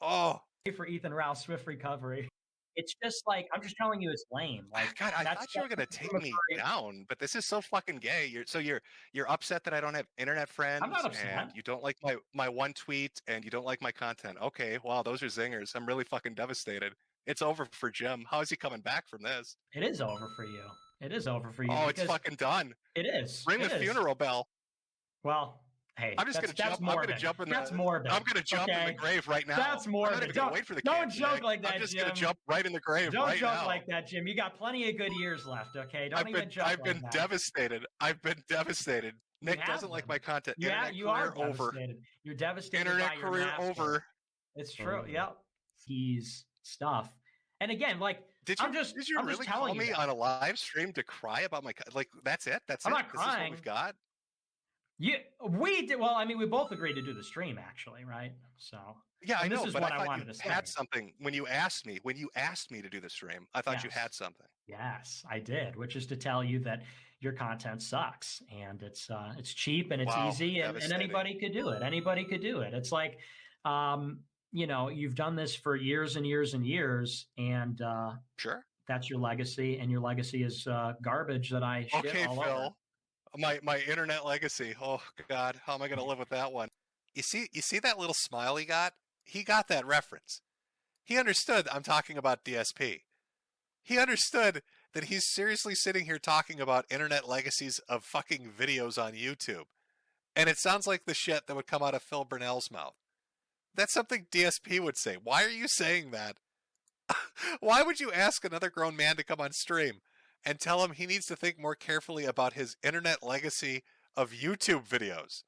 Oh. For Ethan Ralph's swift recovery. It's just like, I'm just telling you, it's lame. Like, God, I thought you were gonna take me down, but this is so fucking gay. You're upset that I don't have internet friends. I'm not upset. And you don't like my one tweet, and you don't like my content. Okay, wow, those are zingers. I'm really fucking devastated. It's over for Jim. How is he coming back from this? It is over for you. It is over for you. Oh, it's fucking done. It is. Ring the funeral bell. Well, hey, I'm just gonna jump. I'm gonna jump in the. That's morbid. I'm gonna jump in the grave right now. That's morbid. I'm not even gonna wait for the don't joke like that, I'm just Jim. gonna jump right in the grave don't right now. Don't joke like that, Jim. You got plenty of good years left. Okay, don't even joke. I've been devastated. I've been devastated. Nick doesn't like my content. Yeah, you are devastated. You're devastated. Internet career over. It's true. Yep. He's stuff. And again, like, did you really call me on a live stream to cry about my that's it? That's I'm it? not crying. This is what we've got? We did. Well, I mean, we both agreed to do the stream, actually, right? So yeah, I know. This is but what I wanted to say. Had something when you asked me to do the stream. I thought you had something. Yes, I did, which is to tell you that your content sucks and it's cheap and it's easy and anybody could do it. Anybody could do it. It's like, you know, you've done this for years and years and years, and sure, that's your legacy, and your legacy is garbage that I shit all Phil. over. My internet legacy. Oh God, how am I going to live with that one? You see that little smile he got? He got that reference. He understood I'm talking about DSP. He understood that he's seriously sitting here talking about internet legacies of fucking videos on YouTube. And it sounds like the shit that would come out of Phil Burnell's mouth. That's something DSP would say. Why are you saying that? Why would you ask another grown man to come on stream and tell him he needs to think more carefully about his internet legacy of YouTube videos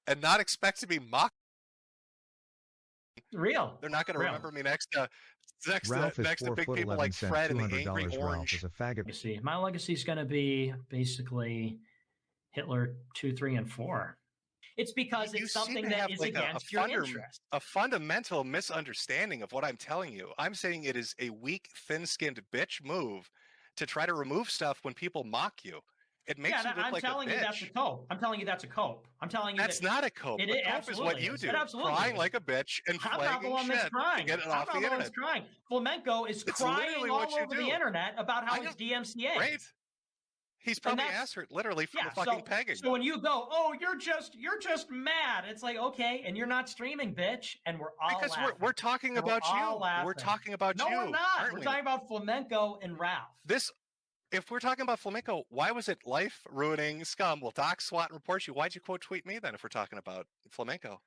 and not expect to be mocked? Real. They're not going to remember me next to big people 4'11" like Fred and the Angry $200 Orange. Ralph is a faggot. You see, my legacy is going to be basically Hitler 2, 3, and 4. It's because it's something that is against your interest. A fundamental misunderstanding of what I'm telling you. I'm saying it is a weak, thin-skinned bitch move to try to remove stuff when people mock you. It makes you look like a bitch. I'm telling you that's a cope. I'm telling you that's a cope. I'm telling you that's not a cope. A cope is what you do. Crying like a bitch and flagging shit to get it off the internet. Crying. Flamenco is crying all over the internet about how he's DMCA. Great. He's probably ass hurt literally from the fucking pegging. So when you go, oh, you're just mad. It's like, okay, and you're not streaming, bitch, and we're all because laughing. we're talking about you. We're talking about you. No, we're not. We're talking about Flamenco and Ralph. If we're talking about Flamenco, why was it life-ruining scum will dock, SWAT, and report you? Why'd you quote tweet me then if we're talking about Flamenco?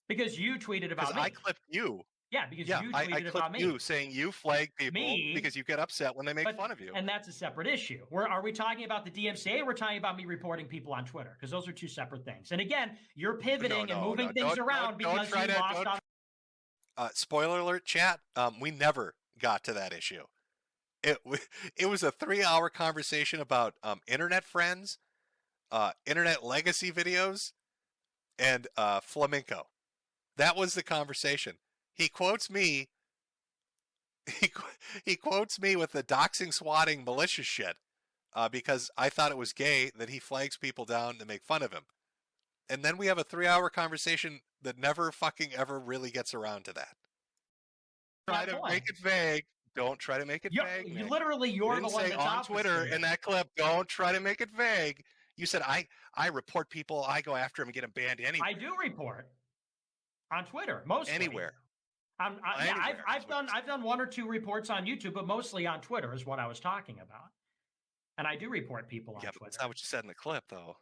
Because you tweeted about me. I clipped you. Yeah, because Yeah, you I tweeted clipped about me. you saying you flag people Me? because you get upset when they make But- fun of you. And that's a separate issue. Are we talking about the DMCA or we're talking about me reporting people on Twitter? Because those are two separate things. And again, you're pivoting and moving things around because you lost on. Spoiler alert, chat. We never got to that issue. It was a 3-hour conversation about internet friends, internet legacy videos, and flamenco. That was the conversation. He quotes me. He quotes me with the doxing, swatting, malicious shit because I thought it was gay that he flags people down to make fun of him. And then we have a 3-hour conversation that never fucking ever really gets around to that. Try to make it vague. Don't try to make it vague. You're the one that's on Twitter in that clip. Don't try to make it vague. You said I report people. I go after them and get them banned anywhere. I do report on Twitter mostly. Anywhere. I've done 1 or 2 reports on YouTube, but mostly on Twitter is what I was talking about. And I do report people on Twitter. But that's not what you said in the clip, though.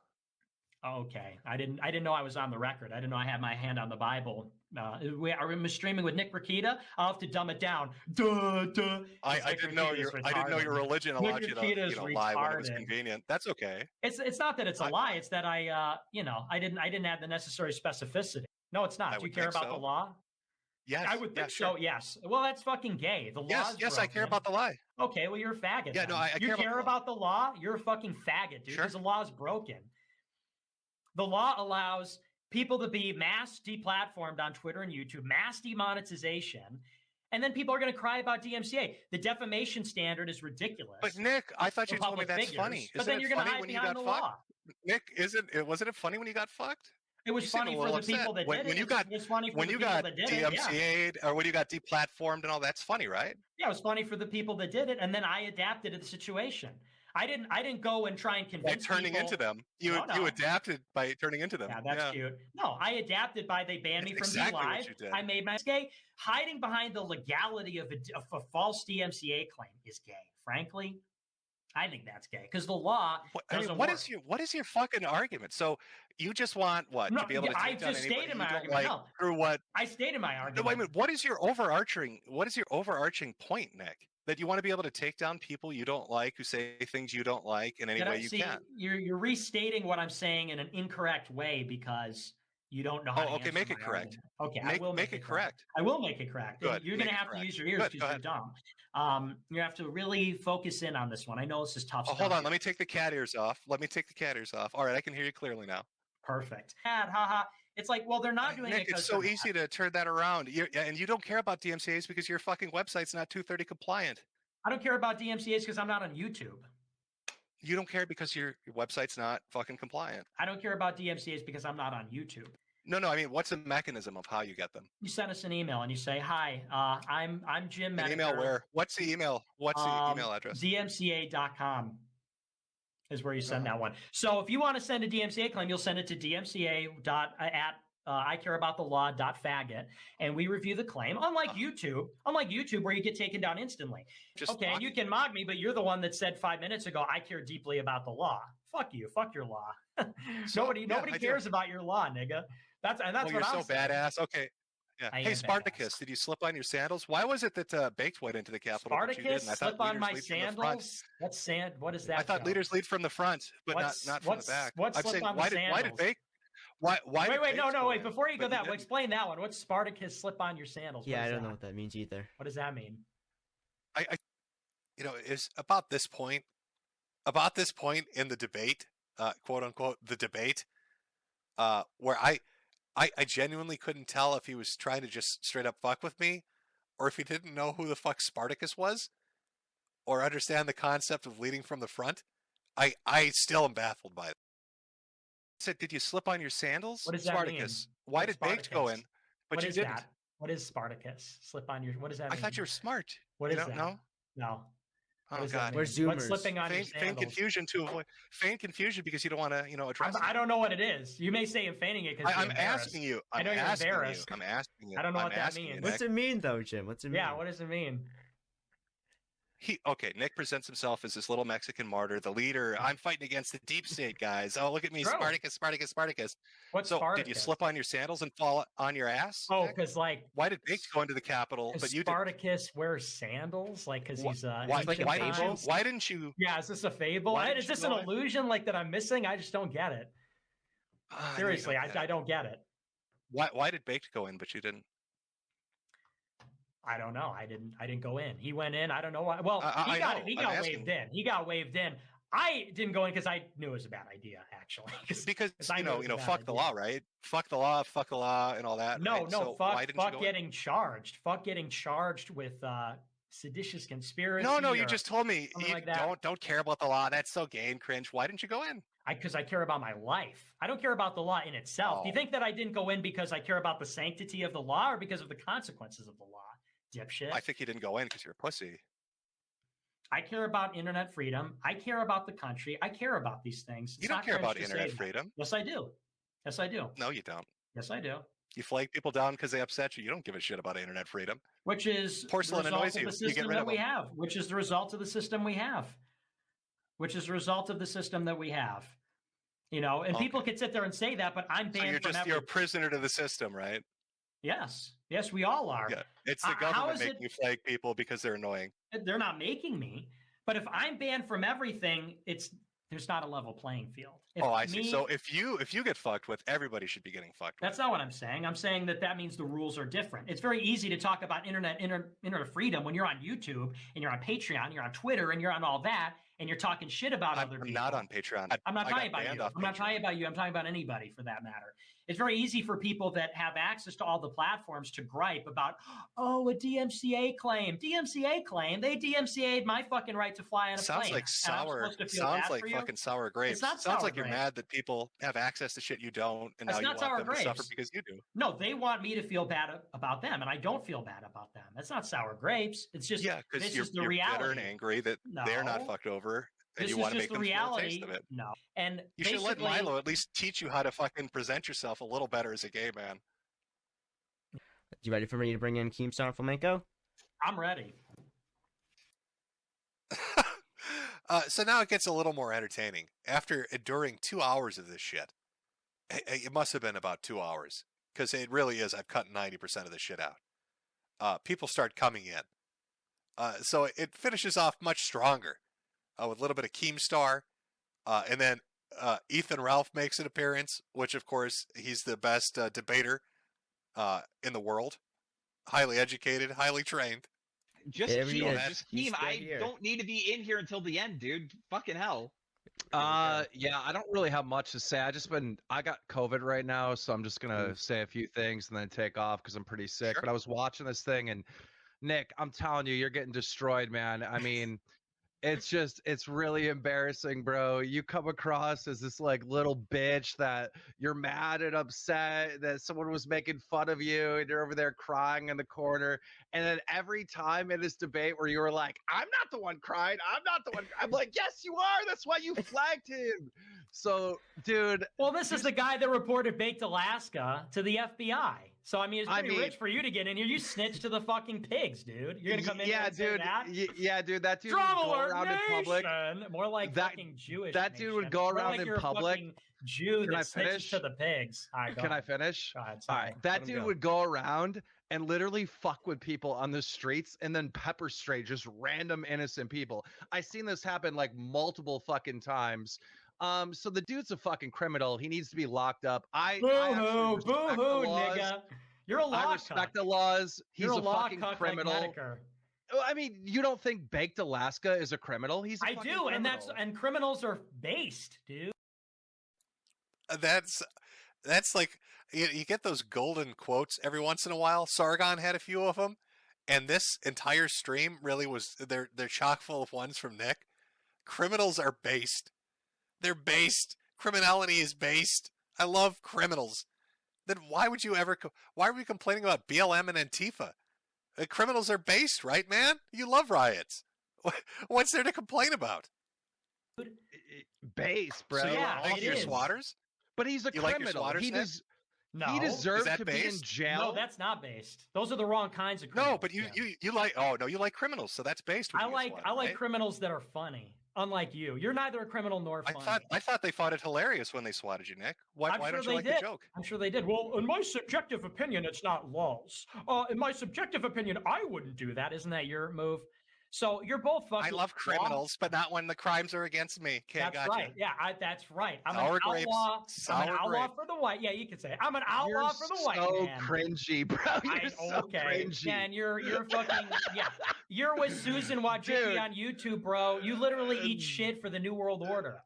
Okay, I didn't know I was on the record. I didn't know I had my hand on the Bible. Are we streaming with Nick Rakita? I'll have to dumb it down. I didn't know your religion allowed you to lie when it was convenient. That's okay. It's not that it's a lie. It's that I didn't have the necessary specificity. No, it's not. Do you care about the law? Yes, I would think so. Yes. Well, that's fucking gay. The law. Yes, I care about the lie. Okay, well, you're a faggot. Yeah, then. no, I you care about the law. You're a fucking faggot, dude. Because the law is broken. The law allows people to be mass deplatformed on Twitter and YouTube, mass demonetization, and then people are going to cry about DMCA. The defamation standard is ridiculous. But Nick, I thought you told me that's funny. But then you're going to hide behind the law. Nick, wasn't it funny when you got fucked? It was funny for the people that did it. When you got DMCA'd or when you got deplatformed and all that's funny, right? Yeah, it was funny for the people that did it, and then I adapted to the situation. I didn't go and try and convince by turning people. Into them. You adapted by turning into them. Yeah, that's cute. No, I adapted by they banned me from exactly being live. I made my gay. Hiding behind the legality of a false DMCA claim is gay. Frankly, I think that's gay because the law. What is your fucking argument? So you just want what to be able to take down anybody stated my argument. Like, through what? I stated my argument. No, wait a minute. What is your overarching point, Nick? That you want to be able to take down people you don't like who say things you don't like in any way you can. You're restating what I'm saying in an incorrect way because you don't know how to answer make it correct. Argument. Okay, I will make it correct. I will make it correct. Good. You're going to have to use your ears because you're dumb. You have to really focus in on this one. I know this is tough. Hold on. Let me take the cat ears off. All right, I can hear you clearly now. Perfect. Haha. It's like, well, they're not doing Nick, it. It's so easy to turn that around. And you don't care about DMCA's because your fucking website's not 230 compliant. I don't care about DMCA's because I'm not on YouTube. You don't care because your website's not fucking compliant. I don't care about DMCA's because I'm not on YouTube. No. I mean, what's the mechanism of how you get them? You send us an email and you say, "Hi, I'm Jim Metokur." An email where? What's the email? What's the email address? DMCA.com is where you send that one. So if you want to send a DMCA claim, you'll send it to icareaboutthelaw.faggot, and we review the claim. Unlike YouTube, where you get taken down instantly. And you can mock me, but you're the one that said 5 minutes ago, I care deeply about the law. Fuck you. Fuck your law. Nobody cares about your law, nigga. That's what you're I'm so badass. Okay. Yeah. Hey, Spartacus, did you slip on your sandals? Why was it that Baked went into the Capitol? Spartacus, slip on my sandals? What is that? I thought leaders lead from the front, but not from the back. I'm saying, why did Baked? Wait, wait. Before you go that, explain that one. What's Spartacus slip on your sandals? Yeah, I don't know what that means either. What does that mean? It's about this point in the debate, quote unquote, the debate, where I genuinely couldn't tell if he was trying to just straight up fuck with me, or if he didn't know who the fuck Spartacus was, or understand the concept of leading from the front. I still am baffled by it. I said, did you slip on your sandals? What does that Spartacus? mean? Why did Baked go in? But you didn't. That? What is Spartacus? Slip on your. What does that mean? I thought you were smart. What is that? No. Oh God! Where's Zoomers? What's slipping on your sandals? Feign confusion because you don't want to, address it. I don't know what it is. You may say you're feigning it because I'm asking you. I know you're embarrassed. I'm asking you. I don't know what that means. What's it mean, though, Jim? What's it mean? Yeah, what does it mean? Nick presents himself as this little Mexican martyr, the leader. I'm fighting against the deep state guys. Oh, look at me, True. Spartacus. What's so Spartacus? Did you slip on your sandals and fall on your ass? Oh, because like, why did Baked go into the Capitol, but you Spartacus wears sandals? Like, because he's why didn't you? Yeah, is this a fable? Is this an illusion like that I'm missing? I just don't get it. Seriously, I don't get it. Why did Baked go in, but you didn't? I don't know. I didn't go in. He went in. I don't know why. Well, he got waved in. He got waved in. I didn't go in because I knew it was a bad idea, actually. Because you know, fuck the law, right? Fuck the law, and all that. No, right? no, fuck getting charged. Fuck getting charged with seditious conspiracy. No, you just told me you don't care about the law. That's so gay and cringe. Why didn't you go in? Because I care about my life. I don't care about the law in itself. Do you think that I didn't go in because I care about the sanctity of the law or because of the consequences of the law? Dipshit. I think you didn't go in because you're a pussy. I care about internet freedom. I care about the country. I care about these things. You don't care about internet freedom. Yes, I do. Yes, I do. No, you don't. Yes, I do. You flag people down because they upset you. You don't give a shit about internet freedom. Which is porcelain annoys you. You get rid of them. Which is the result of the system we have. Which is the result of the system that we have. You know, and people could sit there and say that, but I'm banned from you're a prisoner to the system, right? Yes. Yes, we all are. Yeah. It's the government making you flag people because they're annoying. They're not making me. But if I'm banned from everything, there's not a level playing field. I see. So if you get fucked with, everybody should be getting fucked with. That's not what I'm saying. I'm saying that means the rules are different. It's very easy to talk about internet freedom when you're on YouTube and you're on Patreon, you're on Twitter, and you're on all that, and you're talking shit about other people. I'm not on Patreon. I'm not talking about you. I'm not talking about you. I'm talking about anybody for that matter. It's very easy for people that have access to all the platforms to gripe about, a DMCA claim. DMCA claim? They DMCA'd my fucking right to fly on a plane. Sounds like fucking sour grapes. It's not sounds sour like you're mad that people have access to shit you don't, and now you want them to suffer because you do. No, they want me to feel bad about them, and I don't feel bad about them. That's not sour grapes. It's just because you're bitter and angry that they're not fucked over. And you want to make them feel a taste of it. No. And you should let Milo at least teach you how to fucking present yourself a little better as a gay man. You ready for me to bring in Keemstar Flamenco? I'm ready. So now it gets a little more entertaining. After enduring 2 hours of this shit, it must have been about 2 hours, because it really is. I've cut 90% of the shit out. People start coming in. So it finishes off much stronger. With a little bit of Keemstar, and then Ethan Ralph makes an appearance, which of course he's the best debater in the world, highly educated, highly trained. Just Keem, I don't need to be in here until the end, dude. Fucking hell. Yeah, I don't really have much to say. I got COVID right now, so I'm just gonna say a few things and then take off because I'm pretty sick. Sure. But I was watching this thing, and Nick, I'm telling you, you're getting destroyed, man. I mean. It's really embarrassing, bro. You come across as this like little bitch that you're mad and upset that someone was making fun of you and you're over there crying in the corner. And then every time in this debate where you were like, I'm not the one crying. I'm not the one. I'm like, yes, you are. That's why you flagged him. So, dude. Well, this is the guy that reported Baked Alaska to the FBI. So, I mean, it's pretty rich for you to get in here. You snitched to the fucking pigs, dude. You're going to come in here and say that? Yeah, dude. That dude would go around in public. More like fucking Jewish That dude would go around in public. Jew that snitches to the pigs. Can I finish? All right. That dude would go around and literally fuck with people on the streets and then pepper spray just random innocent people. I've seen this happen like multiple fucking times. So the dude's a fucking criminal. He needs to be locked up. Boo-hoo, nigga. You're a law I respect the laws. He's a fucking criminal. Like I mean, you don't think Baked Alaska is a criminal? He's a fucking criminal. and criminals are based, dude. That's like you get those golden quotes every once in a while. Sargon had a few of them, and this entire stream really was they're chock full of ones from Nick. Criminals are based. They're based. Criminality is based. I love criminals. Then why would you ever? Why are we complaining about BLM and Antifa? Criminals are based, right, man? You love riots. What's there to complain about? Base, bro. So you like your swatters? But he's a criminal. He does. No. He deserved that to be in based? jail. No, that's not based. Those are the wrong kinds of criminals. No, but you like you like criminals, so that's based. I like criminals that are funny. Unlike you, you're neither a criminal nor funny. I thought they found it hilarious when they swatted you, Nick. Why don't you like the joke? I'm sure they did. Well, in my subjective opinion, it's not laws. In my subjective opinion, I wouldn't do that. Isn't that your move? So you're both fucking. I love criminals, but not when the crimes are against me. Okay, that's gotcha. right. Yeah, that's right. I'm Sour an grapes. outlaw. Sour I'm an outlaw grape. for the white. Yeah, you could say it. I'm an outlaw for the white So man. cringy, bro. You're so cringy. Man, you're fucking yeah. You're with Susan Wojcicki on YouTube, bro. You literally eat shit for the New World Order.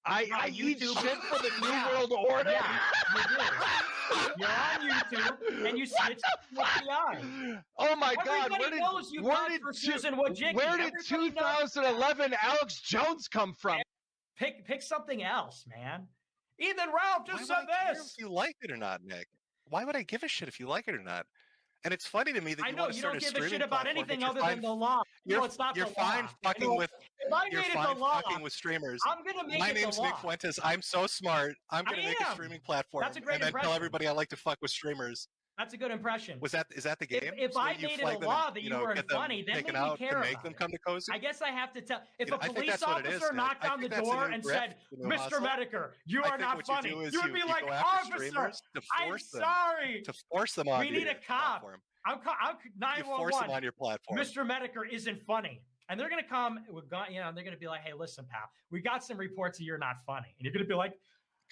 I eat shit for the New World Order. Yeah, you do. You're on YouTube and you snitch to the FBI. Oh my God! Everybody knows you fought for Susan Wojcicki. Where did Everybody 2011 Alex Jones come from? Pick something else, man. Ethan Ralph just said this. If you like it or not, Nick? Why would I give a shit if you like it or not? And it's funny to me that I you know want to you start don't a give a streaming shit about platform, anything but other than the law. No, it's not You're the fine law. fucking with. If I You're made it fine the law, fucking with streamers. I'm gonna make My it name's the Nick law. Fuentes. I'm so smart. I'm gonna make a am. streaming platform. That's a great and then impression. tell everybody I like to fuck with streamers. That's a good impression. Is that the game? If So I you made it flag a them law and, that you weren't get them funny, then taken maybe out care to make about them it. come to Cozy? I guess I have to tell. If You know, a I think police that's what it is, officer Nick. knocked I on the think that's the door new and grift, said, the new "Mr. hustle. Metokur, you I are think not what you funny," do is you would be you like, go after "Officer, streamers to I'm force them sorry. to force them on We need your a cop. platform. I'm You force them 911. on your platform. Mr. Metokur isn't funny." And they're going to come, they're going to be like, "Hey, listen, pal, we got some reports that you're not funny." And you're going to be like,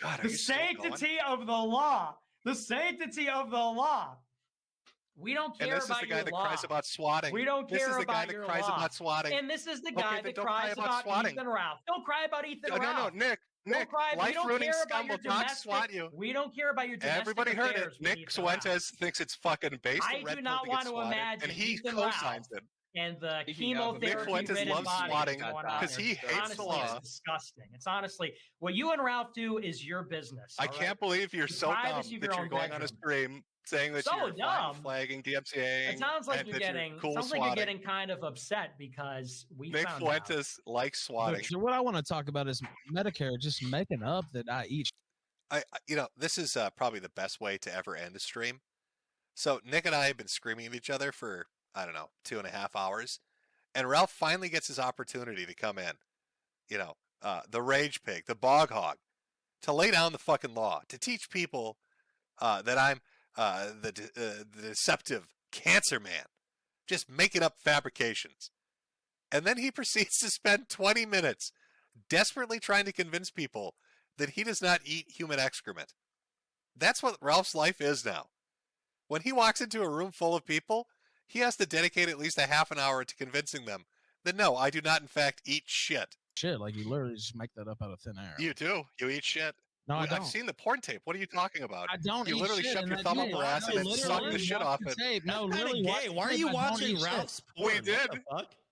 God, the sanctity of the law, the sanctity of the law. We don't care And this is about the guy your that law. cries about swatting. We don't care This is the about guy that your cries law. about swatting. And this is the Okay, guy then that don't cry cries about about swatting. Ethan Ralph. Don't cry about Ethan No, Ralph. Nick, Don't cry. We don't life-ruining care about scum your will not domestic. swat you. We don't care about your domestic Everybody heard it. affairs with Nick Ethan Ralph. Suentes thinks it's fucking based. I do not want to imagine and he Ethan co-signs Ralph it. And the Nick chemotherapy Fuentes ridden loves body swatting that's going on because he there. hates Honestly, the law. It's disgusting. It's honestly what you and Ralph do is your business. I all can't right? believe you're The so dumb privacy of that your you're own going on a bedroom. stream saying that So you're dumb. flagging DMCA. It sounds like and you're that getting. cool sounds like swatting. you're getting kind of upset because we Nick found out. Fuentes likes swatting. So what I want to talk about is Medicare just making up that I eat. This is probably the best way to ever end a stream. So Nick and I have been screaming at each other for, I don't know, 2.5 hours. And Ralph finally gets his opportunity to come in. The rage pig, the bog hog, to lay down the fucking law, to teach people that I'm the deceptive cancer man, just making up fabrications. And then he proceeds to spend 20 minutes desperately trying to convince people that he does not eat human excrement. That's what Ralph's life is now. When he walks into a room full of people, he has to dedicate at least a half an hour to convincing them that no, I do not in fact eat shit. Shit, like you literally just make that up out of thin air. You do. You eat shit. No, I don't. I've seen the porn tape. What are you talking about? I don't You eat literally shit, shove and your I thumb up did. your ass and then suck the shit off it. Tape. No, That's literally. kinda gay. Why are you watching Ralph's porn? We did.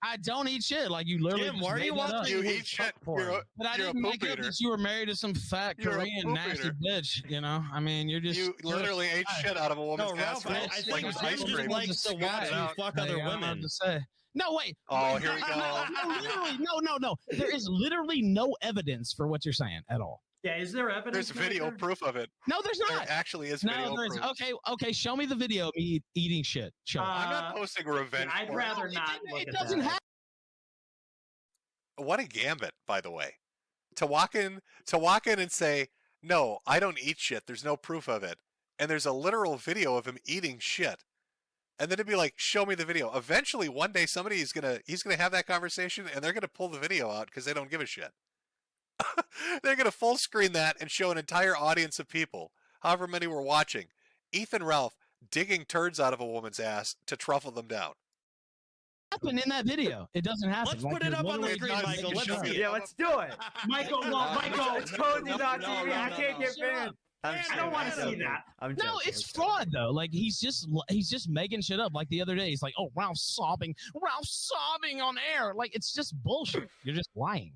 I don't eat shit. Like you literally. Jim, why are you made that up. watching You eat shit. But I didn't make up that you were married to some fat You're a Korean poop nasty eater. bitch. You know, I mean, you're just. You literally ate shit out of a woman's Ralph, asshole. I think like it was ice Jim cream. just likes to watch you fuck other I don't know women. what to say. No, wait. Oh, Wait, here we go. No, literally, no. There is literally no evidence for what you're saying at all. Yeah, is there evidence? There's video proof of it. No, there's There not. actually is No, video there's proof. okay. Show me the video of me eating shit. Show me. I'm not posting revenge. I'd porn. rather not. It doesn't happen. What a gambit, by the way. To walk in and say, no, I don't eat shit. There's no proof of it. And there's a literal video of him eating shit. And then to be like, show me the video. Eventually, one day, he's gonna have that conversation, and they're gonna pull the video out because they don't give a shit. They're gonna full screen that and show an entire audience of people, however many were watching, Ethan Ralph digging turds out of a woman's ass to truffle them down. Happen in that video. It doesn't happen. Let's put it up on the literally screen, just Michael. making Let's shit see up. it. Let's do it. Michael, it's cozy.tv. I can't get Shut up. banned. I don't want to see that. No, it's fraud though. Like he's just making shit up. Like the other day, he's like, "Oh, Ralph's sobbing on air." Like it's just bullshit. You're just lying.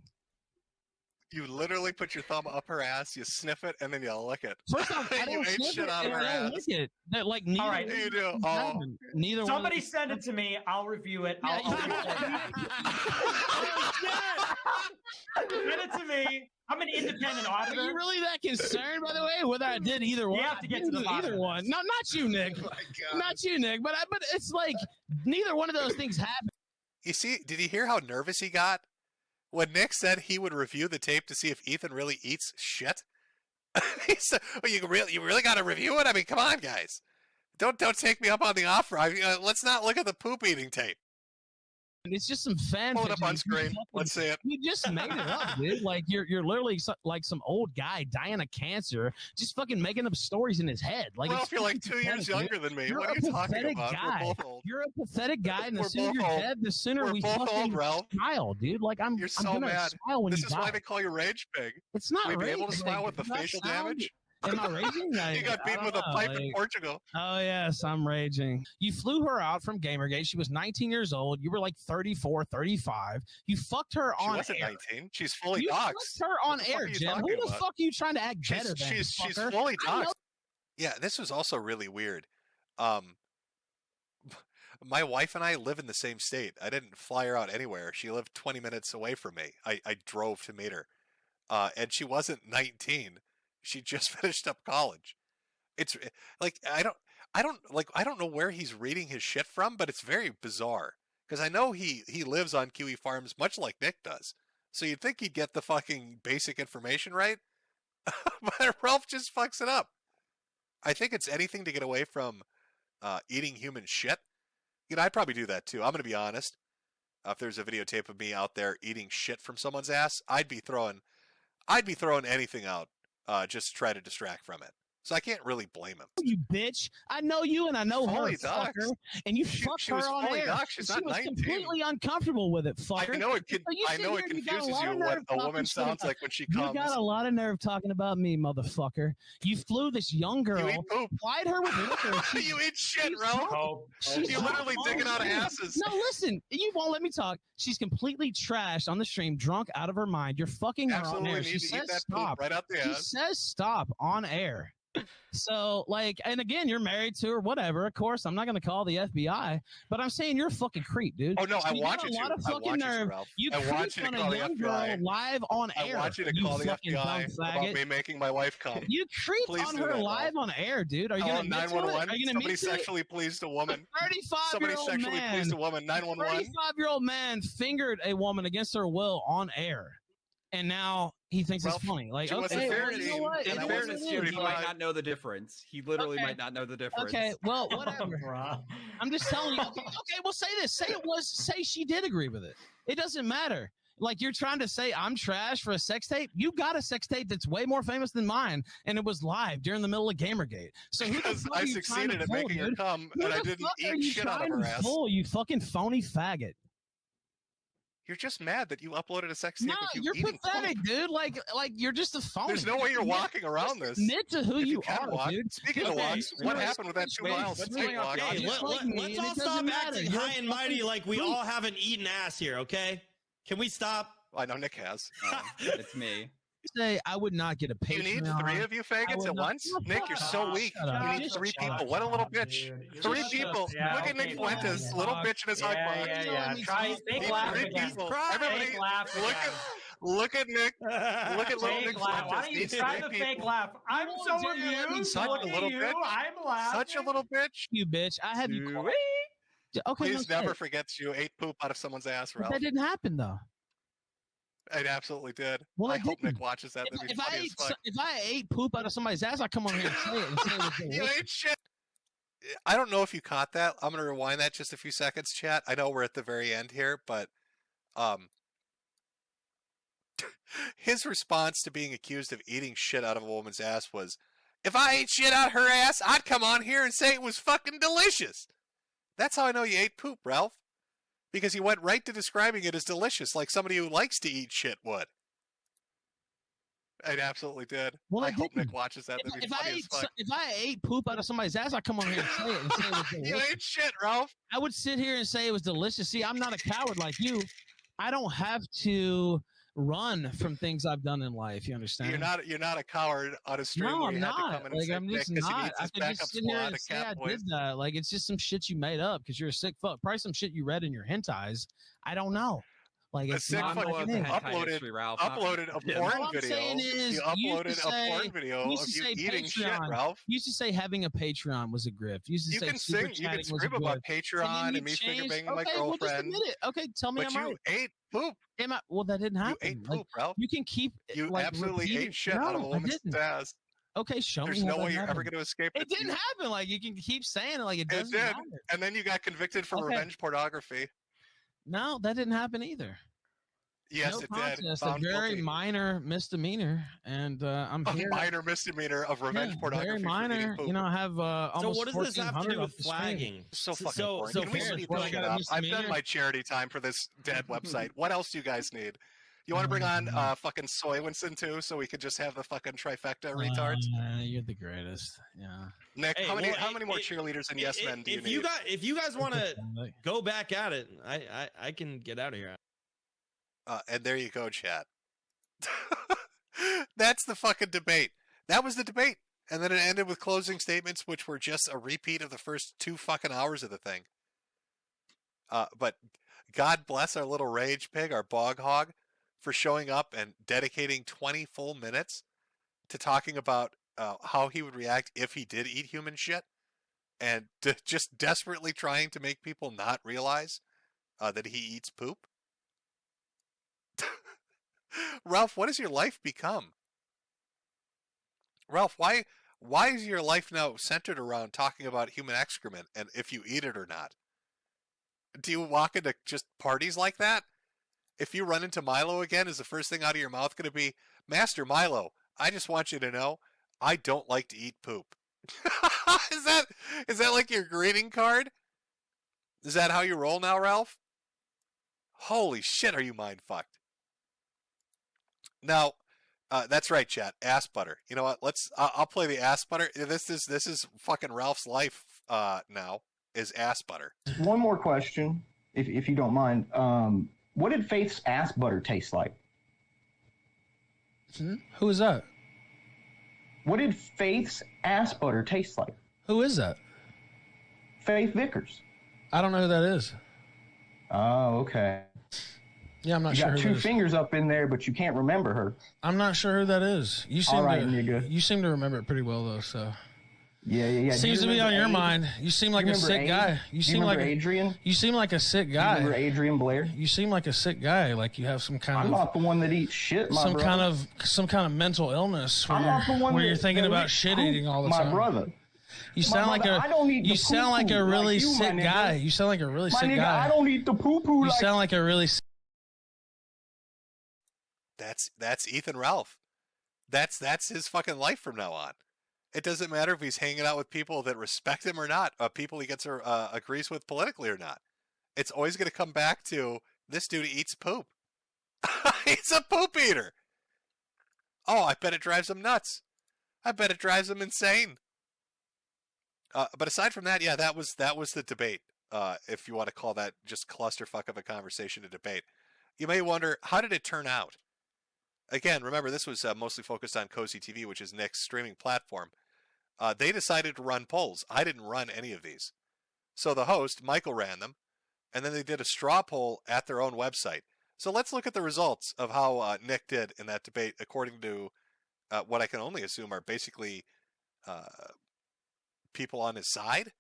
You literally put your thumb up her ass, you sniff it, and then you lick it. First off, I don't you ate sniff shit it out of and her I don't ass. lick it. That, like, neither. All right, you do. Neither. Somebody one send it to me. I'll review it. I'll send it to me. I'm an independent auditor. Are you really that concerned, by the way, whether I did either one? You have to get to the bottom either of one. No, not you, Nick. Not you, Nick. But it's like neither one of those things happened. You see, did you hear how nervous he got when Nick said he would review the tape to see if Ethan really eats shit? He said, "Well, you really got to review it. I mean, come on, guys, don't take me up on the offer. Let's not look at the poop eating tape." It's just some fan. Pull it up on screen. Let's see it. You just made it up, dude. Like you're literally like some old guy dying of cancer, just fucking making up stories in his head. Like, Ralph, you're like 2 years younger than me. You're What are you talking about? Guy. We're both old. You're a pathetic guy, and the We're sooner both you're old. dead, the sooner We're we both fucking old, Ralph. smile, dude. Like You're I'm so gonna mad. smile when This you is die. why they call you Rage Pig. It's not Will you be able to rage, smile like, with the does that facial sound- damage? Am I raging? You got beaten with a pipe in Portugal. Oh, yes, I'm raging. You flew her out from Gamergate. She was 19 years old. You were like 34, 35. You fucked her She on wasn't air. 19. She's fully You doxxed. fucked her on What the fuck air, are you Jim. Who talking the about? fuck are you trying to act better than? She's fucker? fully I know- doxxed. Yeah, this was also really weird. My wife and I live in the same state. I didn't fly her out anywhere. She lived 20 minutes away from me. I drove to meet her. And she wasn't 19. She just finished up college. It's like I don't know where he's reading his shit from, but it's very bizarre. Because I know he lives on Kiwi Farms much like Nick does. So you'd think he'd get the fucking basic information right. But Ralph just fucks it up. I think it's anything to get away from eating human shit. You know, I'd probably do that too. I'm going to be honest. If there's a videotape of me out there eating shit from someone's ass, I'd be throwing anything out just to try to distract from it. So I can't really blame him. You bitch. I know you and I know her, Fully fucker. doxxed. And you She fucked was her on fully air. doxxed. She's She not was 19. completely uncomfortable with it, fucker. I know it So you sit here and got a confuses lot you of what nerve a woman talking shit sounds about- like when she You comes. got a lot of nerve talking about me, motherfucker. You flew this young girl, eat poop. plied her with liquor. You eat shit, Ralph. You're literally digging out asses. No, listen. You won't let me talk. She's completely trashed on the stream, drunk out of her mind. You're fucking her on Absolutely air. need She to eat says that poop stop. right out the She ass. says stop on air. So, like, and again, you're married to her, whatever. Of course, I'm not going to call the FBI, but I'm saying you're a fucking creep, dude. Oh, no, So I you want got you a lot to. of I fucking want you to, nerve. Ralph. You I want creeped you to on call a the young FBI. girl live on I air. want you to call the fucking FBI dumb about faggot. me making my wife come. You creeped Please on do her that, live Ralph. on air, dude. Are you going to admit to it? Are 911. you going to Somebody admit to it? sexually pleased a woman. 35-year-old Somebody sexually man. pleased a woman. 911. 35-year-old man fingered a woman against her will on air, and now he thinks Ralph, it's funny. Like, she was okay, a well, you know what? In It is fairness, what it too, is. he might not know the difference. He literally Okay. might not know the difference. Okay, well, whatever. I'm just telling you. Okay, well, say this. Say she did agree with it. It doesn't matter. Like, you're trying to say I'm trash for a sex tape. You got a sex tape that's way more famous than mine, and it was live during the middle of Gamergate. So who the Because fuck I are you trying succeeded to at fool, making her dude? come, Who and I the didn't fuck are eat you shit out of trying her to ass. fool, you fucking phony faggot. You're just mad that you uploaded a sex tape No, of you you're eating pathetic, poop. dude. Like you're just a phony. There's no way you're Admit- walking around this. Admit to who If you can are, walk. dude. Speaking of Okay, walks, what you're- happened with that 2 miles? What's Take going on? walk. Okay, Hey, let's all stop acting high and mighty like we all haven't eaten ass here, okay? Can we stop? I know Nick has. It's me. Say I would not get a You need Patreon. 3 of you I faggots would at not- once? Shut Nick, you're so up. weak. Shut up. You need Just 3 shut people. up. What a little bitch. Dude. 3 Just people. yeah, Look at okay, Nick Fuentes, yeah, little yeah. bitch in his hug box. Yeah. Try fake laugh again. Everybody, Fake laugh look at Nick. Look at little Fake Nick laugh. Why Fuentes. don't you These try 3 the fake people. laugh? I'm so amused. Such Look a at little you. bitch. I'm laughing. Such a little bitch. You bitch. I have you. Quiet. Okay, Please no, never say it. forget you ate poop out of someone's ass, But Ralph. that didn't happen though. It absolutely did. Well, I it hope didn't. Nick watches that. That'd be If funny as fuck. I ate poop out of somebody's ass, I come on here and say it and say it was You delicious. ate shit. I don't know if you caught that. I'm going to rewind that just a few seconds, chat. I know we're at the very end here, but his response to being accused of eating shit out of a woman's ass was, if I ate shit out her ass, I'd come on here and say it was fucking delicious. That's how I know you ate poop, Ralph. Because he went right to describing it as delicious, like somebody who likes to eat shit would. It absolutely did. Well, I it hope didn't. Nick watches that. That'd be funny as fuck. If I ate poop out of somebody's ass, I come on here and say it and say it was delicious. You ate shit, Ralph. I would sit here and say it was delicious. See, I'm not a coward like you. I don't have to run from things I've done in life. You understand? You're not a coward on a stream No, where I'm you had to not. come in and Like, say I'm just Nick 'cause he not. needs I his could backup just sit here squad and of say cat I boys. did that. Like, it's just some shit you made up because you're a sick fuck. Probably some shit you read in your hentais. I don't know. Like, A it's sick not fuck, my you thing. uploaded a porn All I'm video. saying is, You you used uploaded to a say- porn video you of used to you say eating shit, Patreon. Ralph. You used to say having a Patreon was a grift. You used to You say can super sing, you can chatting was a scream about grift. Patreon and then me you finger changed- banging my okay, well, just girlfriend. admit it. Okay, tell me But I'm you right. ate poop. Am I? Well, that didn't happen. You ate Like, poop, Ralph. you can keep You like absolutely repeating- ate shit no, out of a I woman's didn't. ass. Okay, show There's me. no how way that you're ever happened. going to escape it. It didn't happen. Like, you can keep saying it. Like, it It doesn't did, matter. and then you got convicted for Okay. revenge pornography. No, that didn't happen either. Yes, no it did. contest, Found a very guilty. minor misdemeanor, and I'm A here. minor misdemeanor of revenge pornography. Very for minor. eating poop. You know, I have almost what does this have to 1,400 do with off the screen. flagging? So fucking So- boring. so Can we fair. speed Well, this I shit got a up? I've done misdemeanor. my charity time for this dead website. What else do you guys need? You want to bring on fucking Soy Winston too, so we could just have the fucking trifecta retards? You're the greatest. Yeah. Nick, Hey, how many well, more cheerleaders and yes men do you if need? if you guys want to go back at it, I can get out of here. And there you go, chat. That's the fucking debate. That was the debate. And then it ended with closing statements, which were just a repeat of the first 2 fucking hours of the thing. But God bless our little rage pig, our bog hog, for showing up and dedicating 20 full minutes to talking about how he would react if he did eat human shit, and just desperately trying to make people not realize that he eats poop. Ralph, what has your life become? Ralph, why is your life now centered around talking about human excrement and if you eat it or not? Do you walk into just parties like that? If you run into Milo again, is the first thing out of your mouth going to be, Master Milo, I just want you to know, I don't like to eat poop. Is that like your greeting card? Is that how you roll now, Ralph? Holy shit, are you mind fucked? Now, that's right, chat. Ass butter. You know what? I'll play the ass butter. This is fucking Ralph's life now. Is ass butter. One more question, if you don't mind. What did Faith's ass butter taste like? Who is that? What did Faith's ass butter taste like? Who is that? Faith Vickers. I don't know who that is. Oh, okay. Yeah, I'm not you sure. got who two that is. fingers up in there, but you can't remember her. I'm not sure who that is. You seem All right, to, nigga. You seem to remember it pretty well though. So. Yeah. Seems to be on your mind. You seem like a sick guy. You seem like Adrian. You seem like a sick guy. You remember Adrian Blair? You seem like a sick guy. Like you have some kind I'm of. not the one that eats shit, my brother. some kind of mental illness where I'm not the one you're that- thinking that about eats shit poop, eating all the my time. brother. You My sound like brother, a. I don't eat You the sound like a poo-poo really like you, my sick nigga. guy. You sound like a really My sick nigga, guy. I don't eat the poo poo. You sound like a really. That's Ethan Ralph. That's his fucking life from now on. It doesn't matter if he's hanging out with people that respect him or not, people he gets agrees with politically or not. It's always going to come back to this dude eats poop. He's a poop eater. Oh, I bet it drives him nuts. I bet it drives him insane. But aside from that, yeah, that was the debate. If you want to call that just clusterfuck of a conversation a debate, you may wonder, how did it turn out? Again, remember, this was mostly focused on Cozy TV, which is Nick's streaming platform. They decided to run polls. I didn't run any of these. So the host, Michael, ran them, and then they did a straw poll at their own website. So let's look at the results of how Nick did in that debate, according to what I can only assume are basically people on his side,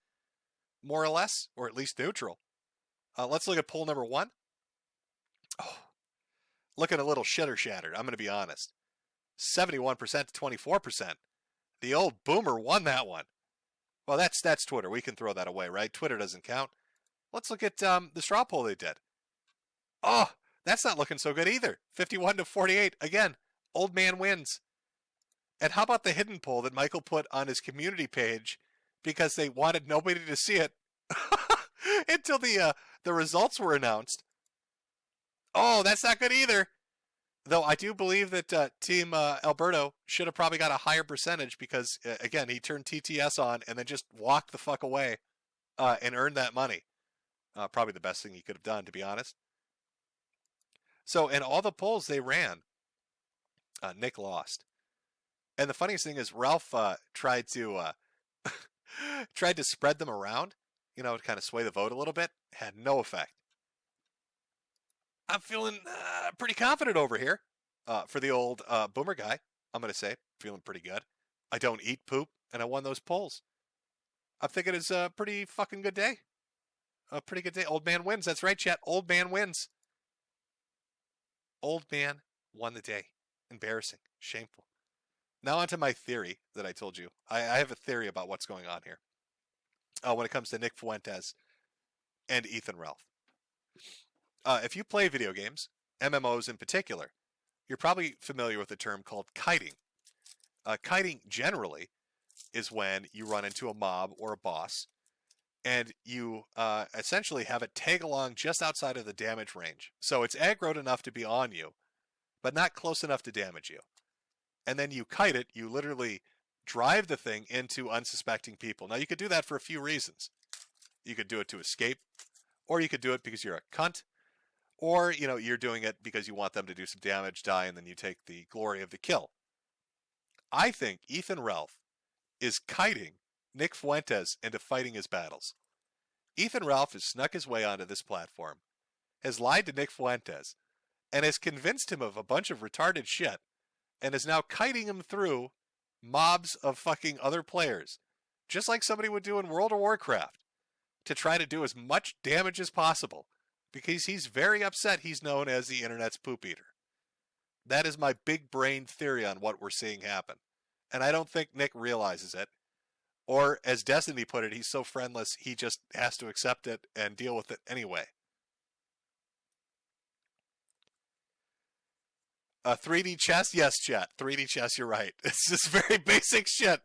more or less, or at least neutral. Let's look at poll number 1. Oh, looking a little shitter-shattered, I'm going to be honest. 71% to 24%. The old boomer won that one. Well, that's Twitter. We can throw that away, right? Twitter doesn't count. Let's look at the straw poll they did. Oh, that's not looking so good either. 51 to 48. Again, old man wins. And how about the hidden poll that Michael put on his community page because they wanted nobody to see it until the results were announced? Oh, that's not good either. Though I do believe that Team Alberto should have probably got a higher percentage because, again, he turned TTS on and then just walked the fuck away and earned that money. Probably the best thing he could have done, to be honest. So in all the polls they ran, Nick lost. And the funniest thing is Ralph tried to spread them around, to kind of sway the vote a little bit. Had no effect. I'm feeling pretty confident over here for the old boomer guy. I'm going to say, feeling pretty good. I don't eat poop, and I won those polls. I'm thinking it's a pretty fucking good day. A pretty good day. Old man wins. That's right, chat. Old man wins. Old man won the day. Embarrassing. Shameful. Now onto my theory that I told you. I have a theory about what's going on here. When it comes to Nick Fuentes and Ethan Ralph. If you play video games, MMOs in particular, you're probably familiar with a term called kiting. Kiting generally is when you run into a mob or a boss and you essentially have it tag along just outside of the damage range. So it's aggroed enough to be on you, but not close enough to damage you. And then you kite it, you literally drive the thing into unsuspecting people. Now you could do that for a few reasons. You could do it to escape, or you could do it because you're a cunt, or you're doing it because you want them to do some damage, die, and then you take the glory of the kill. I think Ethan Ralph is kiting Nick Fuentes into fighting his battles. Ethan Ralph has snuck his way onto this platform, has lied to Nick Fuentes, and has convinced him of a bunch of retarded shit, and is now kiting him through mobs of fucking other players, just like somebody would do in World of Warcraft, to try to do as much damage as possible, because he's very upset he's known as the internet's poop eater. That is my big brain theory on what we're seeing happen. And I don't think Nick realizes it. Or, as Destiny put it, he's so friendless, he just has to accept it and deal with it anyway. 3D chess? Yes, chat. 3D chess, you're right. It's just very basic shit.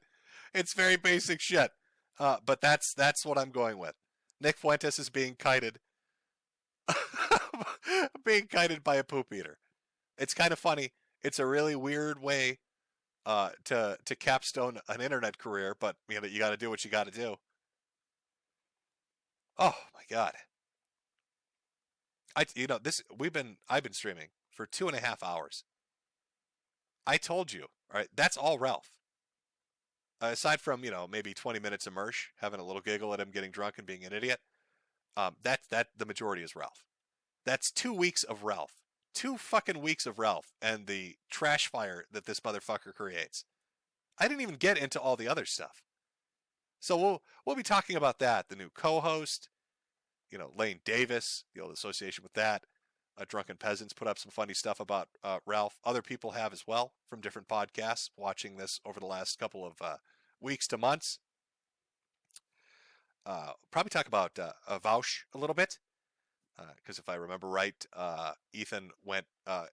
It's very basic shit. But that's what I'm going with. Nick Fuentes is being kited. Being kited by a poop eater. It's kind of funny. It's a really weird way to capstone an internet career, but you got to do what you got to do. Oh my god! I've been streaming for 2.5 hours. I told you, all right. That's all Ralph. Aside from maybe 20 minutes of Mersh having a little giggle at him getting drunk and being an idiot. That the majority is Ralph. That's 2 weeks of Ralph. 2 fucking weeks of Ralph and the trash fire that this motherfucker creates. I didn't even get into all the other stuff. So we'll be talking about that. The new co-host, Lane Davis, the old association with that. Drunken Peasants put up some funny stuff about Ralph. Other people have as well from different podcasts watching this over the last couple of weeks to months. Probably talk about Vaush a little bit. Because if I remember right, Ethan went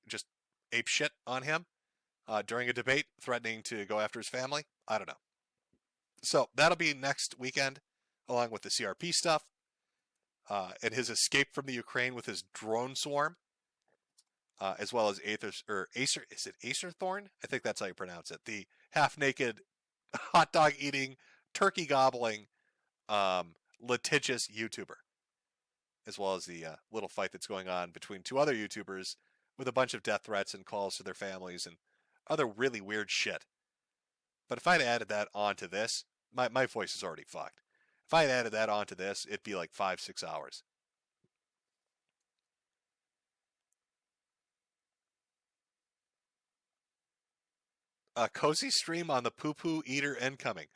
just ape shit on him during a debate, threatening to go after his family. I don't know. So that'll be next weekend, along with the CRP stuff, and his escape from the Ukraine with his drone swarm, as well as Acer. Is it Acer Thorn? I think that's how you pronounce it. The half-naked, hot dog eating, turkey gobbling, litigious YouTuber. As well as the little fight that's going on between 2 other YouTubers with a bunch of death threats and calls to their families and other really weird shit. But if I'd added that onto this, my voice is already fucked. If I had added that onto this, it'd be like 5-6 hours. A cozy stream on the poo-poo eater incoming.